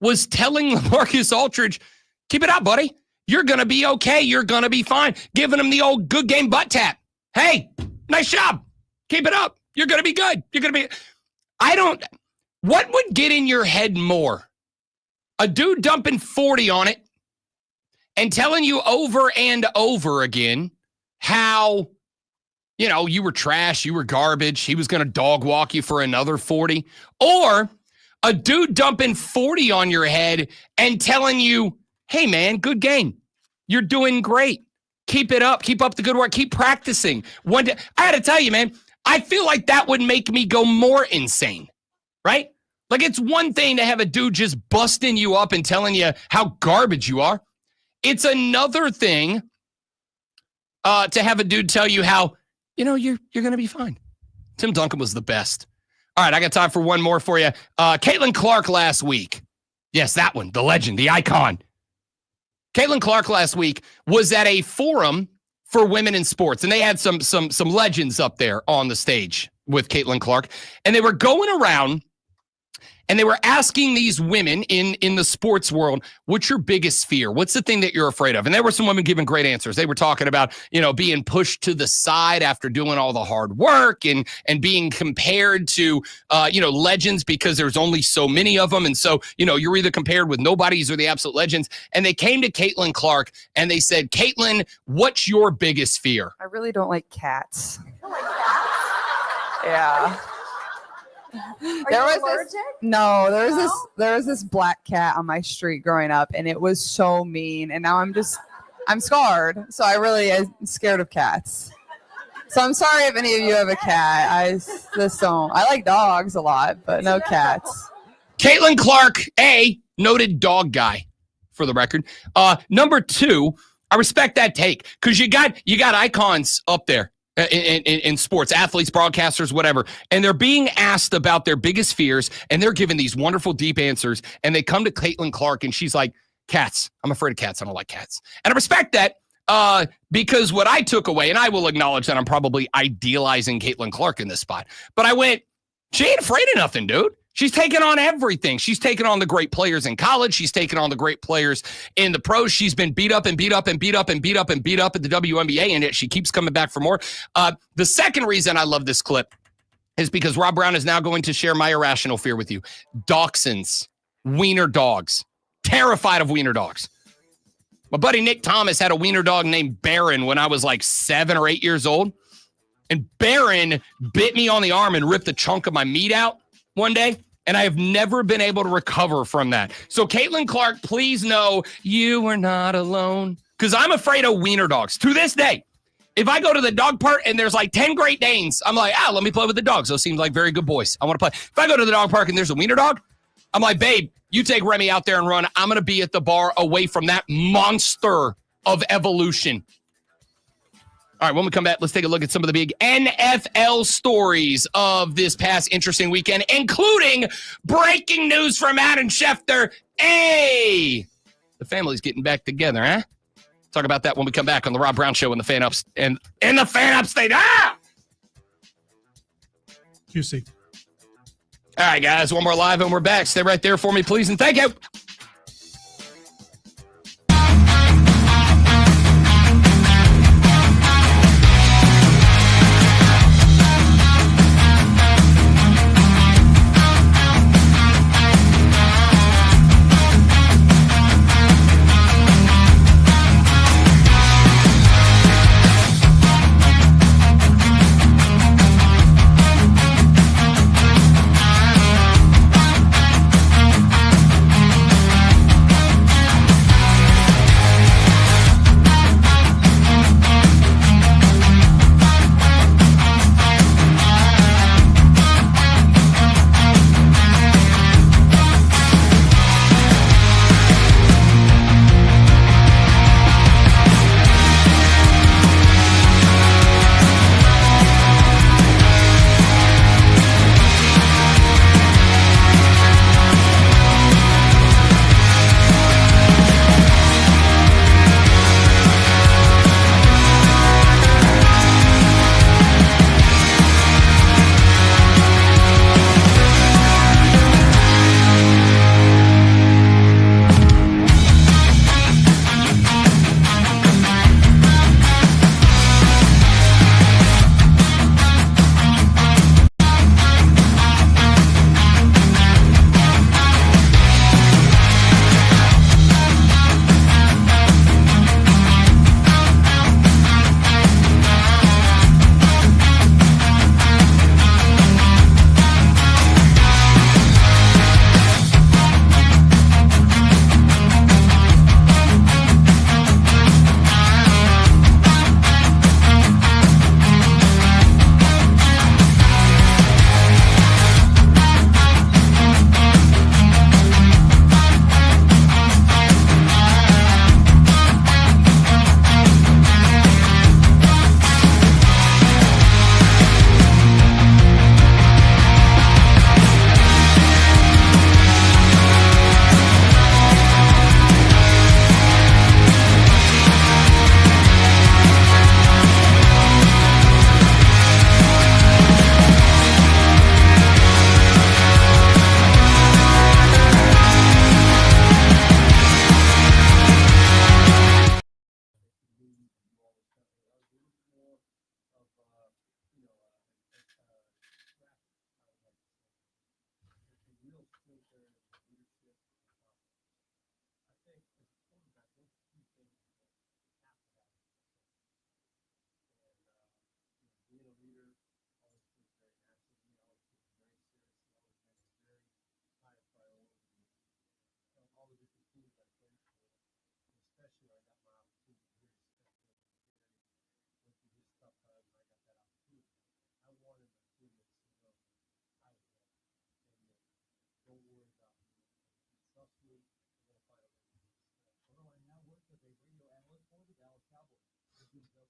was telling LaMarcus Aldridge, "Keep it up, buddy. You're going to be okay. You're going to be fine." Giving him the old good game butt tap. "Hey, nice job. Keep it up. You're going to be good. You're going to be..." What would get in your head more? A dude dumping 40 on it and telling you over and over again how, you were trash, you were garbage, he was going to dog walk you for another 40, or a dude dumping 40 on your head and telling you, "Hey, man, good game. You're doing great. Keep it up. Keep up the good work. Keep practicing." I had to tell you, man, I feel like that would make me go more insane, right? Like, it's one thing to have a dude just busting you up and telling you how garbage you are. It's another thing to have a dude tell you how, you're going to be fine. Tim Duncan was the best. All right, I got time for one more for you. Caitlin Clark last week. Yes, that one, the legend, the icon. Caitlin Clark last week was at a forum for women in sports, and they had some legends up there on the stage with Caitlin Clark, and they were going around and they were asking these women in the sports world, "What's your biggest fear? What's the thing that you're afraid of?" And there were some women giving great answers. They were talking about, being pushed to the side after doing all the hard work and being compared to, legends because there's only so many of them. And so, you're either compared with nobodies or the absolute legends. And they came to Caitlin Clark and they said, "Caitlin, what's your biggest fear?"
I really don't like cats. Yeah. There was this black cat on my street growing up, and it was so mean, and now I'm scarred. So I'm scared of cats. So I'm sorry if any of you have a cat. I just don't. I like dogs a lot, but no cats.
Caitlin Clark, noted dog guy, for the record. Number 2, I respect that take, because you got icons up there. In sports, athletes, broadcasters, whatever, and they're being asked about their biggest fears, and they're giving these wonderful, deep answers, and they come to Caitlin Clark, and she's like, "Cats. I'm afraid of cats. I don't like cats." And I respect that because what I took away, and I will acknowledge that I'm probably idealizing Caitlin Clark in this spot, but I went, she ain't afraid of nothing, dude. She's taken on everything. She's taken on the great players in college. She's taken on the great players in the pros. She's been beat up and beat up and beat up and beat up and beat up at the WNBA, and yet she keeps coming back for more. The second reason I love this clip is because Rob Brown is now going to share my irrational fear with you. Dachshunds, wiener dogs, terrified of wiener dogs. My buddy Nick Thomas had a wiener dog named Baron when I was like 7 or 8 years old, and Baron bit me on the arm and ripped a chunk of my meat out one day. And I have never been able to recover from that. So, Caitlin Clark, please know you are not alone. Because I'm afraid of wiener dogs. To this day, if I go to the dog park and there's like 10 Great Danes, I'm like, let me play with the dogs. Those seem like very good boys. I want to play. If I go to the dog park and there's a wiener dog, I'm like, babe, you take Remy out there and run. I'm going to be at the bar away from that monster of evolution. All right, when we come back, let's take a look at some of the big NFL stories of this past interesting weekend, including breaking news from Adam Schefter. Hey, the family's getting back together, huh? Talk about that when we come back on the Rob Brown Show and the Fan Ups and in the Fan Upstate.
QC.
All right, guys, one more live and we're back. Stay right there for me, please, and thank you.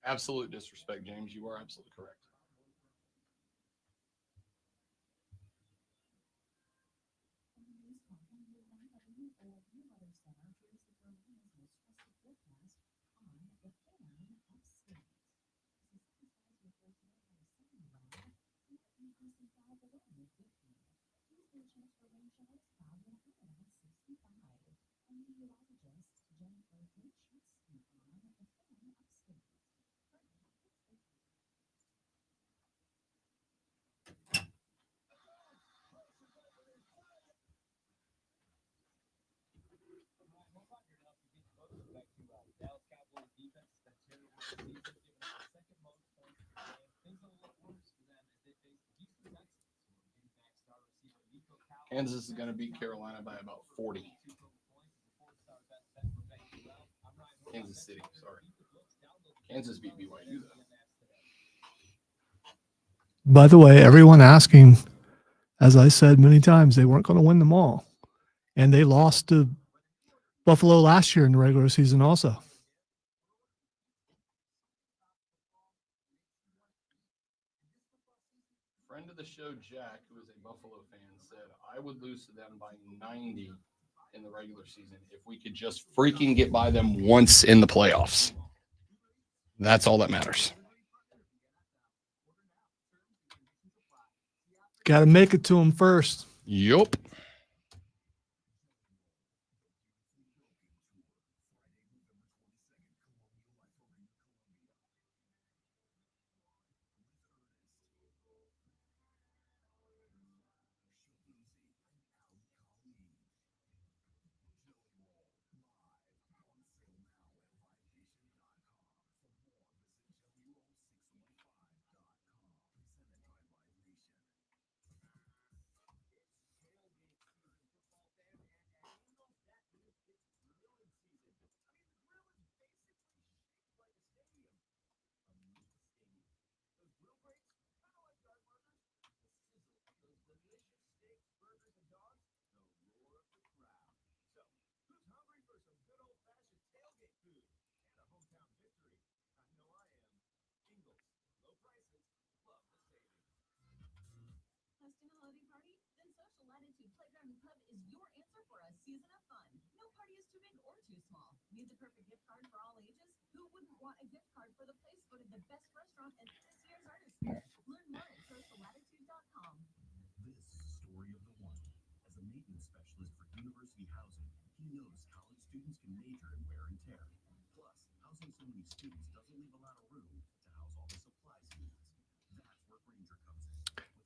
Absolute disrespect, James. You are absolutely correct. Kansas is going to beat Carolina by about 40. Kansas City, sorry. Kansas beat BYU, though.
By the way, everyone asking, as I said many times, they weren't going to win them all. And they lost to Buffalo last year in the regular season also.
Friend of the show, Jack, who is a Buffalo fan, said, I would lose to them by 90 in the regular season if we could just freaking get by them once in the playoffs. That's all that matters.
Got to make it to them first.
Yup.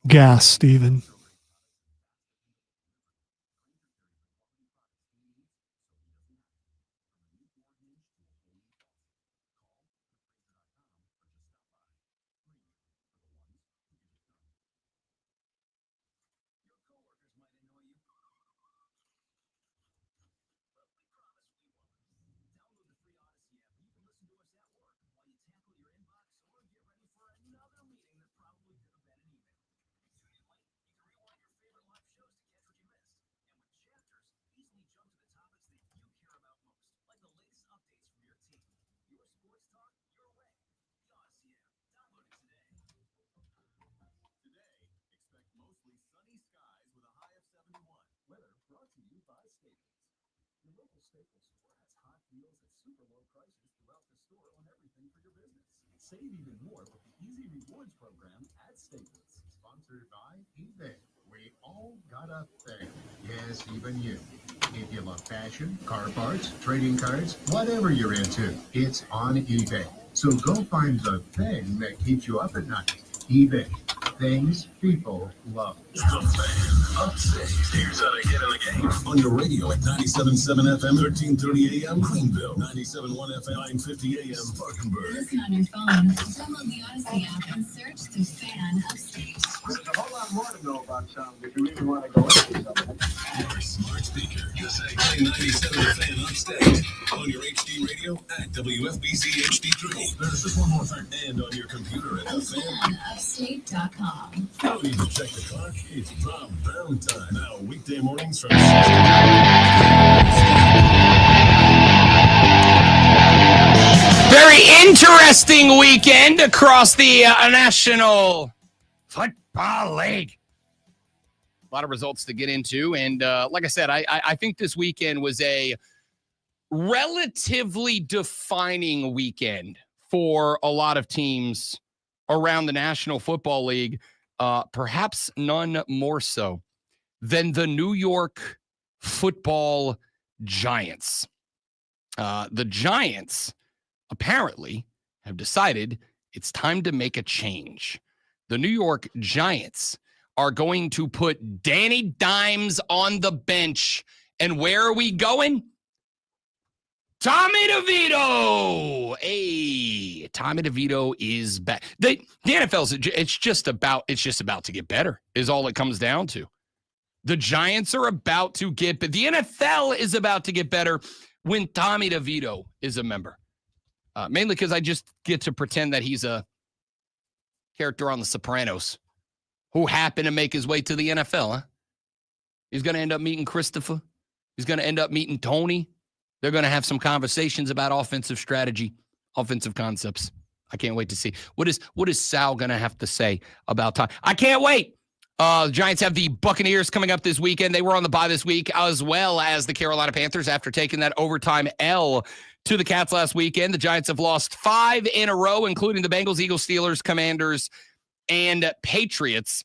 Gas, Steven.
Save even more with the Easy Rewards program at Staples. Sponsored by eBay. We all got a thing. Yes, even you. If you love fashion, car parts, trading cards, whatever you're into, it's on eBay. So go find the thing that keeps you up at night. eBay. Things people love.
The Fan Upstate. Here's how to get in the game. On your radio at 97.7 FM, 1330 AM, Greenville. 97.1 FM, 950 AM, Spartanburg.
Listen on your phone. Download the Odyssey app and search The Fan Upstate.
There's a whole lot more to know about sound if you really want to go into something.
Your smart speaker. Just say 97 Fan Upstate. On your HD radio at WFBC HD3. There's just one more thing. And on your computer at
TheFanUpstate.com.
Don't even check the clock. It's Rob Brown time. Now, weekday mornings from 6
Very interesting weekend across the National Football League. A lot of results to get into. And like I said, I think this weekend was a relatively defining weekend for a lot of teams around the National Football League. Perhaps none more so than the New York Football Giants. The Giants apparently have decided it's time to make a change. The New York Giants are going to put Danny Dimes on the bench. And where are we going? Tommy DeVito. Hey, Tommy DeVito is back. The NFL's it's just about to get better, is all it comes down to. The Giants are about to get, but the NFL is about to get better when Tommy DeVito is a member. Mainly because I just get to pretend that he's a character on The Sopranos who happened to make his way to the NFL. Huh? He's going to end up meeting Christopher. He's going to end up meeting Tony. They're going to have some conversations about offensive strategy, offensive concepts. I can't wait to see. What is Sal going to have to say about time? I can't wait. The Giants have the Buccaneers coming up this weekend. They were on the bye this week, as well as the Carolina Panthers after taking that overtime L to the Cats last weekend. The Giants have lost 5 in a row, including the Bengals, Eagles, Steelers, Commanders, and Panthers.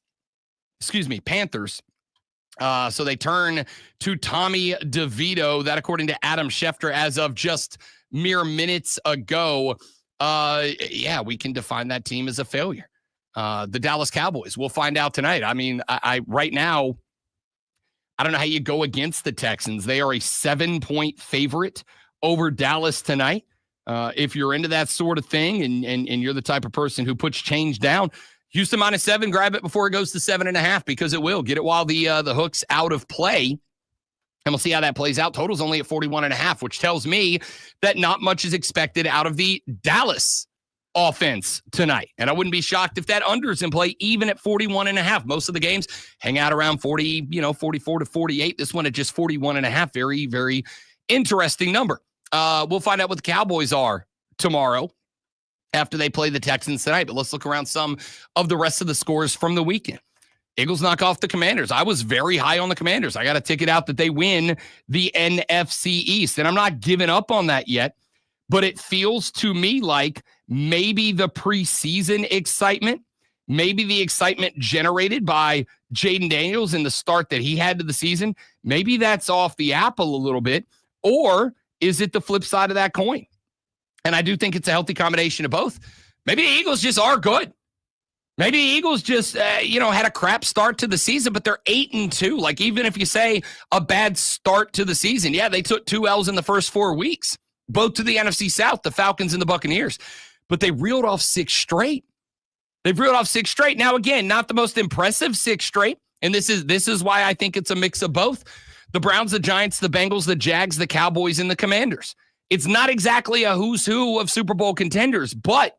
So they turn to Tommy DeVito. That, according to Adam Schefter, as of just mere minutes ago, we can define that team as a failure. The Dallas Cowboys, we'll find out tonight. I mean, I right now, I don't know how you go against the Texans. They are a 7-point favorite over Dallas tonight. If you're into that sort of thing and you're the type of person who puts change down, Houston -7, grab it before it goes to 7.5 because it will. Get it while the hook's out of play. And we'll see how that plays out. Total's only at 41.5, which tells me that not much is expected out of the Dallas offense tonight. And I wouldn't be shocked if that under's in play even at 41.5. Most of the games hang out around 40, 44 to 48. This one at just 41.5. Very, very interesting number. We'll find out what the Cowboys are tomorrow after they play the Texans tonight. But let's look around some of the rest of the scores from the weekend. Eagles knock off the Commanders. I was very high on the Commanders. I got to tick it out that they win the NFC East. And I'm not giving up on that yet. But it feels to me like maybe the preseason excitement, maybe the excitement generated by Jaden Daniels and the start that he had to the season, maybe that's off the apple a little bit. Or is it the flip side of that coin? And I do think it's a healthy combination of both. Maybe the Eagles just are good. Maybe the Eagles just, had a crap start to the season, but they're 8-2. Like, even if you say a bad start to the season, yeah, they took 2 L's in the first 4 weeks. Both to the NFC South, the Falcons and the Buccaneers. But they reeled off 6 straight. They've reeled off 6 straight. Now, again, not the most impressive 6 straight. And this is why I think it's a mix of both. The Browns, the Giants, the Bengals, the Jags, the Cowboys, and the Commanders. It's not exactly a who's who of Super Bowl contenders, but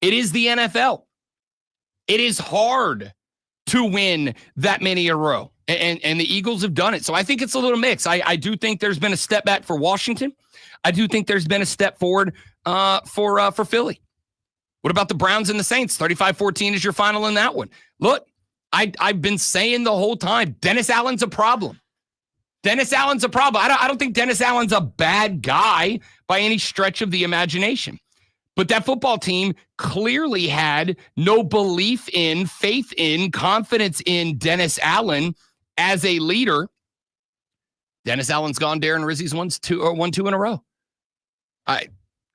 it is the NFL. It is hard to win that many in a row. And the Eagles have done it. So I think it's a little mix. I do think there's been a step back for Washington. I do think there's been a step forward for Philly. What about the Browns and the Saints? 35-14 is your final in that one. Look, I've been saying the whole time, Dennis Allen's a problem. Dennis Allen's a problem. I don't think Dennis Allen's a bad guy by any stretch of the imagination. But that football team clearly had no belief in, faith in, confidence in Dennis Allen as a leader. Dennis Allen's gone. Darren Rizzi's won 2 in a row.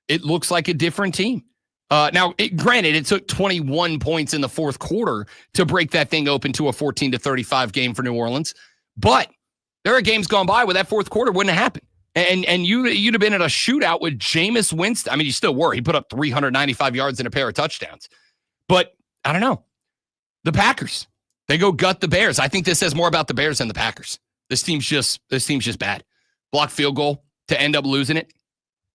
It looks like a different team. Now, granted, it took 21 points in the fourth quarter to break that thing open to a 14-35 game for New Orleans. But there are games gone by where that fourth quarter wouldn't have happened. And you'd have been in a shootout with Jameis Winston. I mean, you still were. He put up 395 yards and a pair of touchdowns. But I don't know. The Packers, they go gut the Bears. I think this says more about the Bears than the Packers. This team's just bad. Blocked field goal to end up losing it.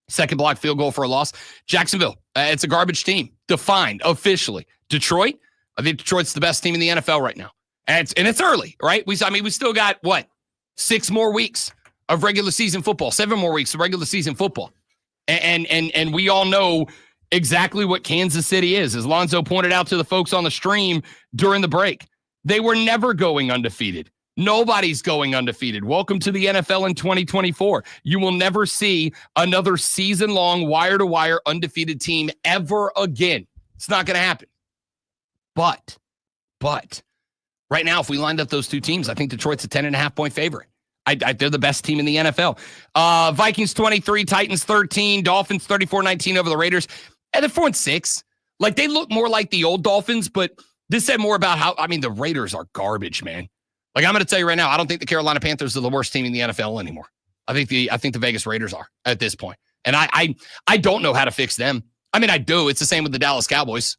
Second blocked field goal for a loss. Jacksonville, it's a garbage team. Defined officially. Detroit, I think Detroit's the best team in the NFL right now. And it's early, right? We still got, 6 more weeks of regular season football, 7 more weeks of regular season football. And we all know exactly what Kansas City is. As Lonzo pointed out to the folks on the stream during the break, they were never going undefeated. Nobody's going undefeated. Welcome to the NFL in 2024. You will never see another season-long, wire-to-wire undefeated team ever again. It's not going to happen. But right now, if we lined up those two teams, I think Detroit's a 10.5-point favorite. They're the best team in the NFL. Vikings 23, Titans 13, Dolphins 34-19 over the Raiders. And they're 4-6. Like, they look more like the old Dolphins, but this said more about the Raiders are garbage, man. Like, I'm going to tell you right now, I don't think the Carolina Panthers are the worst team in the NFL anymore. I think the Vegas Raiders are at this point. And I don't know how to fix them. I mean, I do. It's the same with the Dallas Cowboys.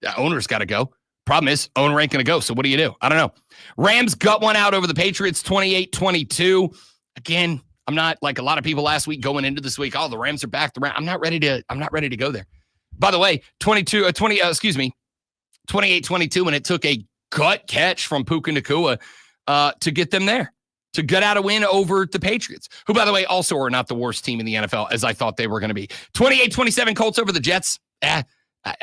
The owner's got to go. Problem is, owner ain't going to go. So what do you do? I don't know. Rams gut one out over the Patriots, 28-22. Again, I'm not like a lot of people last week going into this week. Oh, the Rams are back. I'm not ready to go there. By the way, 28-22, and it took a gut catch from Puka Nacua to get them there, to get out a win over the Patriots, who, by the way, also are not the worst team in the NFL, as I thought they were going to be. 28-27 Colts over the Jets. A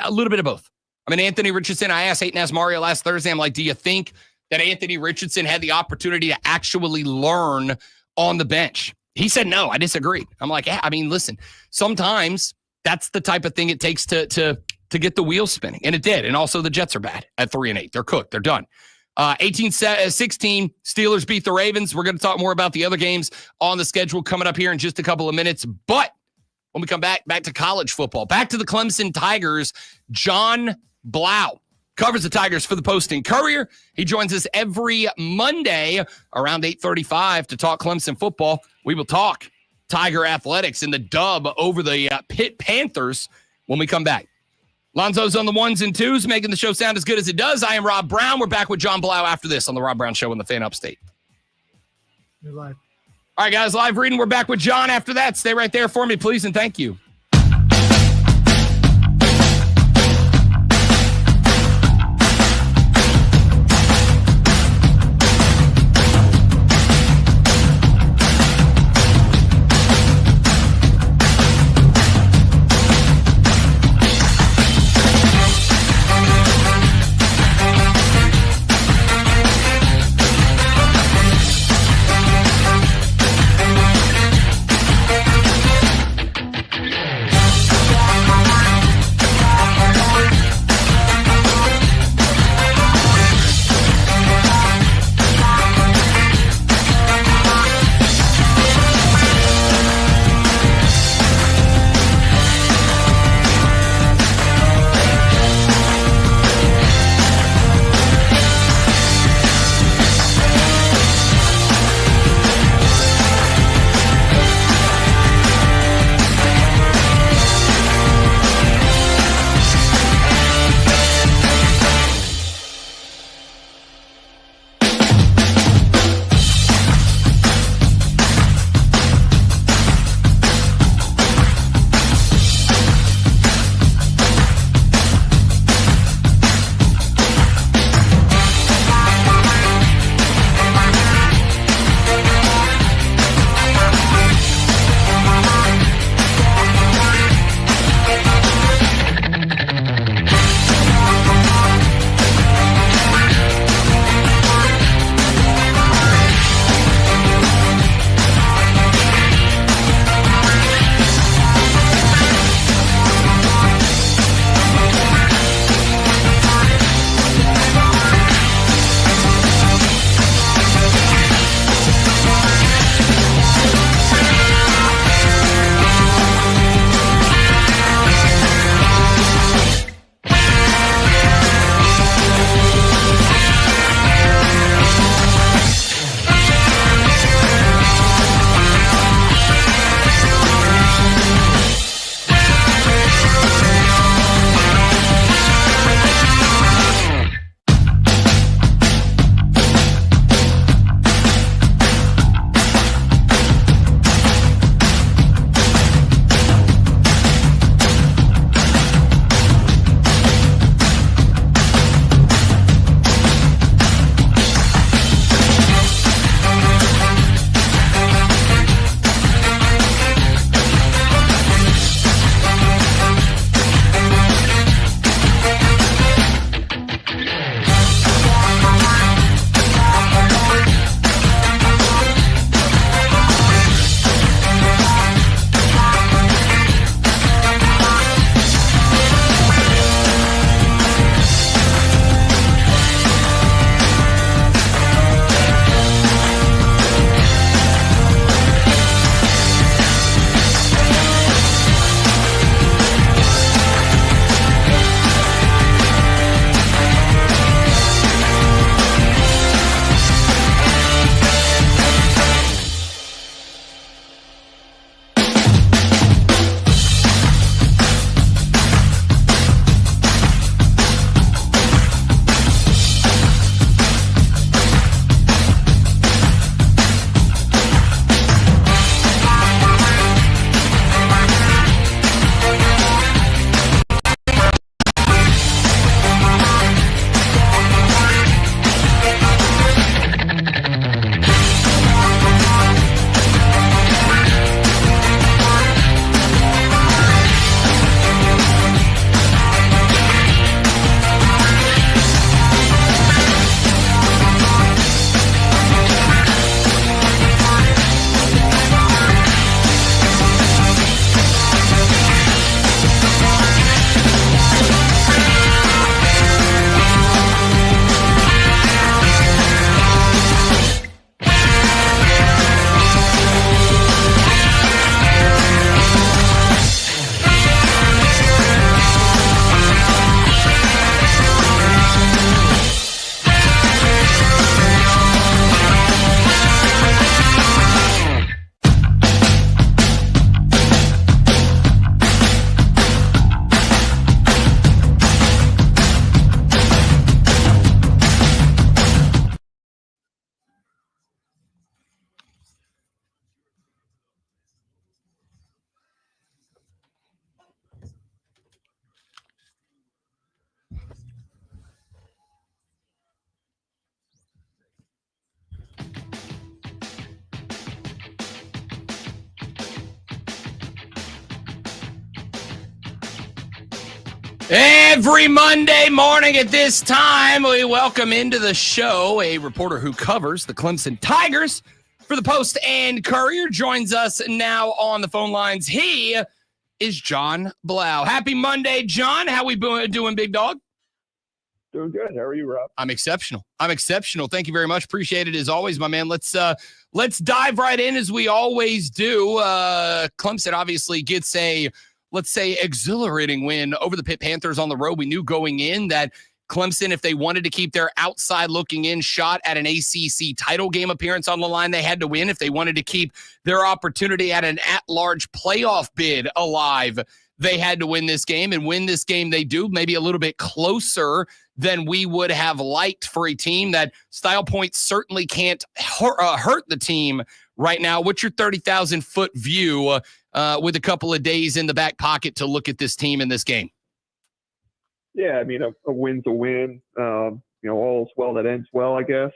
little bit of both. I mean, Anthony Richardson, I asked Hayden Mario last Thursday, I'm like, do you think that Anthony Richardson had the opportunity to actually learn on the bench? He said no. I disagreed. I'm like, yeah, I mean, listen, sometimes that's the type of thing it takes to get the wheels spinning. And it did. And also the Jets are bad at 3-8. They're cooked. They're done. 18-16, Steelers beat the Ravens. We're going to talk more about the other games on the schedule coming up here in just a couple of minutes. But when we come back to college football, back to the Clemson Tigers, John Blau covers the Tigers for the Post-Courier. He joins us every Monday around 8:35 to talk Clemson football. We will talk Tiger athletics and the dub over the Pitt Panthers when we come back. Lonzo's on the ones and twos, making the show sound as good as it does. I am Rob Brown. We're back with John Blau after this on the Rob Brown Show in the Fan Upstate.
You're live.
All right, guys, live reading. We're back with John after that. Stay right there for me, please, and thank you. Every Monday morning at this time, we welcome into the show a reporter who covers the Clemson Tigers for the Post and Courier. Joins us now on the phone lines. He is John Blau. Happy Monday, John. How we doing, big dog?
Doing good. How are you, Rob?
I'm exceptional. Thank you very much. Appreciate it as always, my man. Let's dive right in as we always do. Clemson obviously gets a, let's say, exhilarating win over the Pitt Panthers on the road. We knew going in that Clemson, if they wanted to keep their outside looking in shot at an ACC title game appearance on the line, they had to win. If they wanted to keep their opportunity at an at-large playoff bid alive, they had to win this game, and win this game they do, maybe a little bit closer than we would have liked for a team that style points certainly can't hurt the team right now. What's your 30,000-foot view with a couple of days in the back pocket to look at this team in this game?
Yeah, I mean, a win's a win. All's well that ends well, I guess.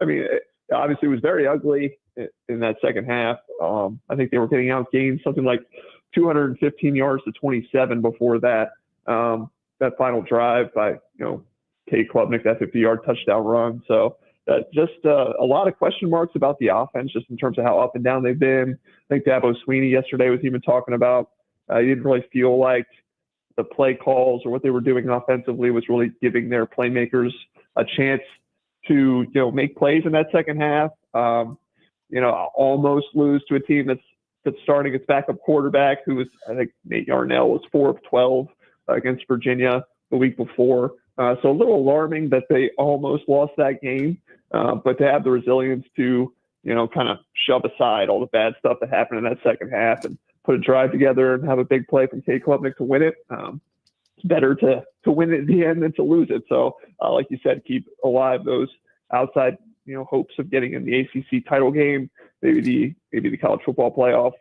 I mean, obviously it was very ugly in that second half. I think they were getting outgained something like 215 yards to 27 before that. That final drive by, Cade Klubnik, that 50-yard touchdown run. So just a lot of question marks about the offense, just in terms of how up and down they've been. I think Dabo Sweeney yesterday was even talking about he didn't really feel like the play calls or what they were doing offensively was really giving their playmakers a chance to, make plays in that second half. Almost lose to a team that's starting its backup quarterback, who was, I think Nate Yarnell was 4 of 12 against Virginia the week before. So a little alarming that they almost lost that game, but to have the resilience to, kind of shove aside all the bad stuff that happened in that second half and put a drive together and have a big play from Cade Klubnik to win it. It's better to win it at the end than to lose it. So, like you said, keep alive those outside, hopes of getting in the ACC title game, maybe the college football playoff.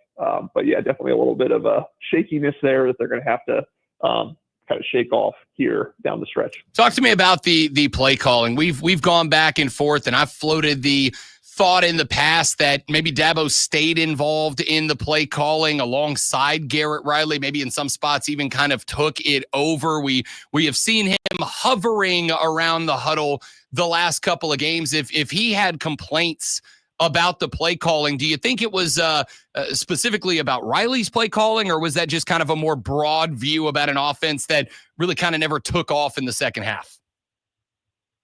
But yeah, definitely a little bit of a shakiness there that they're going to have to kind of shake off here down the stretch.
Talk to me about the play calling. We've gone back and forth, and I've floated the thought in the past that maybe Dabo stayed involved in the play calling alongside Garrett Riley, maybe in some spots even kind of took it over. We have seen him hovering around the huddle the last couple of games. If he had complaints about the play calling, do you think it was specifically about Riley's play calling, or was that just kind of a more broad view about an offense that really kind of never took off in the second half?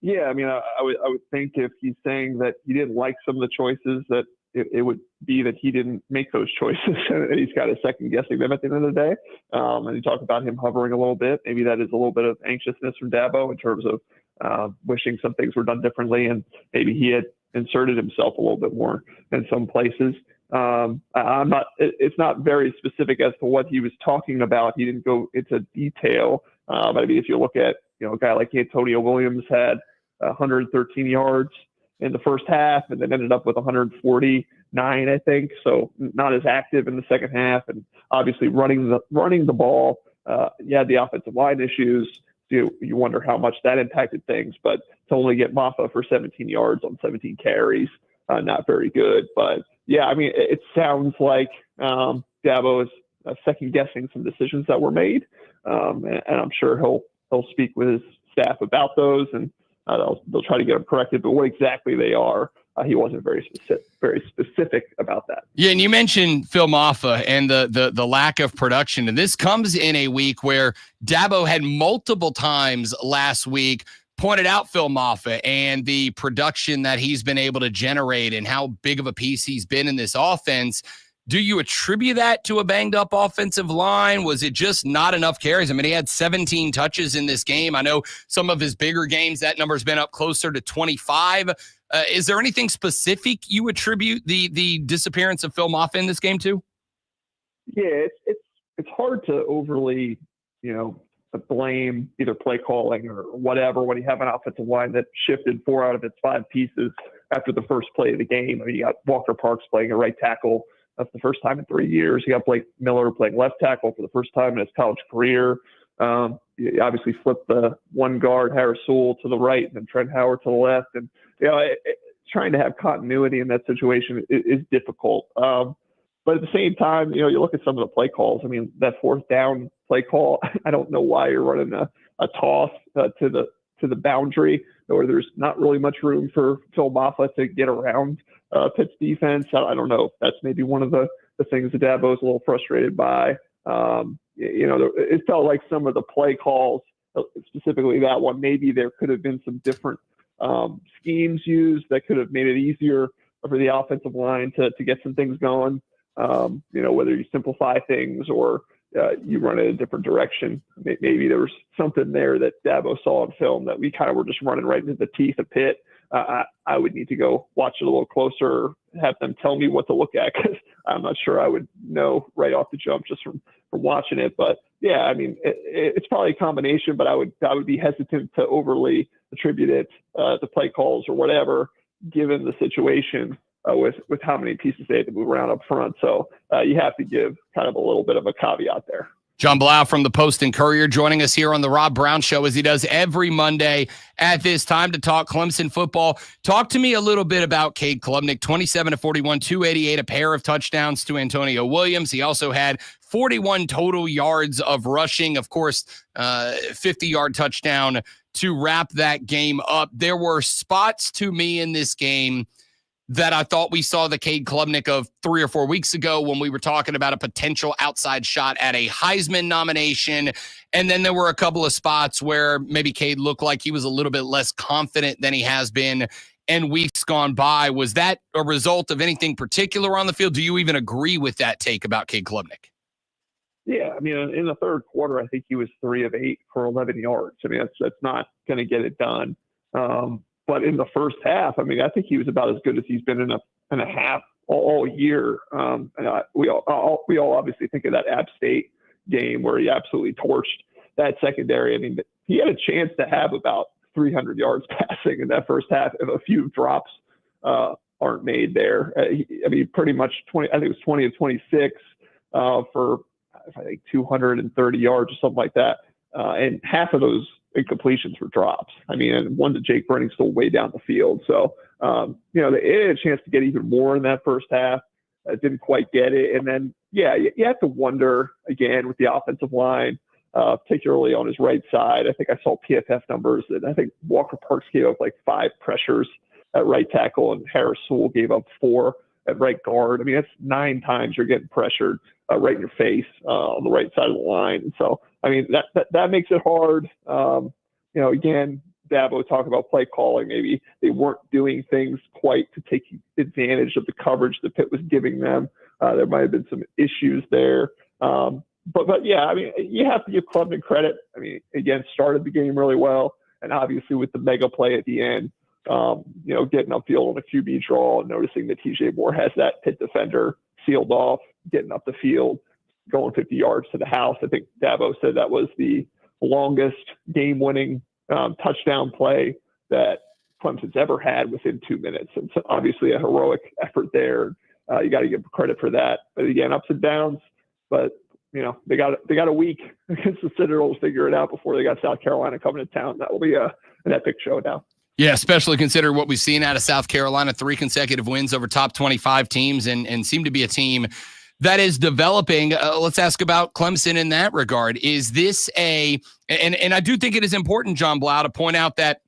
Yeah, I mean, I would think if he's saying that he didn't like some of the choices, that it would be that he didn't make those choices, and he's got a second guessing them at the end of the day. And you talk about him hovering a little bit. Maybe that is a little bit of anxiousness from Dabo in terms of wishing some things were done differently, and maybe he had inserted himself a little bit more in some places. It's not very specific as to what he was talking about. He didn't go into detail. But I mean, if you look at, a guy like Antonio Williams had 113 yards in the first half and then ended up with 149, I think. So not as active in the second half, and obviously running the ball. The offensive line issues. You wonder how much that impacted things, but to only get Maffa for 17 yards on 17 carries, not very good. But yeah, I mean, it sounds like Dabo is second guessing some decisions that were made, and I'm sure he'll speak with his staff about those, and they'll try to get them corrected. But what exactly they are, he wasn't very specific about that.
Yeah, and you mentioned Phil Maffa and the lack of production, and this comes in a week where Dabo had multiple times last week pointed out Phil Maffa and the production that he's been able to generate and how big of a piece he's been in this offense. Do you attribute that to a banged-up offensive line? Was it just not enough carries? I mean, he had 17 touches in this game. I know some of his bigger games, that number's been up closer to 25. Is there anything specific you attribute the disappearance of Phil Maffa in this game to?
Yeah, it's hard to overly, blame either play calling or whatever when you have an offensive line that shifted 4 out of its 5 pieces after the first play of the game. I mean, you got Walker Parks playing a right tackle. That's the first time in 3 years. You got Blake Miller playing left tackle for the first time in his college career. You obviously flipped the one guard, Harris Sewell, to the right, and then Trent Howard to the left. And trying to have continuity in that situation is difficult. But at the same time, you look at some of the play calls. I mean, that fourth down play call, I don't know why you're running a toss to the boundary, or there's not really much room for Phil Maffa to get around Pitt's defense. I don't know. That's maybe one of the things that Dabo's a little frustrated by. It felt like some of the play calls, specifically that one, maybe there could have been some different schemes used that could have made it easier for the offensive line to get some things going. Whether you simplify things or you run in a different direction. Maybe there was something there that Dabo saw in film that we kind of were just running right into the teeth of Pitt. I would need to go watch it a little closer, have them tell me what to look at, because I'm not sure I would know right off the jump just from watching it. But yeah, I mean, it's probably a combination, but I would be hesitant to overly attribute it to play calls or whatever, given the situation with how many pieces they had to move around up front. So you have to give kind of a little bit of a caveat there.
John Blau from the Post and Courier joining us here on the Rob Brown Show, as he does every Monday at this time, to talk Clemson football. Talk to me a little bit about Cade Klubnik, 27-41, 288, a pair of touchdowns to Antonio Williams. He also had 41 total yards of rushing, of course, 50-yard touchdown to wrap that game up. There were spots to me in this game that I thought we saw the Cade Klubnik of 3 or 4 weeks ago when we were talking about a potential outside shot at a Heisman nomination. And then there were a couple of spots where maybe Cade looked like he was a little bit less confident than he has been in weeks gone by. Was that a result of anything particular on the field? Do you even agree with that take about Cade Klubnik?
Yeah, I mean, in the third quarter, I think he was 3 of 8 for 11 yards. I mean, that's not going to get it done. But in the first half, I mean, I think he was about as good as he's been in a half all year. And we all obviously think of that App State game where he absolutely torched that secondary. I mean, he had a chance to have about 300 yards passing in that first half if a few drops aren't made there. I mean, pretty much 20 of 26 for, I think, 230 yards or something like that. And half of those incompletions were drops. I mean, and one to Jake Browning still way down the field. So, they had a chance to get even more in that first half. Didn't quite get it. And then, yeah, you have to wonder, again, with the offensive line, particularly on his right side. I think I saw PFF numbers, and I think Walker Parks gave up like 5 pressures at right tackle, and Harris Sewell gave up 4 at right guard. I mean, that's 9 times you're getting pressured right in your face on the right side of the line. And so, I mean, that makes it hard. Again, Dabo talked about play calling. Maybe they weren't doing things quite to take advantage of the coverage that Pitt was giving them. There might have been some issues there. But yeah, I mean, you have to give Klubnik credit. I mean, again, started the game really well, and obviously with the mega play at the end, getting upfield on a QB draw, noticing that TJ Moore has that Pitt defender sealed off, getting up the field, going 50 yards to the house. I think Dabo said that was the longest game-winning touchdown play that Clemson's ever had within 2 minutes. And so obviously a heroic effort there. You got to give credit for that. But again, ups and downs. But they got a week against the Citadel to figure it out before they got South Carolina coming to town. That will be an epic showdown.
Yeah, especially considering what we've seen out of South Carolina, 3 consecutive wins over top 25 teams and seem to be a team that is developing. Let's ask about Clemson in that regard. Is this and I do think it is important, John Blau, to point out that,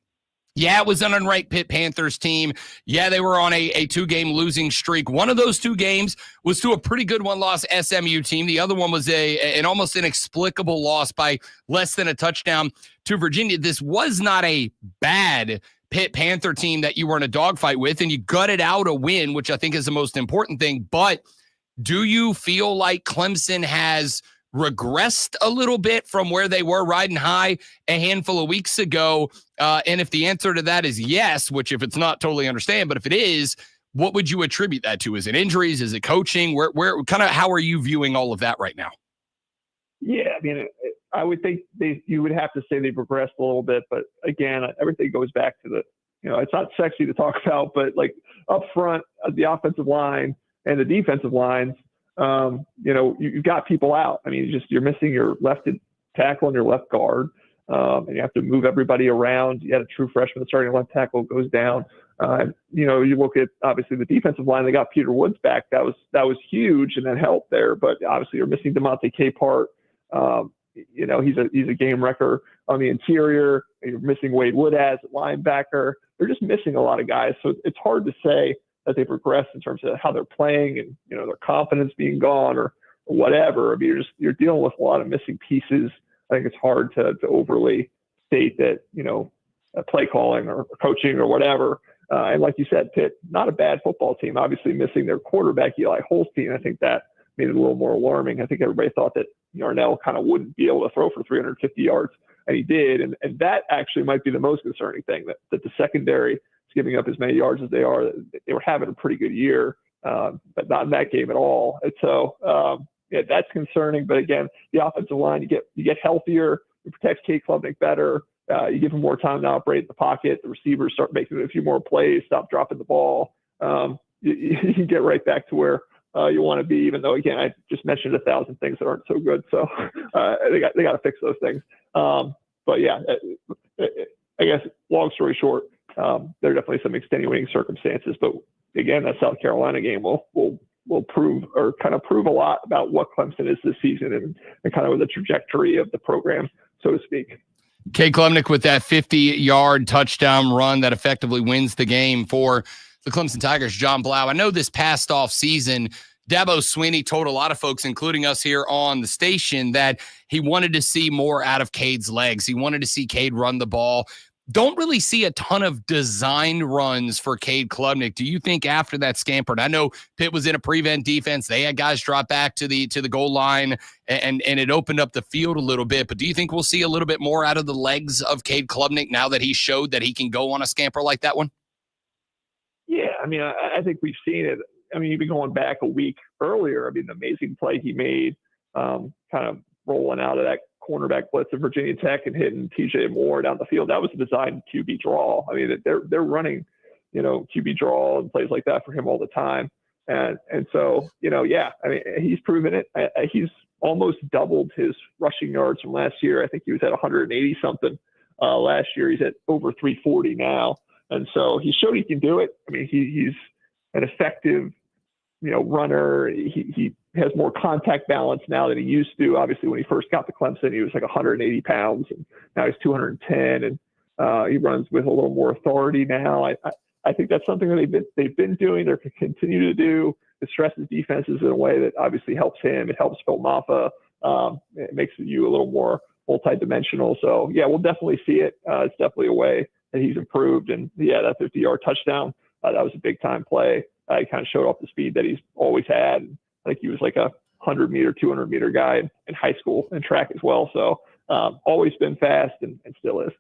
yeah, it was an unranked Pitt Panthers team. Yeah, they were on a 2-game losing streak. One of those 2 games was to a pretty good one-loss SMU team. The other one was an almost inexplicable loss by less than a touchdown to Virginia. This was not a bad Pitt Panther team that you were in a dogfight with, and you gutted out a win, which I think is the most important thing. But do you feel like Clemson has regressed a little bit from where they were riding high a handful of weeks ago? And if the answer to that is yes, which if it's not, totally understand, but if it is, what would you attribute that to? Is it injuries? Is it coaching? Where kind of, how are you viewing all of that right now?
Yeah, I mean, I would think you would have to say they've regressed a little bit, but again, everything goes back to it's not sexy to talk about, but like up front, the offensive line and the defensive lines, you've got people out. I mean, you're missing your left tackle and your left guard, and you have to move everybody around. You had a true freshman starting left tackle goes down. You look at obviously the defensive line. They got Peter Woods back. That was huge, and that helped there. But obviously, you're missing DeMonte Capehart. He's a game wrecker on the interior. You're missing Wade Woodaz at linebacker. They're just missing a lot of guys. So it's hard to say that they've regressed in terms of how they're playing and their confidence being gone or whatever. I mean, you're dealing with a lot of missing pieces. I think it's hard to overly state that play calling or coaching or whatever. And like you said, Pitt, not a bad football team. Obviously missing their quarterback Eli Holstein. I think that made it a little more alarming. I think everybody thought that Yarnell kind of wouldn't be able to throw for 350 yards, and he did. And that actually might be the most concerning thing, that the secondary is giving up as many yards as they are. They were having a pretty good year, but not in that game at all. And so, that's concerning. But again, the offensive line, you get healthier, you protect Cade Klubnik better, you give him more time to operate in the pocket. The receivers start making a few more plays, stop dropping the ball. You can get right back to where you want to be, even though, again, I just mentioned 1,000 things that aren't so good. So they got to fix those things. But yeah, I guess long story short, there are definitely some extenuating circumstances. But again, that South Carolina game will prove a lot about what Clemson is this season and kind of the trajectory of the program, so to speak.
Cade Klubnik with that 50-yard touchdown run that effectively wins the game for the Clemson Tigers. John Blau, I know this past off season, Dabo Swinney told a lot of folks, including us here on the station, that he wanted to see more out of Cade's legs. He wanted to see Cade run the ball. Don't really see a ton of designed runs for Cade Klubnik. Do you think after that scampered? I know Pitt was in a prevent defense. They had guys drop back to the goal line, and it opened up the field a little bit. But do you think we'll see a little bit more out of the legs of Cade Klubnik now that he showed that he can go on a scamper like that one?
Yeah, I mean, I think we've seen it. I mean, even going back a week earlier, I mean, the amazing play he made, kind of rolling out of that cornerback blitz of Virginia Tech and hitting TJ Moore down the field. That was a designed QB draw. I mean, they're running, QB draw and plays like that for him all the time. And so, yeah, I mean, he's proven it. He's almost doubled his rushing yards from last year. I think he was at 180 something last year. He's at over 340 now. And so he showed he can do it. I mean, he's an effective, runner. He has more contact balance now than he used to. Obviously, when he first got to Clemson, he was like 180 pounds, and now he's 210, and he runs with a little more authority now. I think that's something that they've been doing. They're going to continue to do. It stresses defenses in a way that obviously helps him. It helps Phil Maffa. It makes you a little more multidimensional. So yeah, we'll definitely see it. It's definitely a way that he's improved. And yeah, that 50-yard touchdown, that was a big time play. He kind of showed off the speed that he's always had. I think he was like a 100-meter, 200-meter guy in high school and track as well. So always been fast and still is.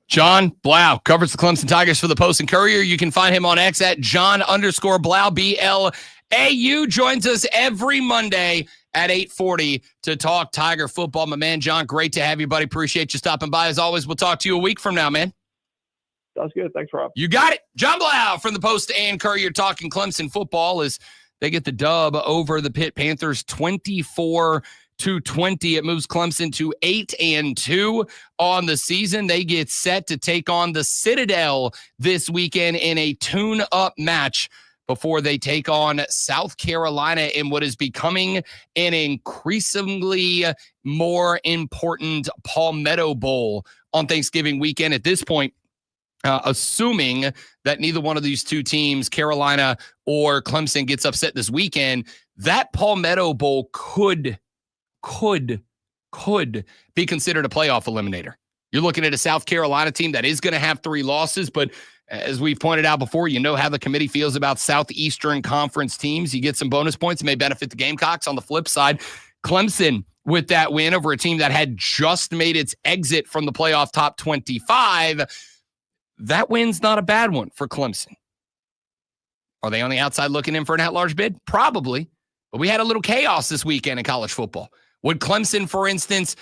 John Blau covers the Clemson Tigers for the Post and Courier. You can find him on X at John_Blau, BLAU. Joins us every Monday at 8:40 to talk Tiger football. My man, John, great to have you, buddy. Appreciate you stopping by. As always, we'll talk to you a week from now, man.
Sounds good. Thanks, Rob.
You got it. John Blau from the Post and Courier talking Clemson football as they get the dub over the Pitt Panthers 24-20. It moves Clemson to 8-2 on the season. They get set to take on the Citadel this weekend in a tune-up match before they take on South Carolina in what is becoming an increasingly more important Palmetto Bowl on Thanksgiving weekend. At this point, assuming that neither one of these two teams, Carolina or Clemson, gets upset this weekend, that Palmetto Bowl could be considered a playoff eliminator. You're looking at a South Carolina team that is going to have 3 losses, but as we've pointed out before, you know how the committee feels about Southeastern Conference teams. You get some bonus points, may benefit the Gamecocks. On the flip side, Clemson with that win over a team that had just made its exit from the playoff top 25, that win's not a bad one for Clemson. Are they on the outside looking in for an at-large bid? Probably. But we had a little chaos this weekend in college football. Would Clemson, for instance,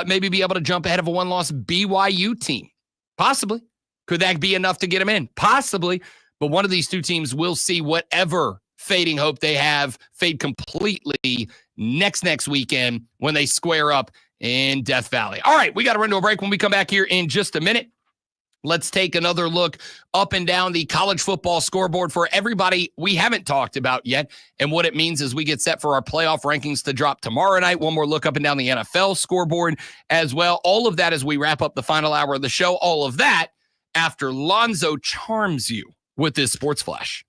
maybe be able to jump ahead of a one-loss BYU team? Possibly. Could that be enough to get them in? Possibly. But one of these two teams will see whatever fading hope they have fade completely next weekend when they square up in Death Valley. All right, we got to run to a break. When we come back here in just a minute, Let's take another look up and down the college football scoreboard for everybody we haven't talked about yet and what it means as we get set for our playoff rankings to drop tomorrow night. One more look up and down the NFL scoreboard as well. All of that as we wrap up the final hour of the show. All of that after Lonzo charms you with this Sports Flash.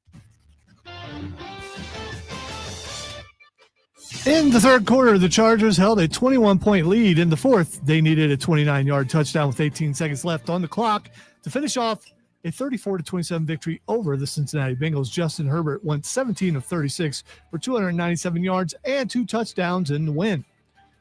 In the third quarter, the Chargers held a 21-point lead. In the fourth, they needed a 29-yard touchdown with 18 seconds left on the clock to finish off a 34-27 victory over the Cincinnati Bengals. Justin Herbert went 17 of 36 for 297 yards and 2 touchdowns in the win.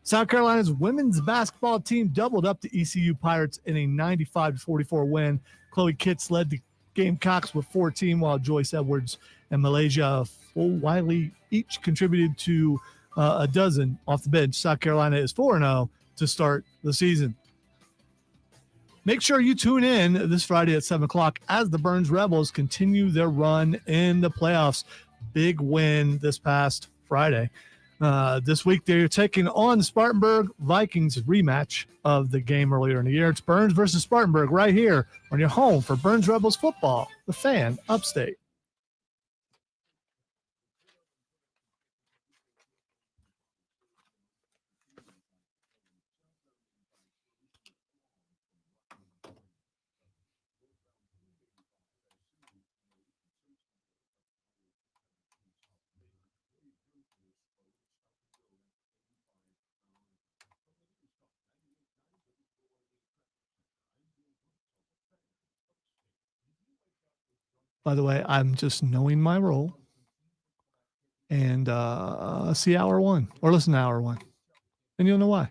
South Carolina's women's basketball team doubled up the ECU Pirates in a 95-44 win. Chloe Kitts led the Gamecocks with 14, while Joyce Edwards and Malaysia Wiley each contributed to a dozen off the bench. South Carolina is 4-0 to start the season. Make sure you tune in this Friday at 7 o'clock as the Burns Rebels continue their run in the playoffs. Big win this past Friday. This week, they're taking on the Spartanburg Vikings rematch of the game earlier in the year. It's Burns versus Spartanburg right here on your home for Burns Rebels football, the Fan Upstate. By the way, I'm just knowing my role and see hour one or listen to hour one, and you'll know why.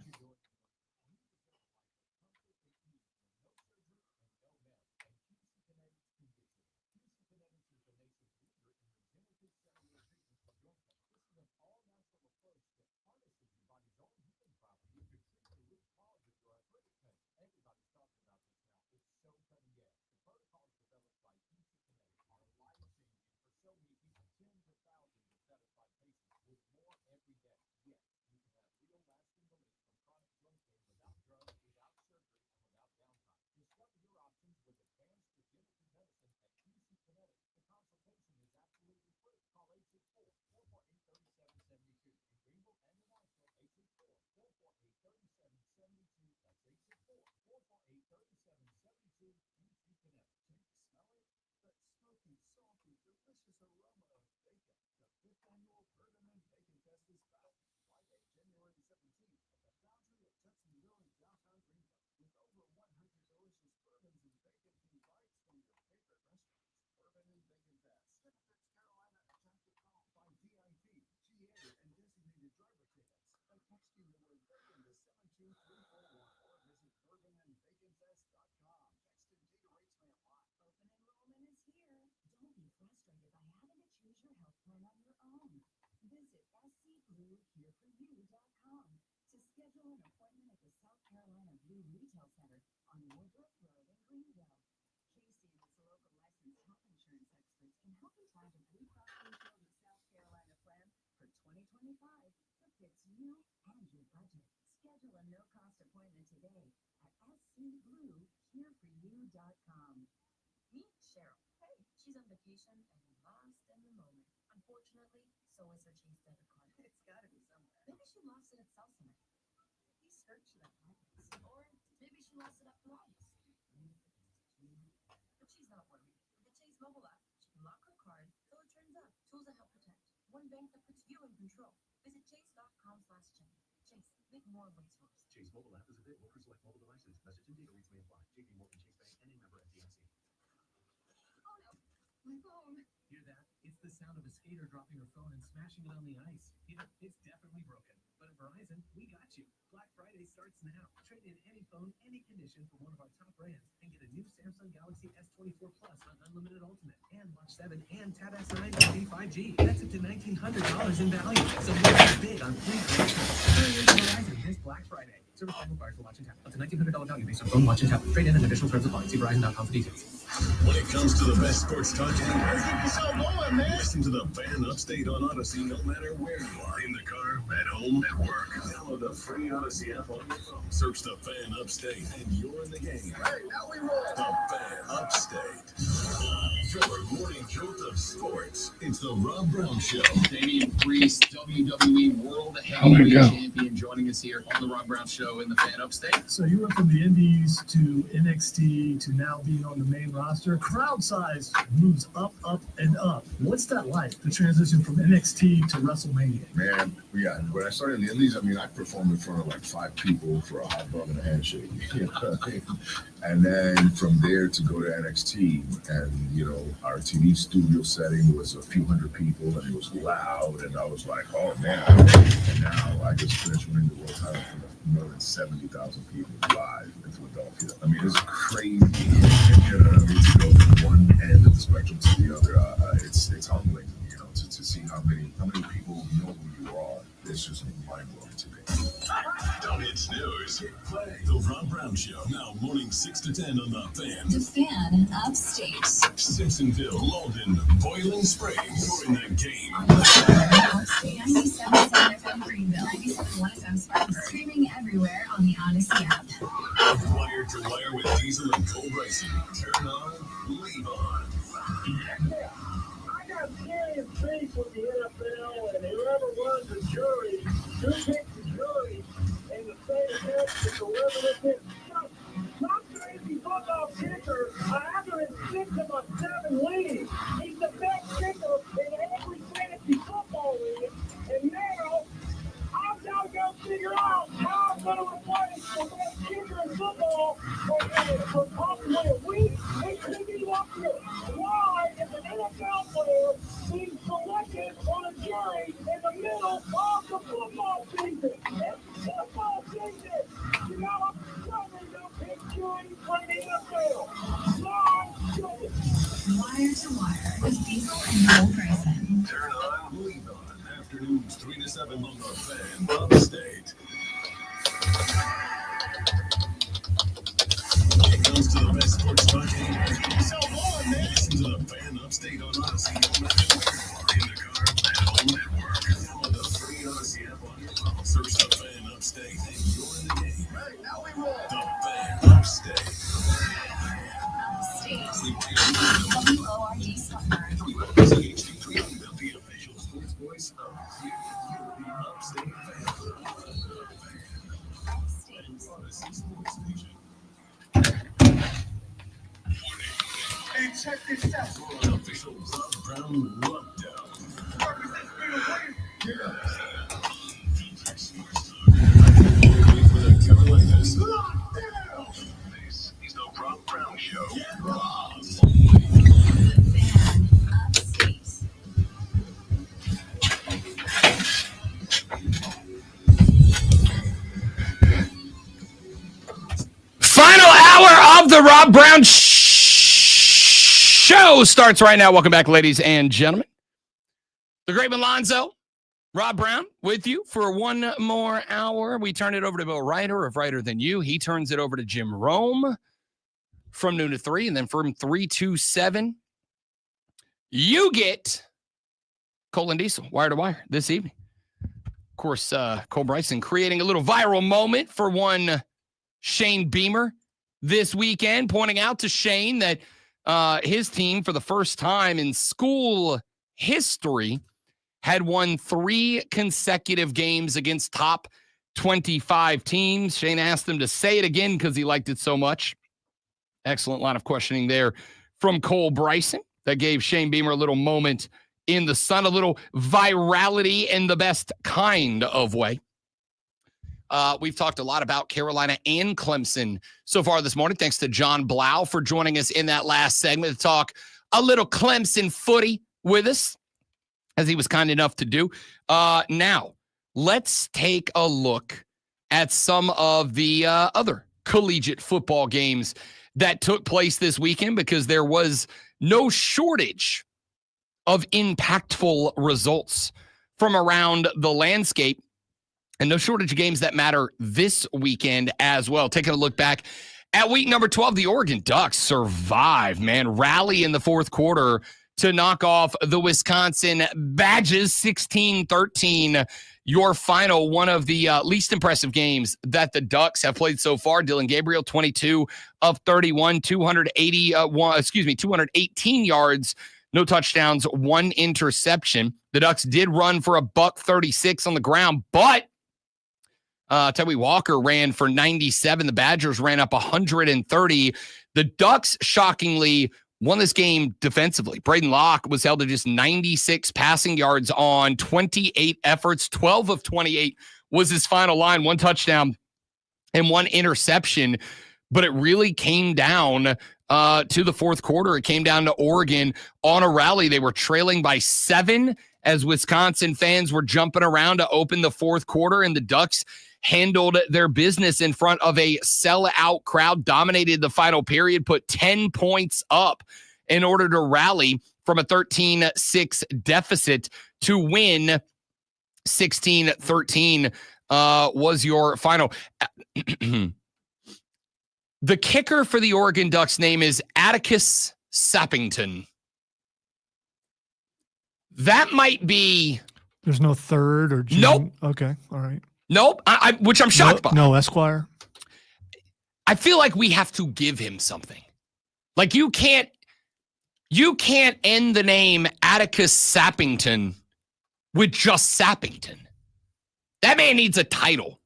When it comes to the best sports talk anywhere, listen to the Fan Upstate on Odyssey no matter where you are. In the car, at home, at work. Download the free Odyssey app on your phone. Search the Fan Upstate and you're in the game. Hey, now we roll. The Fan Upstate. Your morning jolt of sports. It's the Rob Brown Show.
Damian Priest, WWE World Heavyweight Champion, joining us here on the Rob Brown Show in the Fan Upstate.
So you went from the Indies to NXT to now being on the main roster. Crowd size moves up, up, and up. What's that like, the transition from NXT to WrestleMania?
Man, yeah, when I started in the Indies, I mean, I performed in front of like 5 people for a hot dog and a handshake. You know what I mean? And then from there to go to NXT, and, you know, our TV studio setting was a few hundred people, and it was loud, and I was like, oh, man. And now I just finished winning the world title for more than 70,000 people live in Philadelphia. I mean, it's crazy. You know what I mean? To go from one end of the spectrum to the other, it's humbling, you know, to see how many people know who you are. It's just mind-blowing to me.
Don't hit snooze. Hit play. The Rob Brown Show. Now morning 6 to 10 on the Fan.
The Fan Upstate.
Simpsonville, Malden, Boiling Springs. You're in the game.
97.7 FM Greenville, 97.1 FM Sparks. Streaming everywhere on the Odyssey app.
Wire to wire with Diesel and Cole Bryson. Turn on, leave on.
I got serious beef with the NFL and whoever runs the jury, who picks the jury, and the state of Texas, whoever this is. Tom Brady's football kicker, I have him in 6 of my 7 leagues. He's the best kicker in every fantasy football league. And now, I've got to go figure out how I'm going to replace the best kicker in football for possibly a week. It could be up here. Why is an NFL player being selected on a jury in the middle of the football season? It's football season. You know, I'm struggling to pick jury for the NFL.
Wire to wire with Diesel and Cole Bryson.
Turn on, leave on. Afternoons 3 to 7 on the Fan Upstate. When it comes to the best sports talk anywhere, so on, man. Listen to the Fan Upstate on Odyssey no matter where you are. In the car, at home, at work. Download the free Odyssey app on your phone. Search the Fan Upstate and you're in the game. Hey, now we roll. The Fan Upstate.
WORD Spartanburg.
WCHD3, the official sports voice of the Upstate Fan. Odyssey Sports Station.
Hey, check this out.
For an official Rob Brown rundown. Wait for the Carolinas. This is the Rob Brown Show. Rob.
Final hour of the Rob Brown Show starts right now. Welcome back, ladies and gentlemen. The great Malonzo, Rob Brown, with you for one more hour. We turn it over to Bill Ryder of Ryder Than You. He turns it over to Jim Rome from noon to 3, and then from 3 to 7, you get Cole and Diesel, wire to wire, this evening. Of course, Cole Bryson creating a little viral moment for one Shane Beamer this weekend, pointing out to Shane that his team, for the first time in school history, had won 3 consecutive games against top 25 teams. Shane asked him to say it again because he liked it so much. Excellent line of questioning there from Cole Bryson that gave Shane Beamer a little moment in the sun, a little virality in the best kind of way. We've talked a lot about Carolina and Clemson so far this morning. Thanks to John Blau for joining us in that last segment to talk a little Clemson footy with us, as he was kind enough to do. Now, let's take a look at some of the other collegiate football games that took place this weekend, because there was no shortage of impactful results from around the landscape, and no shortage of games that matter this weekend as well. Taking a look back At week number 12, the Oregon Ducks survive, man. Rally in the fourth quarter to knock off the Wisconsin Badgers 16-13. Your final, one of the least impressive games that the Ducks have played so far. Dylan Gabriel, 22 of 31, 218 yards, no touchdowns, one interception. The Ducks did run for $136 on the ground, but Teddy Walker ran for 97. The Badgers ran up 130. The Ducks, shockingly, won this game defensively. Braden Locke was held to just 96 passing yards on 28 efforts. 12 of 28 was his final line, one touchdown and one interception. But it really came down to the fourth quarter. It came down to Oregon on a rally. They were trailing by 7 as Wisconsin fans were jumping around to open the fourth quarter, and the Ducks handled their business in front of a sellout crowd, dominated the final period, put 10 points up in order to rally from a 13-6 deficit to win 16-13 was your final. The kicker for the Oregon Ducks name is Atticus Sappington. That might be...
There's no third or June.
Nope.
Okay, all right.
Nope, which I'm shocked by.
No Esquire.
I feel like we have to give him something. Like you can't end the name Atticus Sappington with just Sappington. That man needs a title.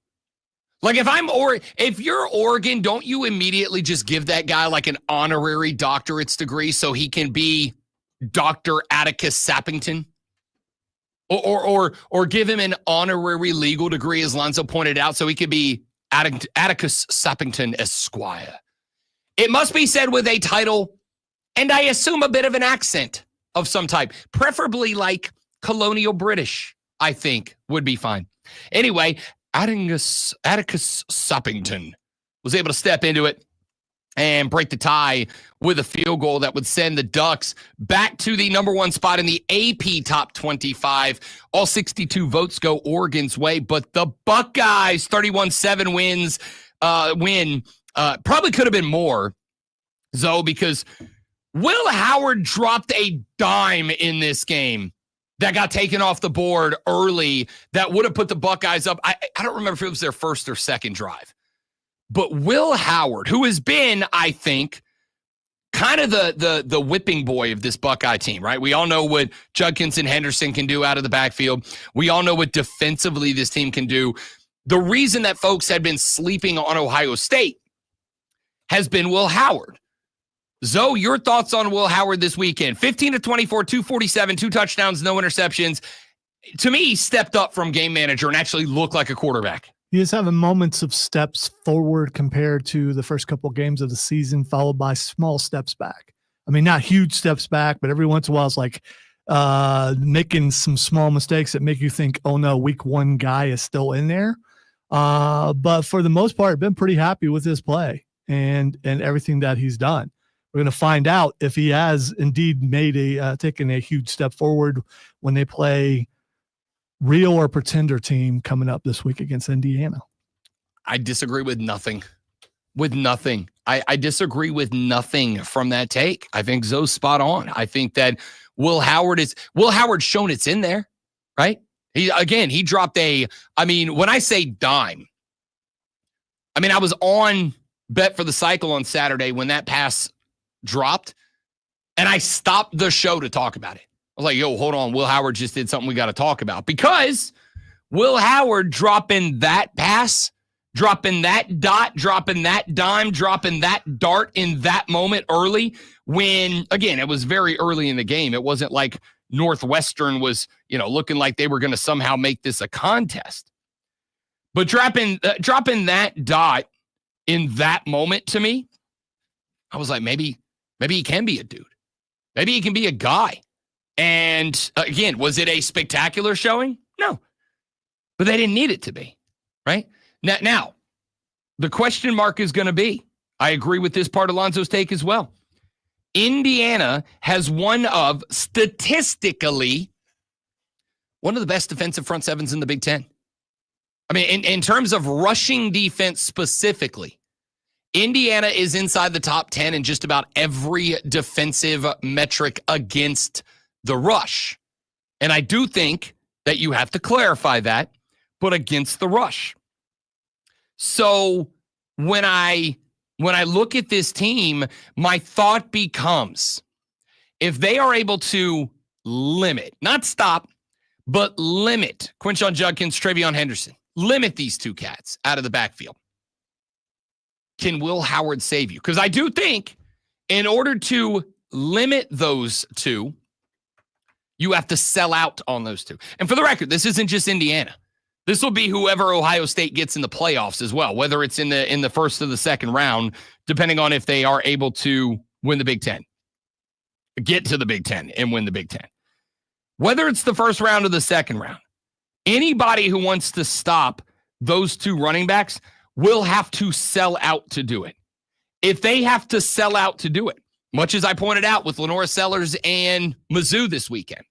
Like if you're Oregon, don't you immediately just give that guy like an honorary doctorate's degree so he can be Dr. Atticus Sappington? Or give him an honorary legal degree, as Lonzo pointed out, so he could be Atticus Sappington Esquire. It must be said with a title, and I assume a bit of an accent of some type, preferably like colonial British, I think would be fine. Anyway, Atticus Sappington was able to step into it and break the tie with a field goal that would send the Ducks back to the number one spot in the AP Top 25. All 62 votes go Oregon's way, but the Buckeyes 31-7 win probably could have been more, Zoe, because Will Howard dropped a dime in this game that got taken off the board early that would have put the Buckeyes up. I don't remember if it was their first or second drive. But Will Howard, who has been, I think, kind of the whipping boy of this Buckeye team, right? We all know what Judkins and Henderson can do out of the backfield. We all know what defensively this team can do. The reason that folks had been sleeping on Ohio State has been Will Howard. Zoe, your thoughts on Will Howard this weekend? 15-24, 247, 2 touchdowns, no interceptions. To me, he stepped up from game manager and actually looked like a quarterback.
He is having moments of steps forward compared to the first couple games of the season, followed by small steps back. I mean, not huge steps back, but every once in a while it's like making some small mistakes that make you think, oh no, week one guy is still in there. But for the most part, I've been pretty happy with his play and everything that he's done. We're going to find out if he has indeed made taken a huge step forward when they play real or pretender team coming up this week against Indiana.
I disagree with nothing. I disagree with nothing from that take. I think Zoe's spot on. I think that Will Howard's shown it's in there, right? He dropped when I say dime, I was on Bet for the Cycle on Saturday when that pass dropped, and I stopped the show to talk about it. I was like, yo, hold on. Will Howard just did something we got to talk about, because Will Howard dropping that pass, dropping that dot, dropping that dime, dropping that dart in that moment early when, again, it was very early in the game. It wasn't like Northwestern was, looking like they were going to somehow make this a contest. But dropping that dot in that moment, to me, I was like, maybe he can be a dude. Maybe he can be a guy. And again, was it a spectacular showing? No. But they didn't need it to be, right? Now the question mark is going to be, I agree with this part of Lonzo's take as well. Indiana has statistically, one of the best defensive front sevens in the Big Ten. In terms of rushing defense specifically, Indiana is inside the top 10 in just about every defensive metric against the rush. And I do think that you have to clarify that, but against the rush. So when I look at this team, my thought becomes, if they are able to limit, not stop, but limit Quinshon Judkins, Travion Henderson, limit these two cats out of the backfield, can Will Howard save you? Because I do think in order to limit those two, you have to sell out on those two. And for the record, this isn't just Indiana. This will be whoever Ohio State gets in the playoffs as well, whether it's in the first or the second round, depending on if they are able to win the Big Ten, get to the Big Ten and win the Big Ten. Whether it's the first round or the second round, anybody who wants to stop those two running backs will have to sell out to do it. If they have to sell out to do it, much as I pointed out with Lenora Sellers and Mizzou this weekend,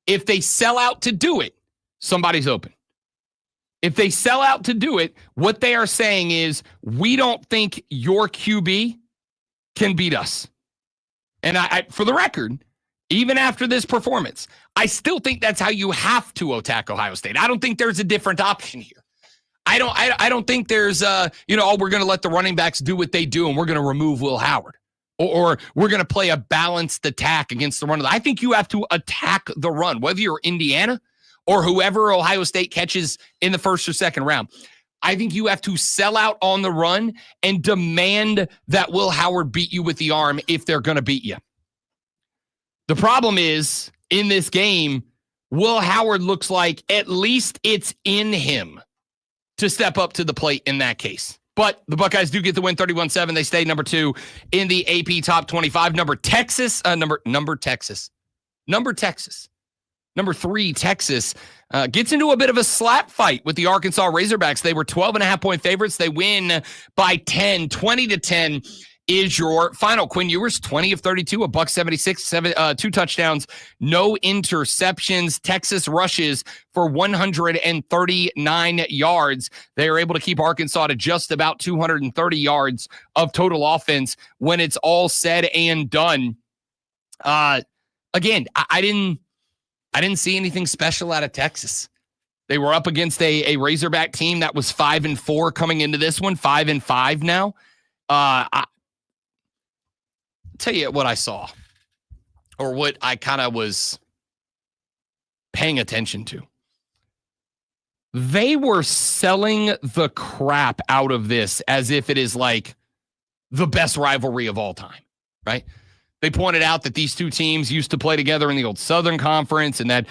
if they sell out to do it, somebody's open. If they sell out to do it, what they are saying is, we don't think your QB can beat us. And I for the record, even after this performance, I still think that's how you have to attack Ohio State. I don't think there's a different option here. I don't think there's we're going to let the running backs do what they do and we're going to remove Will Howard. Or we're going to play a balanced attack against the run. I think you have to attack the run, whether you're Indiana or whoever Ohio State catches in the first or second round. I think you have to sell out on the run and demand that Will Howard beat you with the arm if they're going to beat you. The problem is, in this game, Will Howard looks like at least it's in him to step up to the plate in that case. But the Buckeyes do get the win 31-7. They stay number 2 in the AP top 25. Number 3, Texas gets into a bit of a slap fight with the Arkansas Razorbacks. They were 12.5-point favorites. They win by 10, 20-10 is your final. Quinn Ewers, 20 of 32, $176, 2 touchdowns, no interceptions. Texas rushes for 139 yards. They are able to keep Arkansas to just about 230 yards of total offense when it's all said and done. Again, I didn't see anything special out of Texas. They were up against a Razorback team that was 5-4 coming into this one, 5-5 now. Tell you what I saw, or what I kind of was paying attention to. They were selling the crap out of this as if it is like the best rivalry of all time, right? They pointed out that these two teams used to play together in the old Southern Conference, and that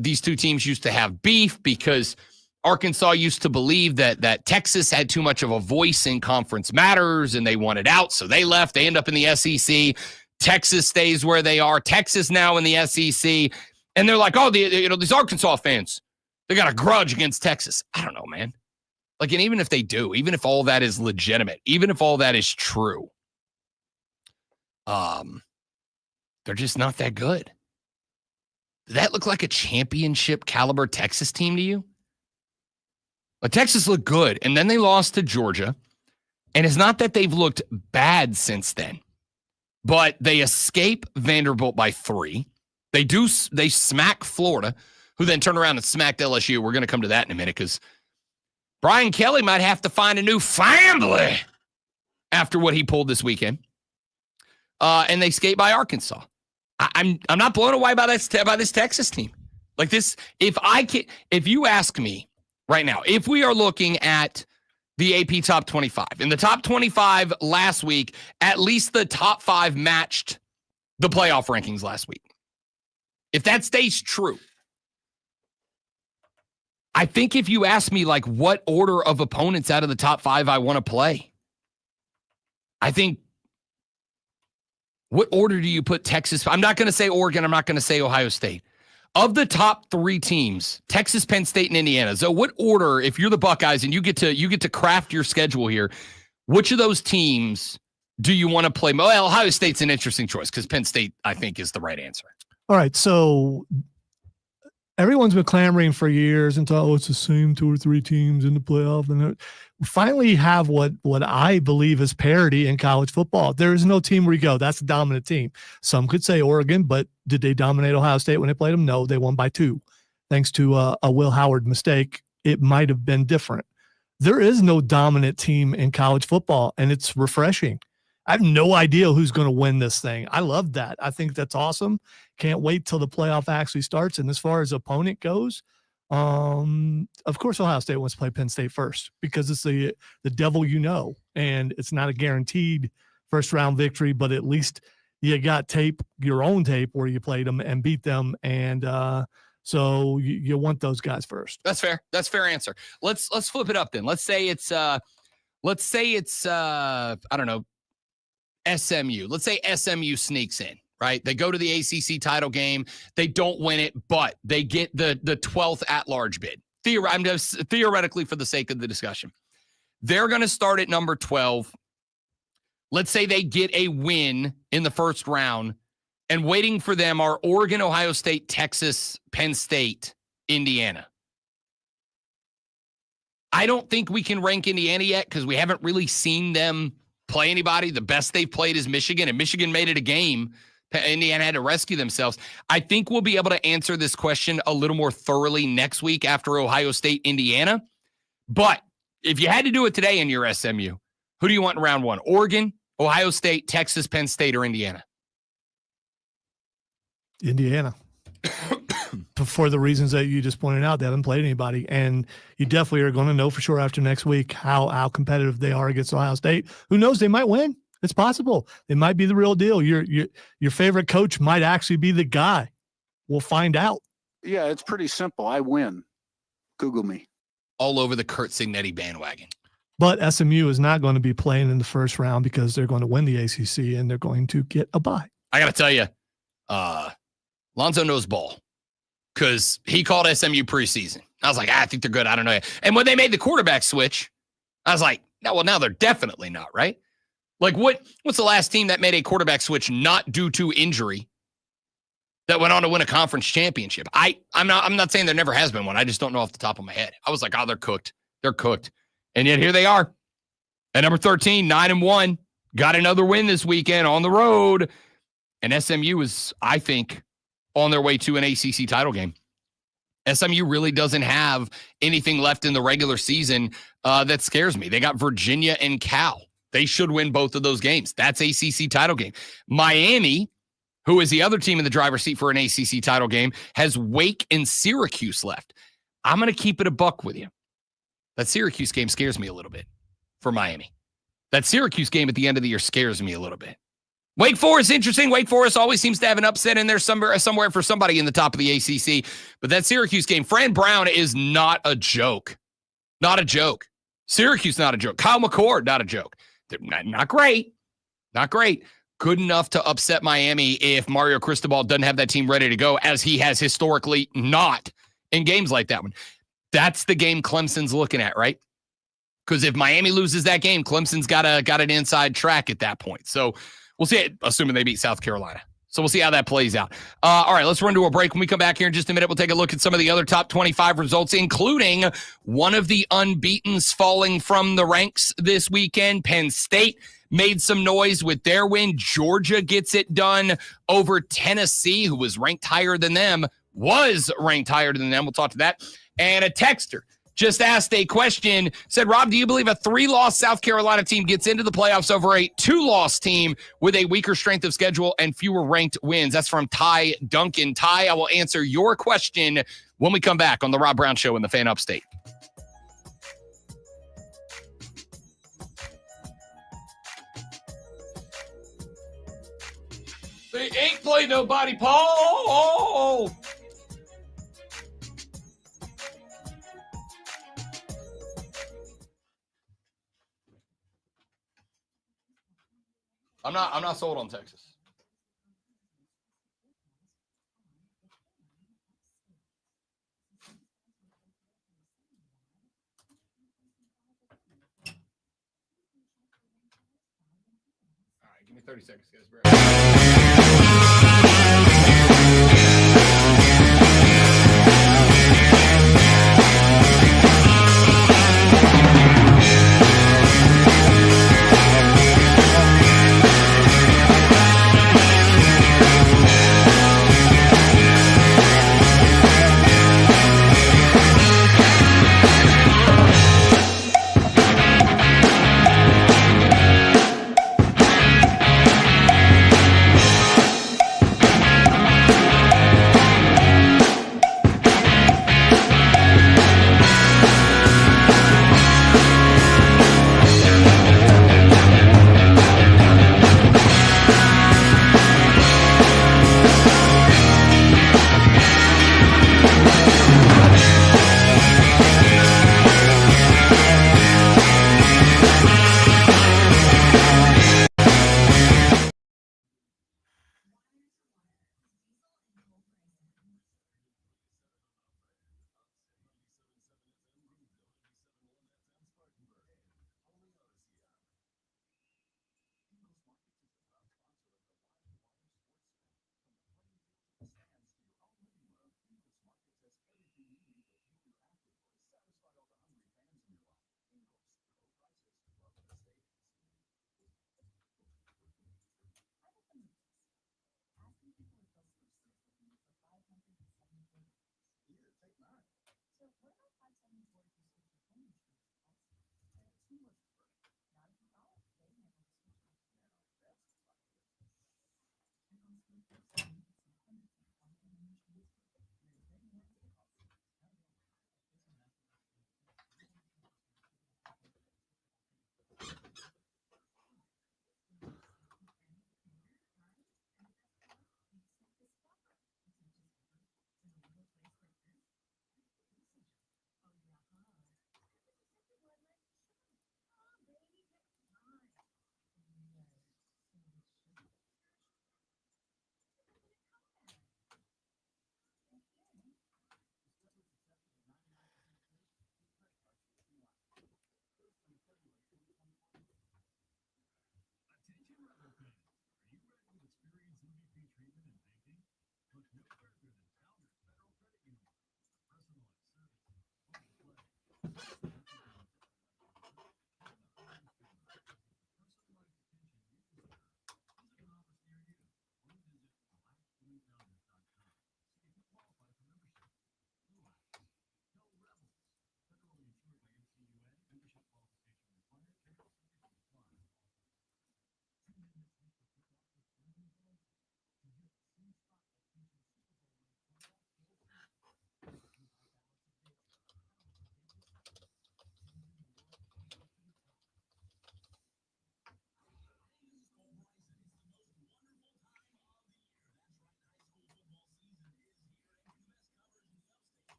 these two teams used to have beef because Arkansas used to believe that Texas had too much of a voice in Conference Matters, and they wanted out, so they left. They end up in the SEC. Texas stays where they are. Texas now in the SEC, and they're like, these Arkansas fans, they got a grudge against Texas. I don't know, man. Like, and even if they do, even if all that is legitimate, even if all that is true, they're just not that good. Did that look like a championship caliber Texas team to you? But Texas looked good, and then they lost to Georgia. And it's not that they've looked bad since then, but they escape Vanderbilt by 3. They smack Florida, who then turn around and smacked LSU. We're going to come to that in a minute because Brian Kelly might have to find a new family after what he pulled this weekend. And they escape by Arkansas. I'm not blown away by this Texas team. Like this, if you ask me right now, if we are looking at the AP top 25, in the top 25 last week, at least the top 5 matched the playoff rankings last week. If that stays true, I think if you ask me like what order of opponents out of the top 5 I want to play, I think, what order do you put Texas? I'm not going to say Oregon. I'm not going to say Ohio State. Of the top 3 teams, Texas, Penn State, and Indiana. So what order, if you're the Buckeyes and you get to craft your schedule here, which of those teams do you want to play? Well, Ohio State's an interesting choice because Penn State, I think, is the right answer.
All right. So everyone's been clamoring for years and thought, it's the same 2 or 3 teams in the playoff. And we finally have what I believe is parity in college football. There is no team where you go, that's the dominant team. Some could say Oregon, but did they dominate Ohio State when they played them? No, they won by 2. Thanks to a Will Howard mistake, it might have been different. There is no dominant team in college football, and it's refreshing. I have no idea who's going to win this thing. I love that. I think that's awesome. Can't wait till the playoff actually starts. And as far as opponent goes, of course, Ohio State wants to play Penn State first because it's the devil, and it's not a guaranteed first-round victory, but at least you got your own tape where you played them and beat them, and so you want those guys first.
That's fair. That's a fair answer. Let's flip it up then. Let's say it's I don't know, SMU. Let's say SMU sneaks in, right? They go to the ACC title game. They don't win it, but they get the 12th at-large bid. I'm just theoretically for the sake of the discussion. They're going to start at number 12. Let's say they get a win in the first round, and waiting for them are Oregon, Ohio State, Texas, Penn State, Indiana. I don't think we can rank Indiana yet because we haven't really seen them play anybody. The best they've played is Michigan, and Michigan made it a game. Indiana had to rescue themselves. I think we'll be able to answer this question a little more thoroughly next week after Ohio State, Indiana. But if you had to do it today in your SMU, who do you want in round 1? Oregon, Ohio State, Texas, Penn State, or Indiana?
Indiana. For the reasons that you just pointed out, they haven't played anybody, and you definitely are going to know for sure after next week how competitive they are against Ohio State. Who knows? They might win. It's possible. They might be the real deal. Your favorite coach might actually be the guy. We'll find out.
Yeah, it's pretty simple. I win. Google me.
All over the Kurt Signetti bandwagon.
But SMU is not going to be playing in the first round because they're going to win the ACC and they're going to get a bye.
I got to tell you, Lonzo knows ball because he called SMU preseason. I was like, I think they're good. I don't know. And when they made the quarterback switch, I was like, no, well, now they're definitely not, right? Like what's the last team that made a quarterback switch not due to injury that went on to win a conference championship? I'm not saying there never has been one. I just don't know off the top of my head. I was like, oh, they're cooked. They're cooked. And yet here they are at number 13, 9-1, got another win this weekend on the road. And SMU is, I think, on their way to an ACC title game. SMU really doesn't have anything left in the regular season that scares me. They got Virginia and Cal. They should win both of those games. That's ACC title game. Miami, who is the other team in the driver's seat for an ACC title game, has Wake and Syracuse left. I'm going to keep it a buck with you. That Syracuse game scares me a little bit for Miami. That Syracuse game at the end of the year scares me a little bit. Wake Forest, interesting. Wake Forest always seems to have an upset in there somewhere for somebody in the top of the ACC. But that Syracuse game, Fran Brown is not a joke. Not a joke. Syracuse, not a joke. Kyle McCord, not a joke. They're not great. Not great. Good enough to upset Miami if Mario Cristobal doesn't have that team ready to go, as he has historically not in games like that one. That's the game Clemson's looking at, right? Because if Miami loses that game, Clemson's got an inside track at that point. So we'll see it, assuming they beat South Carolina. So we'll see how that plays out. All right, let's run to a break. When we come back here in just a minute, we'll take a look at some of the other top 25 results, including one of the unbeatens falling from the ranks this weekend. Penn State made some noise with their win. Georgia gets it done over Tennessee, who was ranked higher than them. We'll talk to that. And a texter just asked a question, said, Rob, do you believe a 3-loss South Carolina team gets into the playoffs over a 2-loss team with a weaker strength of schedule and fewer ranked wins? That's from Ty Duncan. Ty, I will answer your question when we come back on the Rob Brown Show in the Fan Upstate. They ain't played nobody, Paul. I'm not sold on Texas. All right, give me 30 seconds, guys.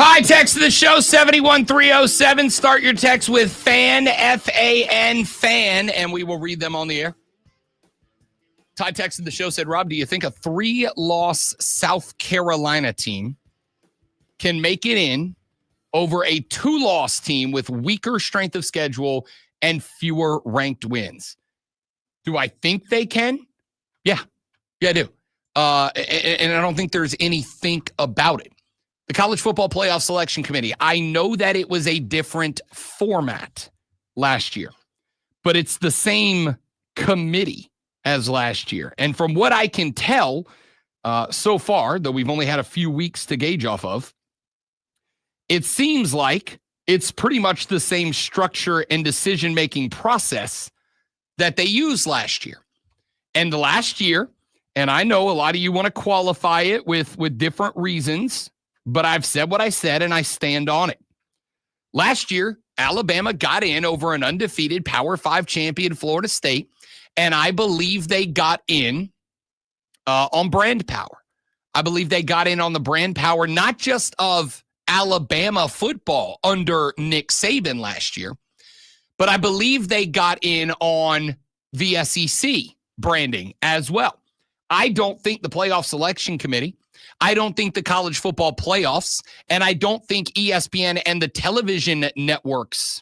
Ty, text to the show, 71307. Start your text with FAN, F-A-N, FAN, and we will read them on the air. Ty texted the show, said, Rob, do you think a 3-loss South Carolina team can make it in over a 2-loss team with weaker strength of schedule and fewer ranked wins? Do I think they can? Yeah, I do. And I don't think there's any think about it. The College Football Playoff Selection Committee, I know that it was a different format last year, but it's the same committee as last year. And from what I can tell so far, though we've only had a few weeks to gauge off of, it seems like it's pretty much the same structure and decision-making process that they used last year. And last year, and I know a lot of you want to qualify it with different reasons, but I've said what I said and I stand on it. Last year, Alabama got in over an undefeated Power 5 champion Florida State, and I believe they got in on brand power. I believe they got in on the brand power, not just of Alabama football under Nick Saban last year, but I believe they got in on the SEC branding as well. I don't think the Playoff Selection Committee, I don't think the college football playoffs, and I don't think ESPN and the television networks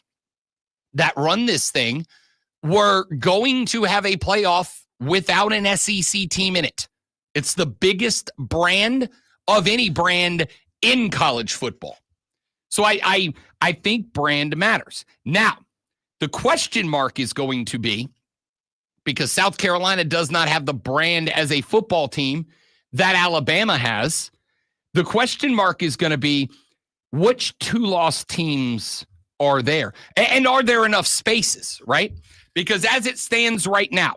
that run this thing were going to have a playoff without an SEC team in it. It's the biggest brand of any brand in college football. So I think brand matters. Now, the question mark is going to be, because South Carolina does not have the brand as a football team that Alabama has, the question mark is going to be, which 2-loss teams are there? And are there enough spaces, right? Because as it stands right now,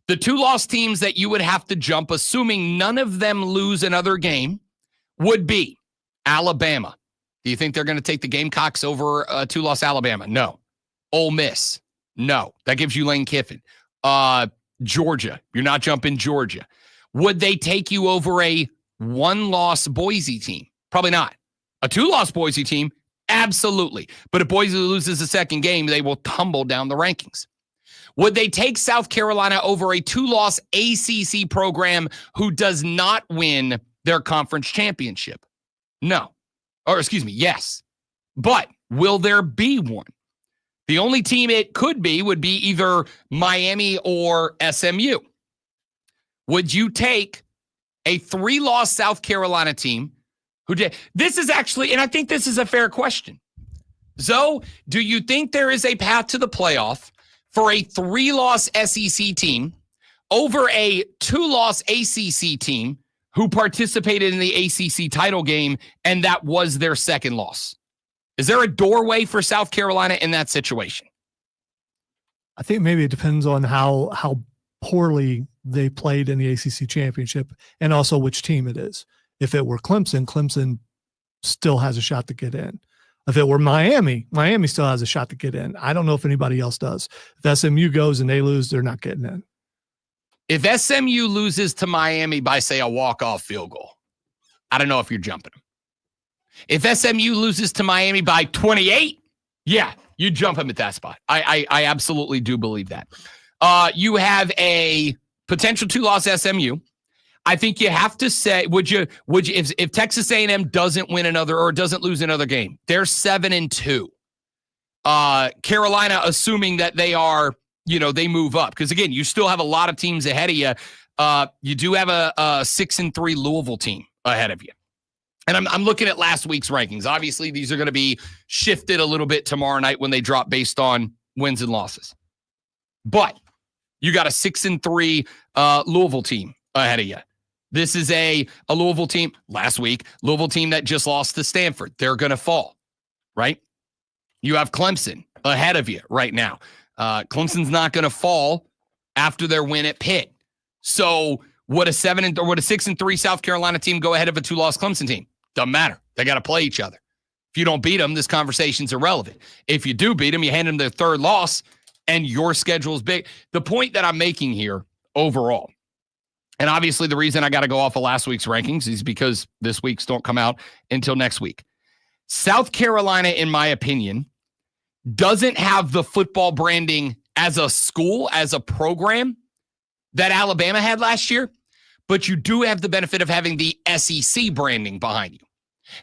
the 2-loss teams that you would have to jump, assuming none of them lose another game, would be Alabama. Do you think they're going to take the Gamecocks over 2-loss Alabama? No. Ole Miss? No. That gives you Lane Kiffin. Georgia. You're not jumping Georgia. Would they take you over a 1-loss Boise team? Probably not. A 2-loss Boise team? Absolutely. But if Boise loses the second game, they will tumble down the rankings. Would they take South Carolina over a 2-loss ACC program who does not win their conference championship? No. Or excuse me, yes. But will there be one? The only team it could be would be either Miami or SMU. Would you take a 3-loss South Carolina team who did? This is actually, and I think this is a fair question. Zoe, do you think there is a path to the playoff for a 3-loss SEC team over a 2-loss ACC team who participated in the ACC title game and that was their second loss? Is there a doorway for South Carolina in that situation?
I think maybe it depends on how poorly they played in the ACC championship and also which team it is. If it were Clemson, Clemson still has a shot to get in. If it were Miami, Miami still has a shot to get in. I don't know if anybody else does. If SMU goes and they lose, they're not getting in.
If SMU loses to Miami by, say, a walk-off field goal, I don't know if you're jumping them. If SMU loses to Miami by 28, yeah, you jump them at that spot. I absolutely do believe that. You have a potential 2-loss SMU. I think you have to say, would you if Texas A&M doesn't win another or doesn't lose another game, they're 7-2. Carolina, assuming that they are, they move up. Because again, you still have a lot of teams ahead of you. You do have a 6-3 Louisville team ahead of you. And I'm looking at last week's rankings. Obviously, these are going to be shifted a little bit tomorrow night when they drop based on wins and losses. But you got a 6-3 Louisville team ahead of you. This is a Louisville team last week, Louisville team that just lost to Stanford. They're going to fall, right? You have Clemson ahead of you right now. Clemson's not going to fall after their win at Pitt. So would a 6-3 South Carolina team go ahead of a 2-loss Clemson team? Doesn't matter. They got to play each other. If you don't beat them, this conversation's irrelevant. If you do beat them, you hand them their third loss, and your schedule is big. The point that I'm making here overall And obviously the reason I got to go off of last week's rankings is because this week's don't come out until next week. South Carolina, in my opinion, doesn't have the football branding as a school, as a program that Alabama had last year, but you do have the benefit of having the SEC branding behind you.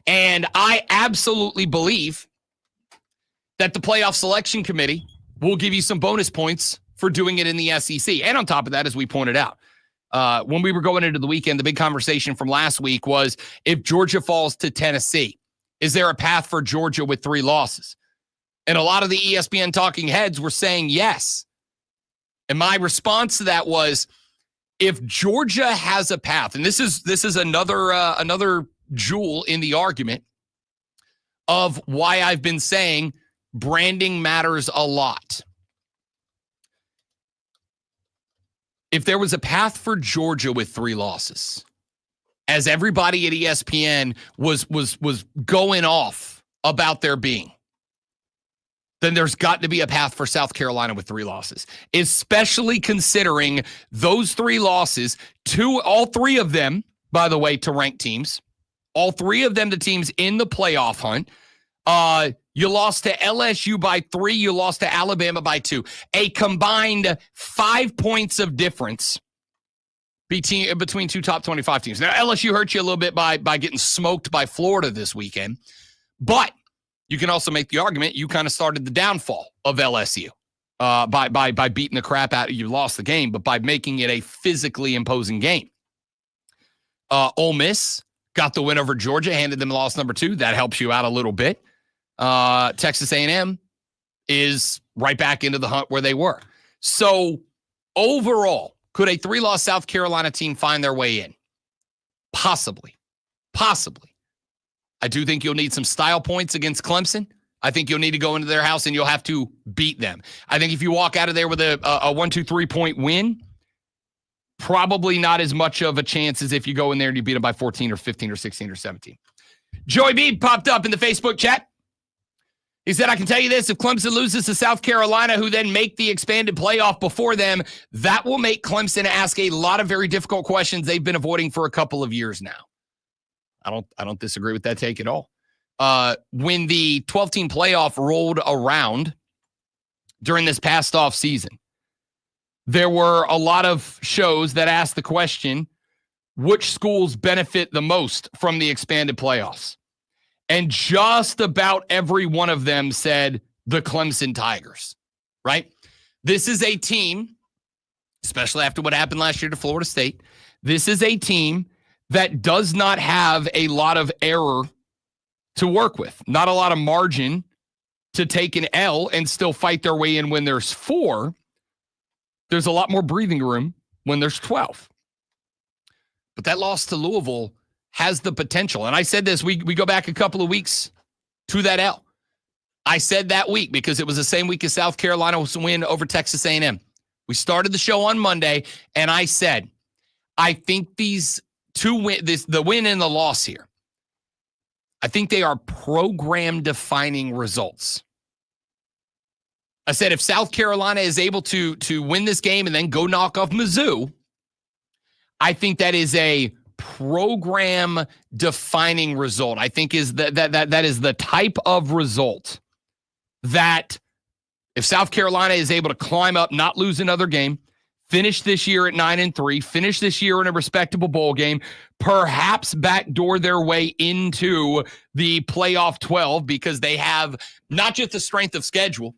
And I absolutely believe that the playoff selection committee will give you some bonus points for doing it in the SEC. And on top of that, as we pointed out, when we were going into the weekend, the big conversation from last week was if Georgia falls to Tennessee, is there a path for Georgia with 3 losses? And a lot of the ESPN talking heads were saying yes. And my response to that was, if Georgia has a path, and this is another jewel in the argument of why I've been saying branding matters a lot. If there was a path for Georgia with 3 losses, as everybody at ESPN was going off about there being, then there's got to be a path for South Carolina with 3 losses, especially considering those 3 losses, all 3 of them, by the way, to ranked teams, all 3 of them to teams in the playoff hunt. You lost to LSU by 3. You lost to Alabama by 2. A combined 5 points of difference between 2 top 25 teams. Now, LSU hurt you a little bit by getting smoked by Florida this weekend, but you can also make the argument you kind of started the downfall of LSU by beating the crap out of you. Lost the game, but by making it a physically imposing game. Ole Miss got the win over Georgia, handed them loss number 2. That helps you out a little bit. Texas A&M is right back into the hunt where they were. So overall, could a 3-loss South Carolina team find their way in? Possibly. I do think you'll need some style points against Clemson. I think you'll need to go into their house and you'll have to beat them. I think if you walk out of there with a 1-2-3 point win, probably not as much of a chance as if you go in there and you beat them by 14 or 15 or 16 or 17. Joey B popped up in the Facebook chat. He said, I can tell you this, if Clemson loses to South Carolina, who then make the expanded playoff before them, that will make Clemson ask a lot of very difficult questions they've been avoiding for a couple of years now. I don't disagree with that take at all. When the 12-team playoff rolled around during this past off season, there were a lot of shows that asked the question, which schools benefit the most from the expanded playoffs? And just about every one of them said the Clemson Tigers, right? This is a team, especially after what happened last year to Florida State, this is a team that does not have a lot of error to work with, not a lot of margin to take an L and still fight their way in when there's 4. There's a lot more breathing room when there's 12. But that loss to Louisville has the potential. And I said this, we go back a couple of weeks to that L. I said that week because it was the same week as South Carolina's win over Texas A&M. We started the show on Monday, and I said, I think these 2 the win and the loss here, I think they are program-defining results. I said if South Carolina is able to win this game and then go knock off Mizzou, I think that is a program-defining result. I think is that is the type of result that if South Carolina is able to climb up, not lose another game, finish this year at 9-3, finish this year in a respectable bowl game, perhaps backdoor their way into the playoff 12 because they have not just the strength of schedule,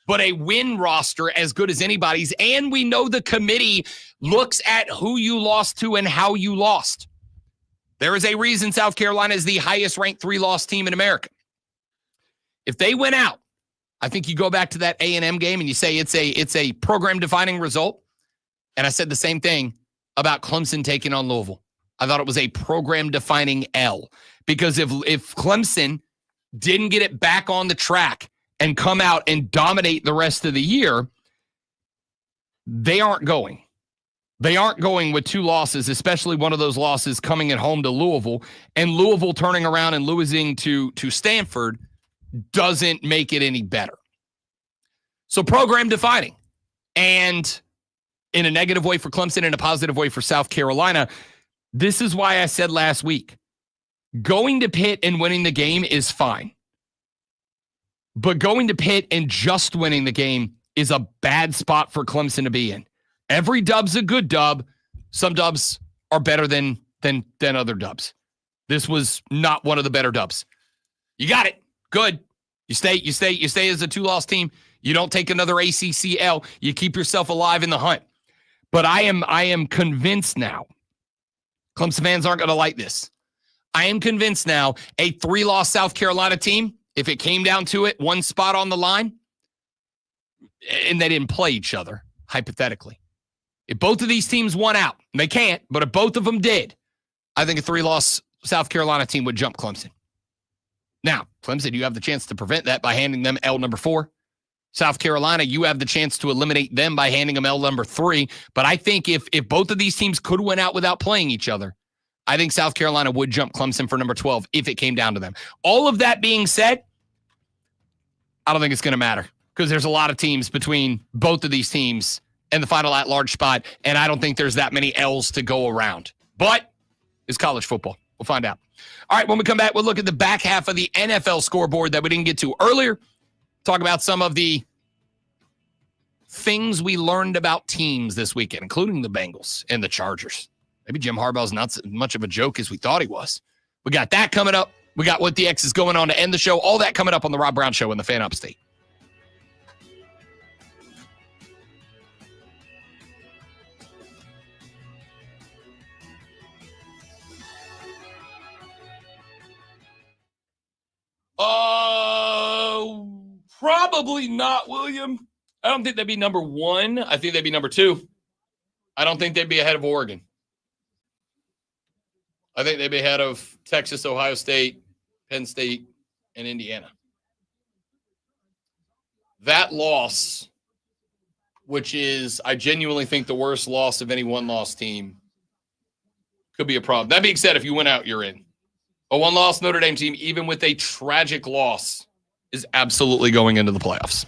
but a win roster as good as anybody's. And we know the committee looks at who you lost to and how you lost. There is a reason South Carolina is the highest ranked 3-loss team in America. If they went out, I think you go back to that A&M game and you say it's a program defining result. And I said the same thing about Clemson taking on Louisville. I thought it was a program defining L because if Clemson didn't get it back on the track and come out and dominate the rest of the year, they aren't going. They aren't going with 2 losses, especially one of those losses coming at home to Louisville, and Louisville turning around and losing to Stanford doesn't make it any better. So program defining. And in a negative way for Clemson, in a positive way for South Carolina. This is why I said last week, going to Pitt and winning the game is fine. But going to Pitt and just winning the game is a bad spot for Clemson to be in. Every dub's a good dub. Some dubs are better than other dubs. This was not one of the better dubs. You got it. Good. You stay as a 2-loss team. You don't take another ACCL. You keep yourself alive in the hunt. But I am convinced now. Clemson fans aren't going to like this. I am convinced now a 3-loss South Carolina team, if it came down to it, one spot on the line, and they didn't play each other, hypothetically. If both of these teams won out, and they can't, but if both of them did, I think a 3-loss South Carolina team would jump Clemson. Now, Clemson, you have the chance to prevent that by handing them L number 4. South Carolina, you have the chance to eliminate them by handing them L number 3. But I think if both of these teams could win out without playing each other, I think South Carolina would jump Clemson for number 12 if it came down to them. All of that being said, I don't think it's going to matter because there's a lot of teams between both of these teams and the final at-large spot, and I don't think there's that many L's to go around. But it's college football. We'll find out. All right, when we come back, we'll look at the back half of the NFL scoreboard that we didn't get to earlier. Talk about some of the things we learned about teams this weekend, including the Bengals and the Chargers. Maybe Jim Harbaugh's not so much of a joke as we thought he was. We got that coming up. We got what the X is going on to end the show. All that coming up on the Rob Brown Show in the Fan Upstate. Probably not, William. I don't think they'd be number 1. I think they'd be number 2. I don't think they'd be ahead of Oregon. I think they'd be ahead of Texas, Ohio State, Penn State, and Indiana. That loss, which is, I genuinely think, the worst loss of any one-loss team, could be a problem. That being said, if you win out, you're in. A one-loss Notre Dame team, even with a tragic loss, is absolutely going into the playoffs.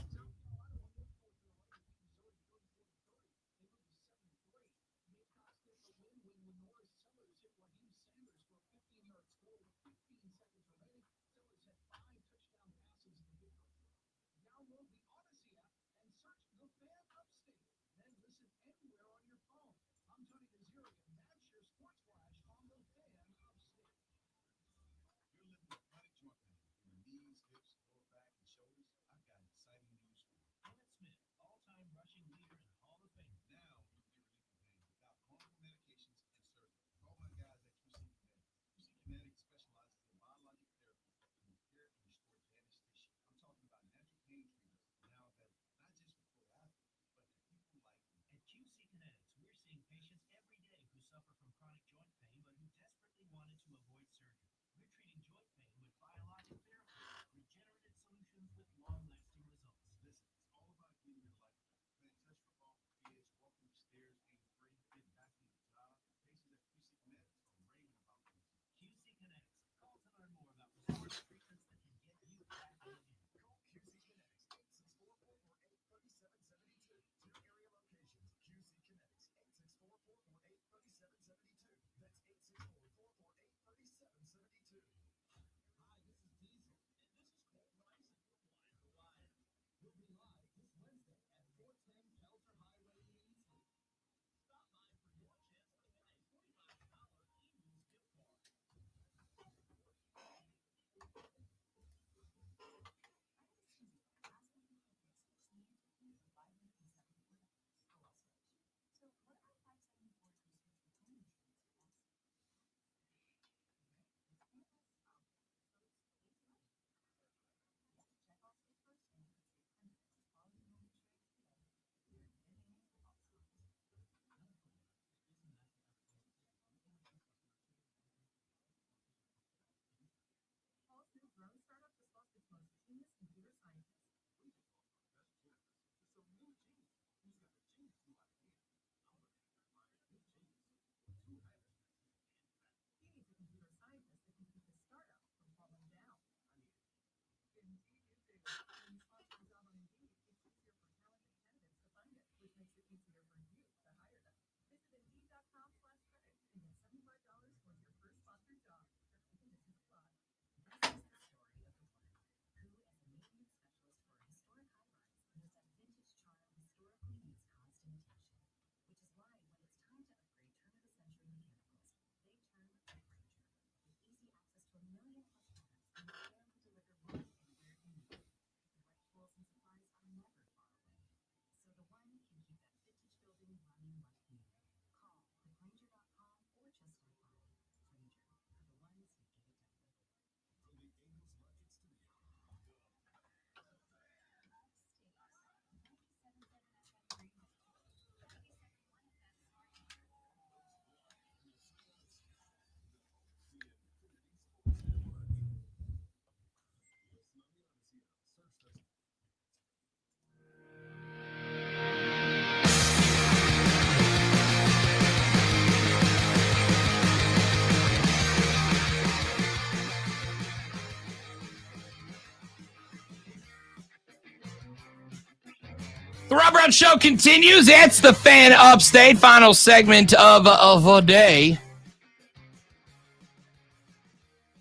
The Rob Brown Show continues. It's the Fan Upstate, final segment of a day.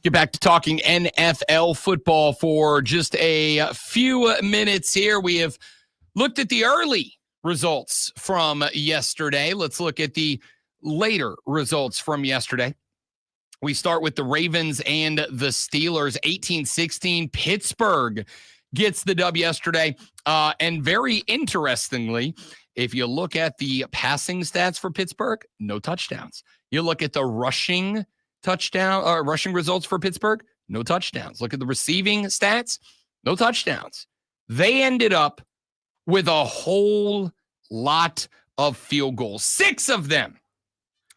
Get back to talking NFL football for just a few minutes here. We have looked at the early results from yesterday. Let's look at the later results from yesterday. We start with the Ravens and the Steelers. 18-16, Pittsburgh gets the dub yesterday. And very interestingly, if you look at the passing stats for Pittsburgh, no touchdowns. You look at the rushing results for Pittsburgh, no touchdowns. Look at the receiving stats, no touchdowns. They ended up with a whole lot of field goals, 6 of them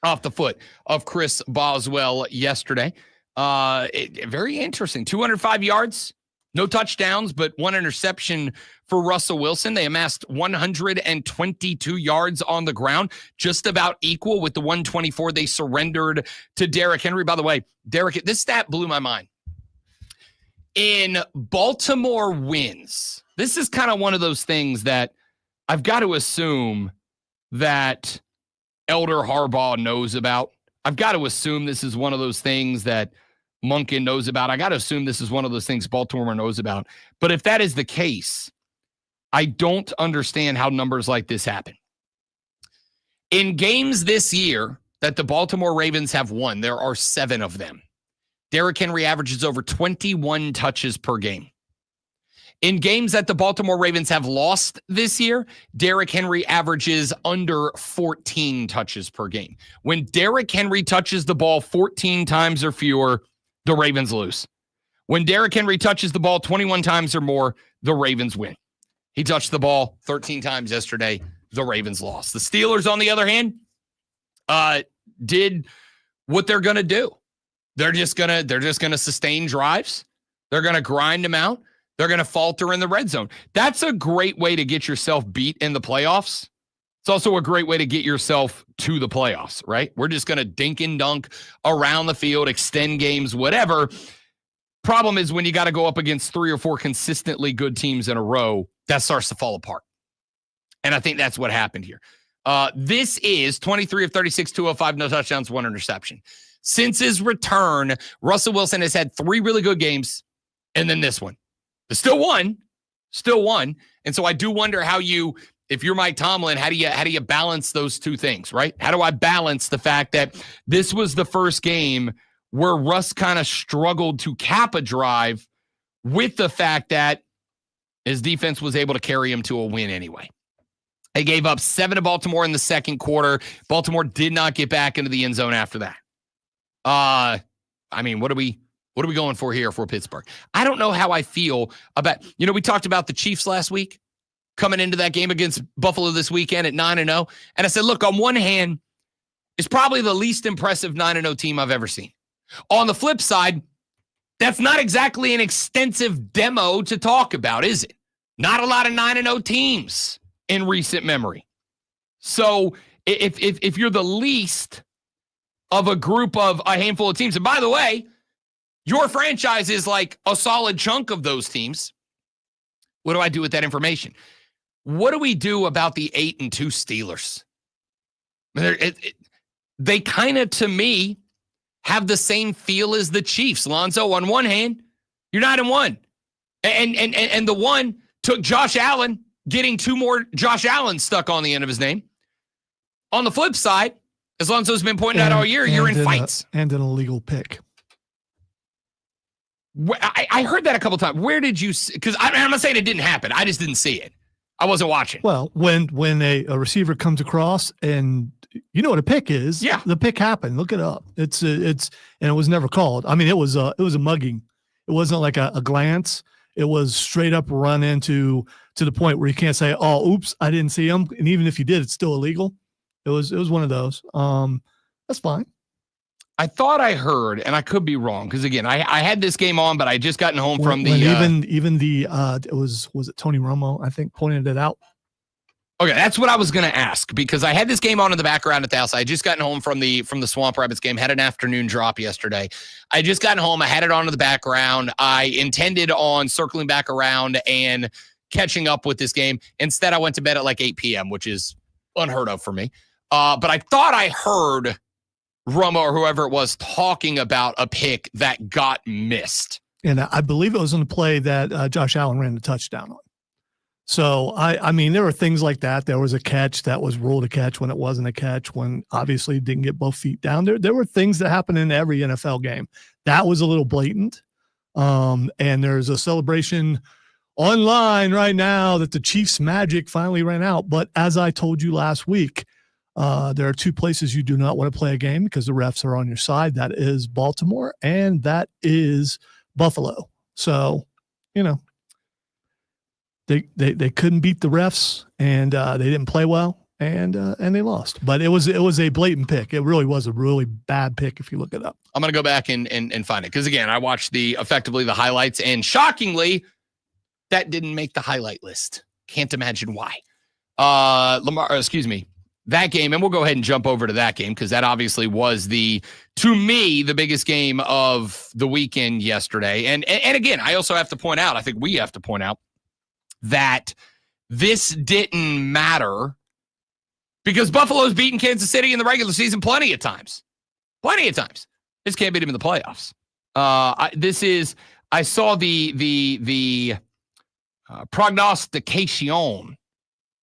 off the foot of Chris Boswell yesterday. Very interesting. 205 yards, no touchdowns, but 1 interception for Russell Wilson. They amassed 122 yards on the ground, just about equal with the 124 they surrendered to Derrick Henry. By the way, Derrick, this stat blew my mind. In Baltimore wins, this is kind of one of those things that I've got to assume that Elder Harbaugh knows about. I've got to assume this is one of those things that Monken knows about. I got to assume this is one of those things Baltimore knows about. But if that is the case, I don't understand how numbers like this happen. In games this year that the Baltimore Ravens have won, there are 7 of them. Derrick Henry averages over 21 touches per game. In games that the Baltimore Ravens have lost this year, Derrick Henry averages under 14 touches per game. When Derrick Henry touches the ball 14 times or fewer, the Ravens lose. When Derrick Henry touches the ball 21 times or more, the Ravens win. He touched the ball 13 times yesterday. The Ravens lost. The Steelers, on the other hand, did what they're going to do. They're just gonna sustain drives. They're going to grind them out. They're going to falter in the red zone. That's a great way to get yourself beat in the playoffs. It's also a great way to get yourself to the playoffs, right? We're just going to dink and dunk around the field, extend games, whatever. Problem is when you got to go up against 3 or 4 consistently good teams in a row, that starts to fall apart. And I think that's what happened here. This is 23 of 36, 205, no touchdowns, 1 interception. Since his return, Russell Wilson has had 3 really good games, and then this one. But still won. And so I do wonder how if you're Mike Tomlin, how do you balance those two things, right? How do I balance the fact that this was the first game where Russ kind of struggled to cap a drive with the fact that his defense was able to carry him to a win anyway? They gave up 7 to Baltimore in the second quarter. Baltimore did not get back into the end zone after that. What are we going for here for Pittsburgh? I don't know how I feel about, we talked about the Chiefs last week coming into that game against Buffalo this weekend at 9-0. And I said, look, on one hand, it's probably the least impressive 9-0 team I've ever seen. On the flip side, that's not exactly an extensive demo to talk about, is it? Not a lot of 9-0 teams in recent memory. So if you're the least of a group of a handful of teams, and by the way, your franchise is like a solid chunk of those teams. What do I do with that information? What do we do about the 8-2 Steelers? They kind of, to me, have the same feel as the Chiefs. Lonzo, on one hand, you're 9-1. And the one took Josh Allen, getting 2 more Josh Allen stuck on the end of his name. On the flip side, as Lonzo's been pointing out all year, you're in fights.
And an illegal pick.
I heard that a couple times. Where did you see? Because I'm not saying it didn't happen. I just didn't see it. I wasn't watching.
Well, when a receiver comes across and you know what a pick is.
Yeah.
The pick happened. Look it up. It's and it was never called. I mean, it was a mugging. It wasn't like a glance. It was straight up run into to the point where you can't say, oh, oops, I didn't see him. And even if you did, it's still illegal. It was one of those. That's fine.
I thought I heard, and I could be wrong, because again, I had this game on, but I just gotten home from the
even the was it Tony Romo, I think, pointed it out.
Okay, that's what I was going to ask, because I had this game on in the background at the house. I had just gotten home from the Swamp Rabbits game, had an afternoon drop yesterday. I had just gotten home. I had it on in the background. I intended on circling back around and catching up with this game. Instead, I went to bed at like 8 p.m., which is unheard of for me. But I thought I heard Romo or whoever it was talking about a pick that got missed.
And I believe it was on the play that Josh Allen ran the touchdown on. So, I mean, there were things like that. There was a catch that was ruled a catch when it wasn't a catch, when obviously it didn't get both feet down. There were things that happen in every NFL game. That was a little blatant. And there's a celebration online right now that the Chiefs magic finally ran out. But as I told you last week, there are two places you do not want to play a game because the refs are on your side. That is Baltimore and that is Buffalo. So, you know, they couldn't beat the refs and they didn't play well and they lost. But it was a blatant pick. It really was a really bad pick if you look it up.
I'm going to go back and find it because, again, I watched effectively the highlights, and shockingly, that didn't make the highlight list. Can't imagine why. That game, and we'll go ahead and jump over to that game because that obviously was to me, the biggest game of the weekend yesterday. And again, I also have to point out, I think we have to point out that this didn't matter because Buffalo's beaten Kansas City in the regular season plenty of times. Plenty of times. Just can't beat them in the playoffs. I saw the prognostication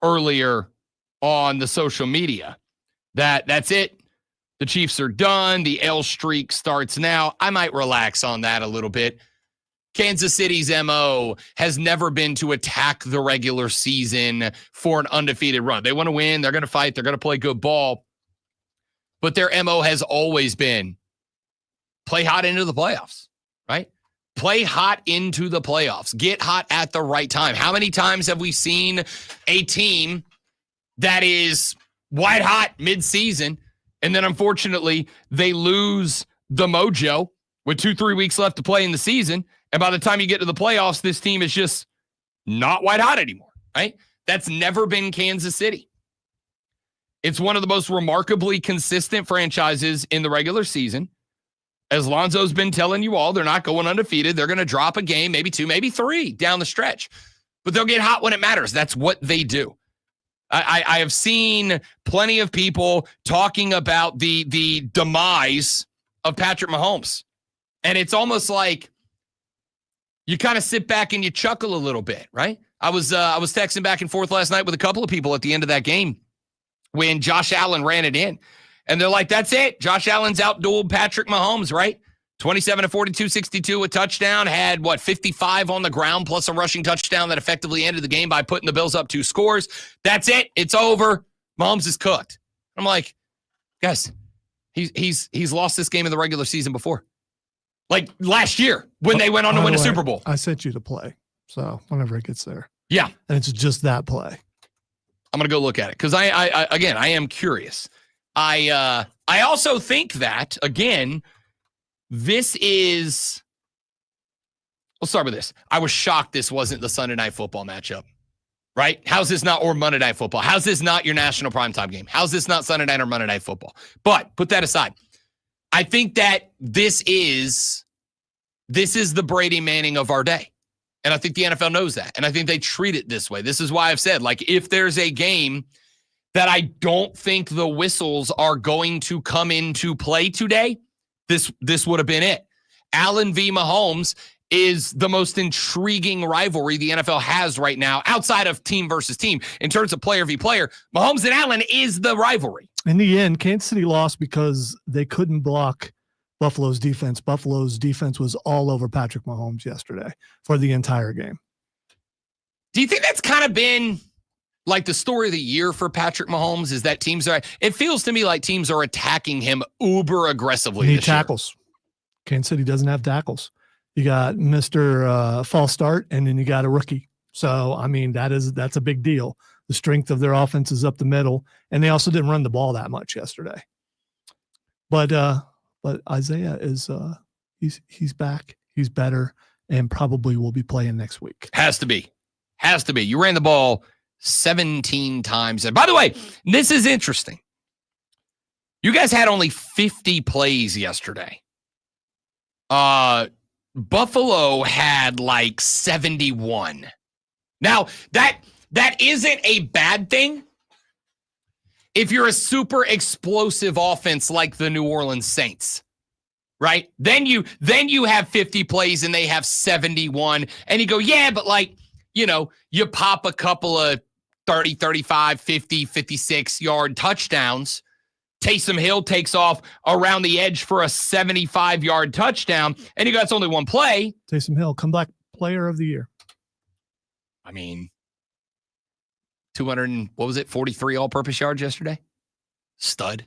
earlier on the social media that's it. The Chiefs are done. The L streak starts now. I might relax on that a little bit. Kansas City's MO has never been to attack the regular season for an undefeated run. They want to win. They're going to fight. They're going to play good ball. But their MO has always been play hot into the playoffs, right? Play hot into the playoffs. Get hot at the right time. How many times have we seen a team that is white hot mid-season, and then unfortunately they lose the mojo with 2-3 weeks left to play in the season, and by the time you get to the playoffs, this team is just not white hot anymore, right? That's never been Kansas City. It's one of the most remarkably consistent franchises in the regular season. As Lonzo's been telling you all, they're not going undefeated. They're going to drop a game, maybe 2, maybe 3 down the stretch. But they'll get hot when it matters. That's what they do. I have seen plenty of people talking about the demise of Patrick Mahomes. And it's almost like you kind of sit back and you chuckle a little bit, right? I was texting back and forth last night with a couple of people at the end of that game when Josh Allen ran it in. And they're like, that's it. Josh Allen's outdueled Patrick Mahomes, right? 27-42, 62, a touchdown, had 55 on the ground plus a rushing touchdown that effectively ended the game by putting the Bills up 2 scores. That's it. It's over. Mahomes is cooked. I'm like, guys, he's lost this game in the regular season before. Like last year when they went on to win a Super Bowl.
I sent you to play. So whenever it gets there.
Yeah.
And it's just that play.
I'm going to go look at it because I am curious. I also think that, again, we'll start with this. I was shocked this wasn't the Sunday Night Football matchup, right? How's this not, or Monday Night Football? How's this not your national primetime game? How's this not Sunday night or Monday Night Football? But put that aside. I think that this is the Brady Manning of our day. And I think the NFL knows that. And I think they treat it this way. This is why I've said, like, if there's a game that I don't think the whistles are going to come into play today, this would have been it. Allen v. Mahomes is the most intriguing rivalry the NFL has right now outside of team versus team. In terms of player v. player, Mahomes and Allen is the rivalry.
In the end, Kansas City lost because they couldn't block Buffalo's defense. Buffalo's defense was all over Patrick Mahomes yesterday for the entire game.
Do you think that's kind of been like the story of the year for Patrick Mahomes, is that it feels to me like teams are attacking him uber aggressively.
Need tackles. Kansas City doesn't have tackles. You got Mr. False Start, and then you got a rookie. So, I mean, that's a big deal. The strength of their offense is up the middle, and they also didn't run the ball that much yesterday. But Isaiah is he's back. He's better, and probably will be playing next week.
Has to be. You ran the ball 17 times. And by the way, this is interesting. You guys had only 50 plays yesterday. Buffalo had like 71. Now, that isn't a bad thing if you're a super explosive offense like the New Orleans Saints, right? Then you have 50 plays and they have 71, and you go, yeah, but you pop a couple of 30, 35, 50, 56-yard touchdowns. Taysom Hill takes off around the edge for a 75-yard touchdown, and you got it's only one play.
Taysom Hill, comeback player of the year.
I mean, 43 all-purpose yards yesterday? Stud.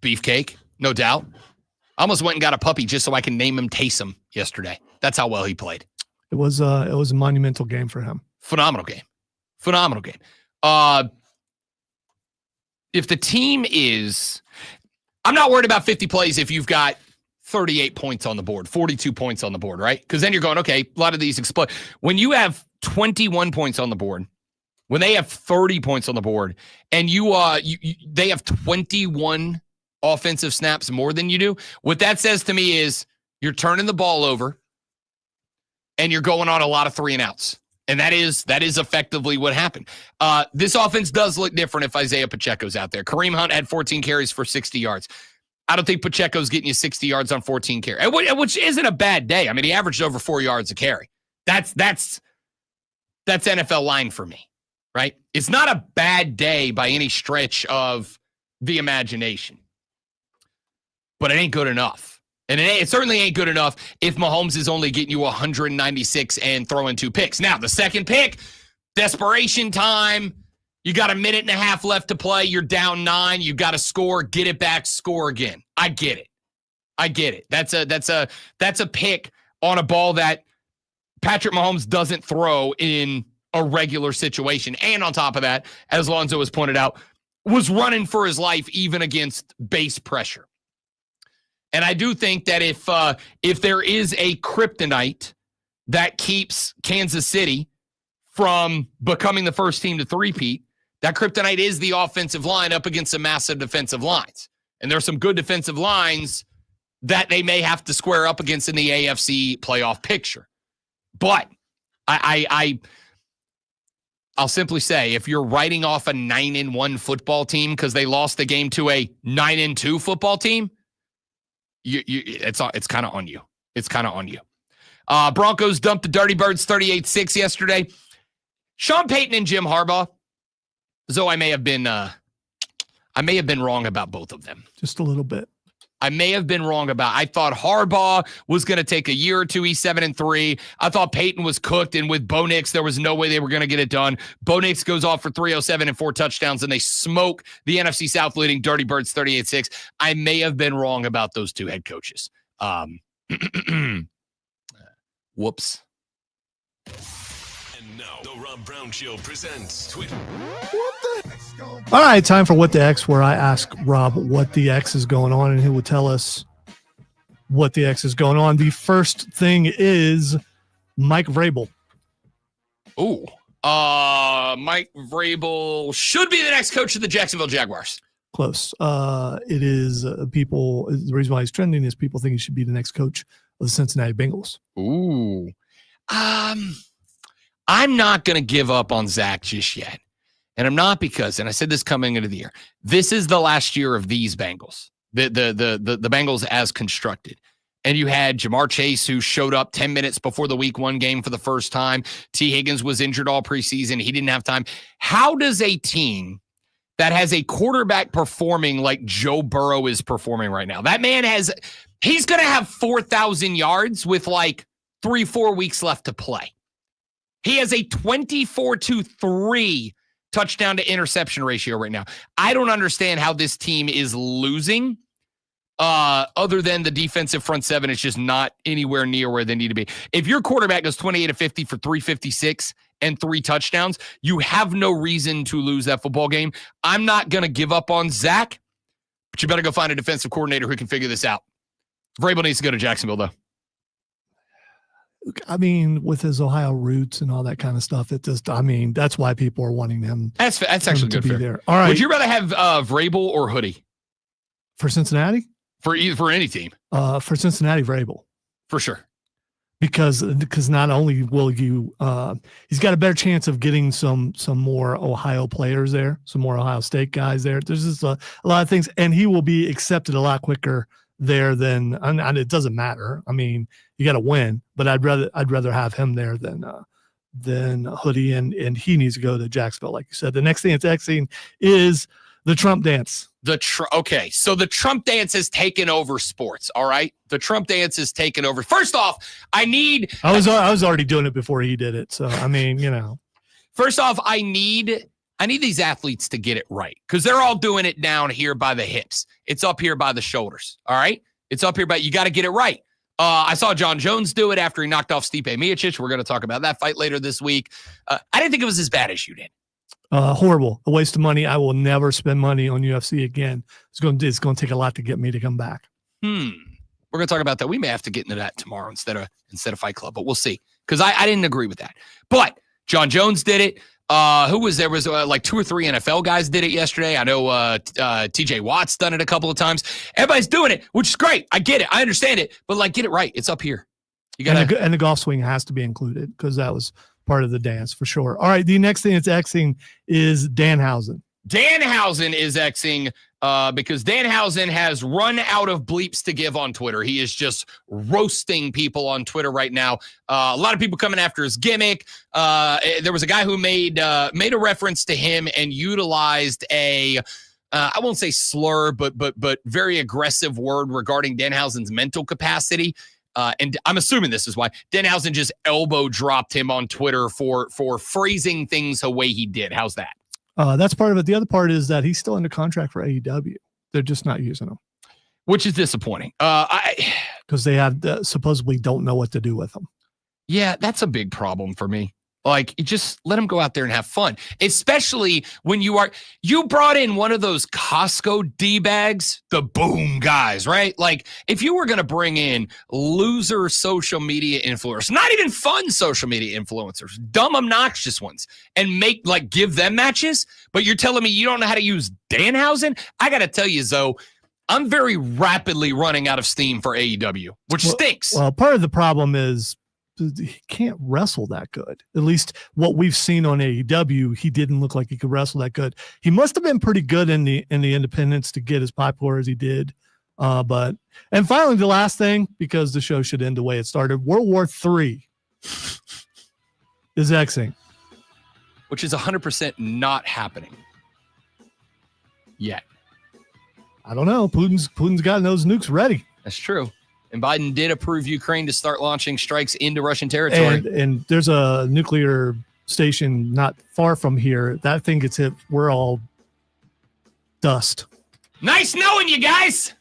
Beefcake, no doubt. I almost went and got a puppy just so I can name him Taysom yesterday. That's how well he played.
It was a monumental game for him.
Phenomenal game. If the team is, I'm not worried about 50 plays if you've got 38 points on the board, 42 points on the board, right? Because then you're going, okay, a lot of these explode. When you have 21 points on the board, when they have 30 points on the board, and they have 21 offensive snaps more than you do, what that says to me is you're turning the ball over and you're going on a lot of 3-and-outs. And that is effectively what happened. This offense does look different if Isaiah Pacheco's out there. Kareem Hunt had 14 carries for 60 yards. I don't think Pacheco's getting you 60 yards on 14 carries, which isn't a bad day. I mean, he averaged over 4 yards a carry. That's NFL line for me, right? It's not a bad day by any stretch of the imagination, but it ain't good enough. And it certainly ain't good enough if Mahomes is only getting you 196 and throwing 2 picks. Now, the second pick, desperation time. You got a minute and a half left to play. You're down 9. You got to score, get it back, score again. I get it. That's a pick on a ball that Patrick Mahomes doesn't throw in a regular situation. And on top of that, as Lonzo has pointed out, was running for his life even against base pressure. And I do think that if there is a kryptonite that keeps Kansas City from becoming the first team to three-peat, that kryptonite is the offensive line up against some massive defensive lines. And there are some good defensive lines that they may have to square up against in the AFC playoff picture. But I'll simply say, if you're writing off a 9-1 football team because they lost the game to a 9-2 football team, it's kind of on you. It's kind of on you. Broncos dumped the Dirty Birds 38-6 yesterday. Sean Payton and Jim Harbaugh. So I may have been wrong about both of them.
Just a little bit.
I may have been wrong about. I thought Harbaugh was going to take a year or two. He's 7-3. I thought Payton was cooked, and with Bo Nix, there was no way they were going to get it done. Bo Nix goes off for 307 and 4 touchdowns, and they smoke the NFC South leading Dirty Birds 38-6. I may have been wrong about those two head coaches. Whoops.
And now the Rob Brown Show presents Twitter.
All right, time for What the X, where I ask Rob what the X is going on, and he will tell us what the X is going on. The first thing is Mike Vrabel.
Ooh. Mike Vrabel should be the next coach of the Jacksonville Jaguars.
Close. It is people. The reason why he's trending is people think he should be the next coach of the Cincinnati Bengals.
Ooh. I'm not going to give up on Zach just yet. And I'm not because, and I said this coming into the year, this is the last year of these Bengals, the Bengals as constructed. And you had Jamar Chase, who showed up 10 minutes before the week 1 game for the first time. T. Higgins was injured all preseason. He didn't have time. How does a team that has a quarterback performing like Joe Burrow is performing right now, that man he's going to have 4,000 yards with like 3-4 weeks left to play. He has a 24-3 touchdown to interception ratio right now. I don't understand how this team is losing other than the defensive front seven is just not anywhere near where they need to be. If your quarterback goes 28-50 for 356 and 3 touchdowns, you have no reason to lose that football game. I'm not going to give up on Zach, but you better go find a defensive coordinator who can figure this out. Vrabel needs to go to Jacksonville, though.
I mean, with his Ohio roots and all that kind of stuff, that's why people are wanting him.
That's actually good.
Be there. All right.
Would you rather have Vrabel or Hoodie
for Cincinnati?
For any team?
For Cincinnati, Vrabel
for sure.
because not only will you he's got a better chance of getting some more Ohio players there, some more Ohio State guys there. There's just a lot of things, and he will be accepted a lot quicker there than, and it doesn't matter. I mean, you got to win, but I'd rather have him there than Hoodie, and he needs to go to Jacksonville, like you said. The next thing it's Xing is the Trump dance.
Okay, so the Trump dance has taken over sports. All right, the Trump dance has taken over. First off, I was
already doing it before he did it. So I mean,
First off, I need these athletes to get it right, because they're all doing it down here by the hips. It's up here by the shoulders. All right, it's up here, but you got to get it right. I saw John Jones do it after he knocked off Stipe Miocic. We're going to talk about that fight later this week. I didn't think it was as bad as you did.
Horrible, a waste of money. I will never spend money on UFC again. It's going to take a lot to get me to come back.
We're going to talk about that. We may have to get into that tomorrow instead of Fight Club, but we'll see, because I didn't agree with that. But John Jones did it. Who was there? Was like 2 or 3 NFL guys did it yesterday. I know TJ Watt's done it a couple of times. Everybody's doing it, which is great. I get it. I understand it. But like, get it right. It's up here. You got
and the golf swing has to be included, because that was part of the dance for sure. All right, the next thing that's Xing is Danhausen.
Danhausen is Xing because Danhausen has run out of bleeps to give on Twitter. He is just roasting people on Twitter right now. A lot of people coming after his gimmick. There was a guy who made a reference to him and utilized a I won't say slur, but very aggressive word regarding Danhausen's mental capacity. And I'm assuming this is why Danhausen just elbow dropped him on Twitter for phrasing things the way he did. How's that?
That's part of it. The other part is that he's still under contract for AEW. They're just not using him,
which is disappointing.
Because they supposedly don't know what to do with him.
Yeah, that's a big problem for me. Like, you just let him go out there and have fun, especially when you brought in one of those Costco D-bags, the boom guys, right? Like, if you were going to bring in loser social media influencers, not even fun social media influencers, dumb, obnoxious ones, and give them matches, but you're telling me you don't know how to use Danhausen? I got to tell you, Zoe, I'm very rapidly running out of steam for AEW, which stinks.
Well, part of the problem is he can't wrestle that good. At least what we've seen on AEW, he didn't look like he could wrestle that good. He must have been pretty good in the independents to get as popular as he did. And finally, the last thing, because the show should end the way it started, World War III is Xing,
which is 100% not happening yet.
I don't know. Putin's got those nukes ready.
That's true. And Biden did approve Ukraine to start launching strikes into Russian territory.
And there's a nuclear station not far from here. That thing gets hit, we're all dust.
Nice knowing you guys.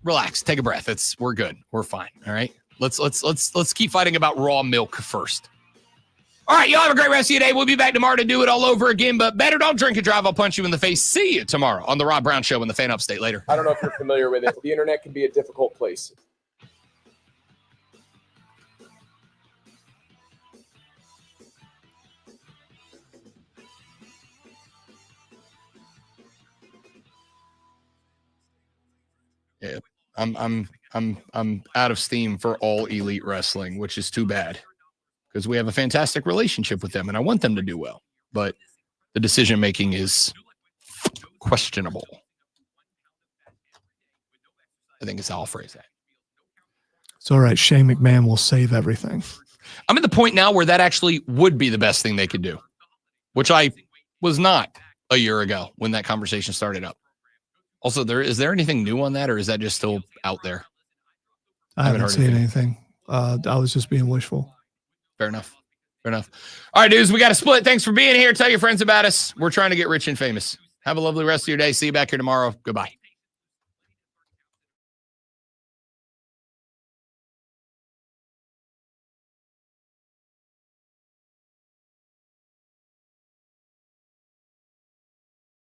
Relax, take a breath. We're good. We're fine. All right. Let's keep fighting about raw milk first. All right, y'all have a great rest of your day. We'll be back tomorrow to do it all over again, but better don't drink and drive. I'll punch you in the face. See you tomorrow on the Rob Brown Show in the Fan Upstate later.
I don't know if you're familiar with it. The internet can be a difficult place.
Yeah, I'm out of steam for all Elite Wrestling, which is too bad, because we have a fantastic relationship with them and I want them to do well, but the decision making is questionable. I think it's how I'll phrase that.
It's all right. Shane McMahon will save everything.
I'm at the point now where that actually would be the best thing they could do, which I was not a year ago when that conversation started up. Also, is there anything new on that, or is that just still out there?
I haven't seen anything. I was just being wishful.
Fair enough. All right, dudes, we got to split. Thanks for being here. Tell your friends about us. We're trying to get rich and famous. Have a lovely rest of your day. See you back here tomorrow. Goodbye.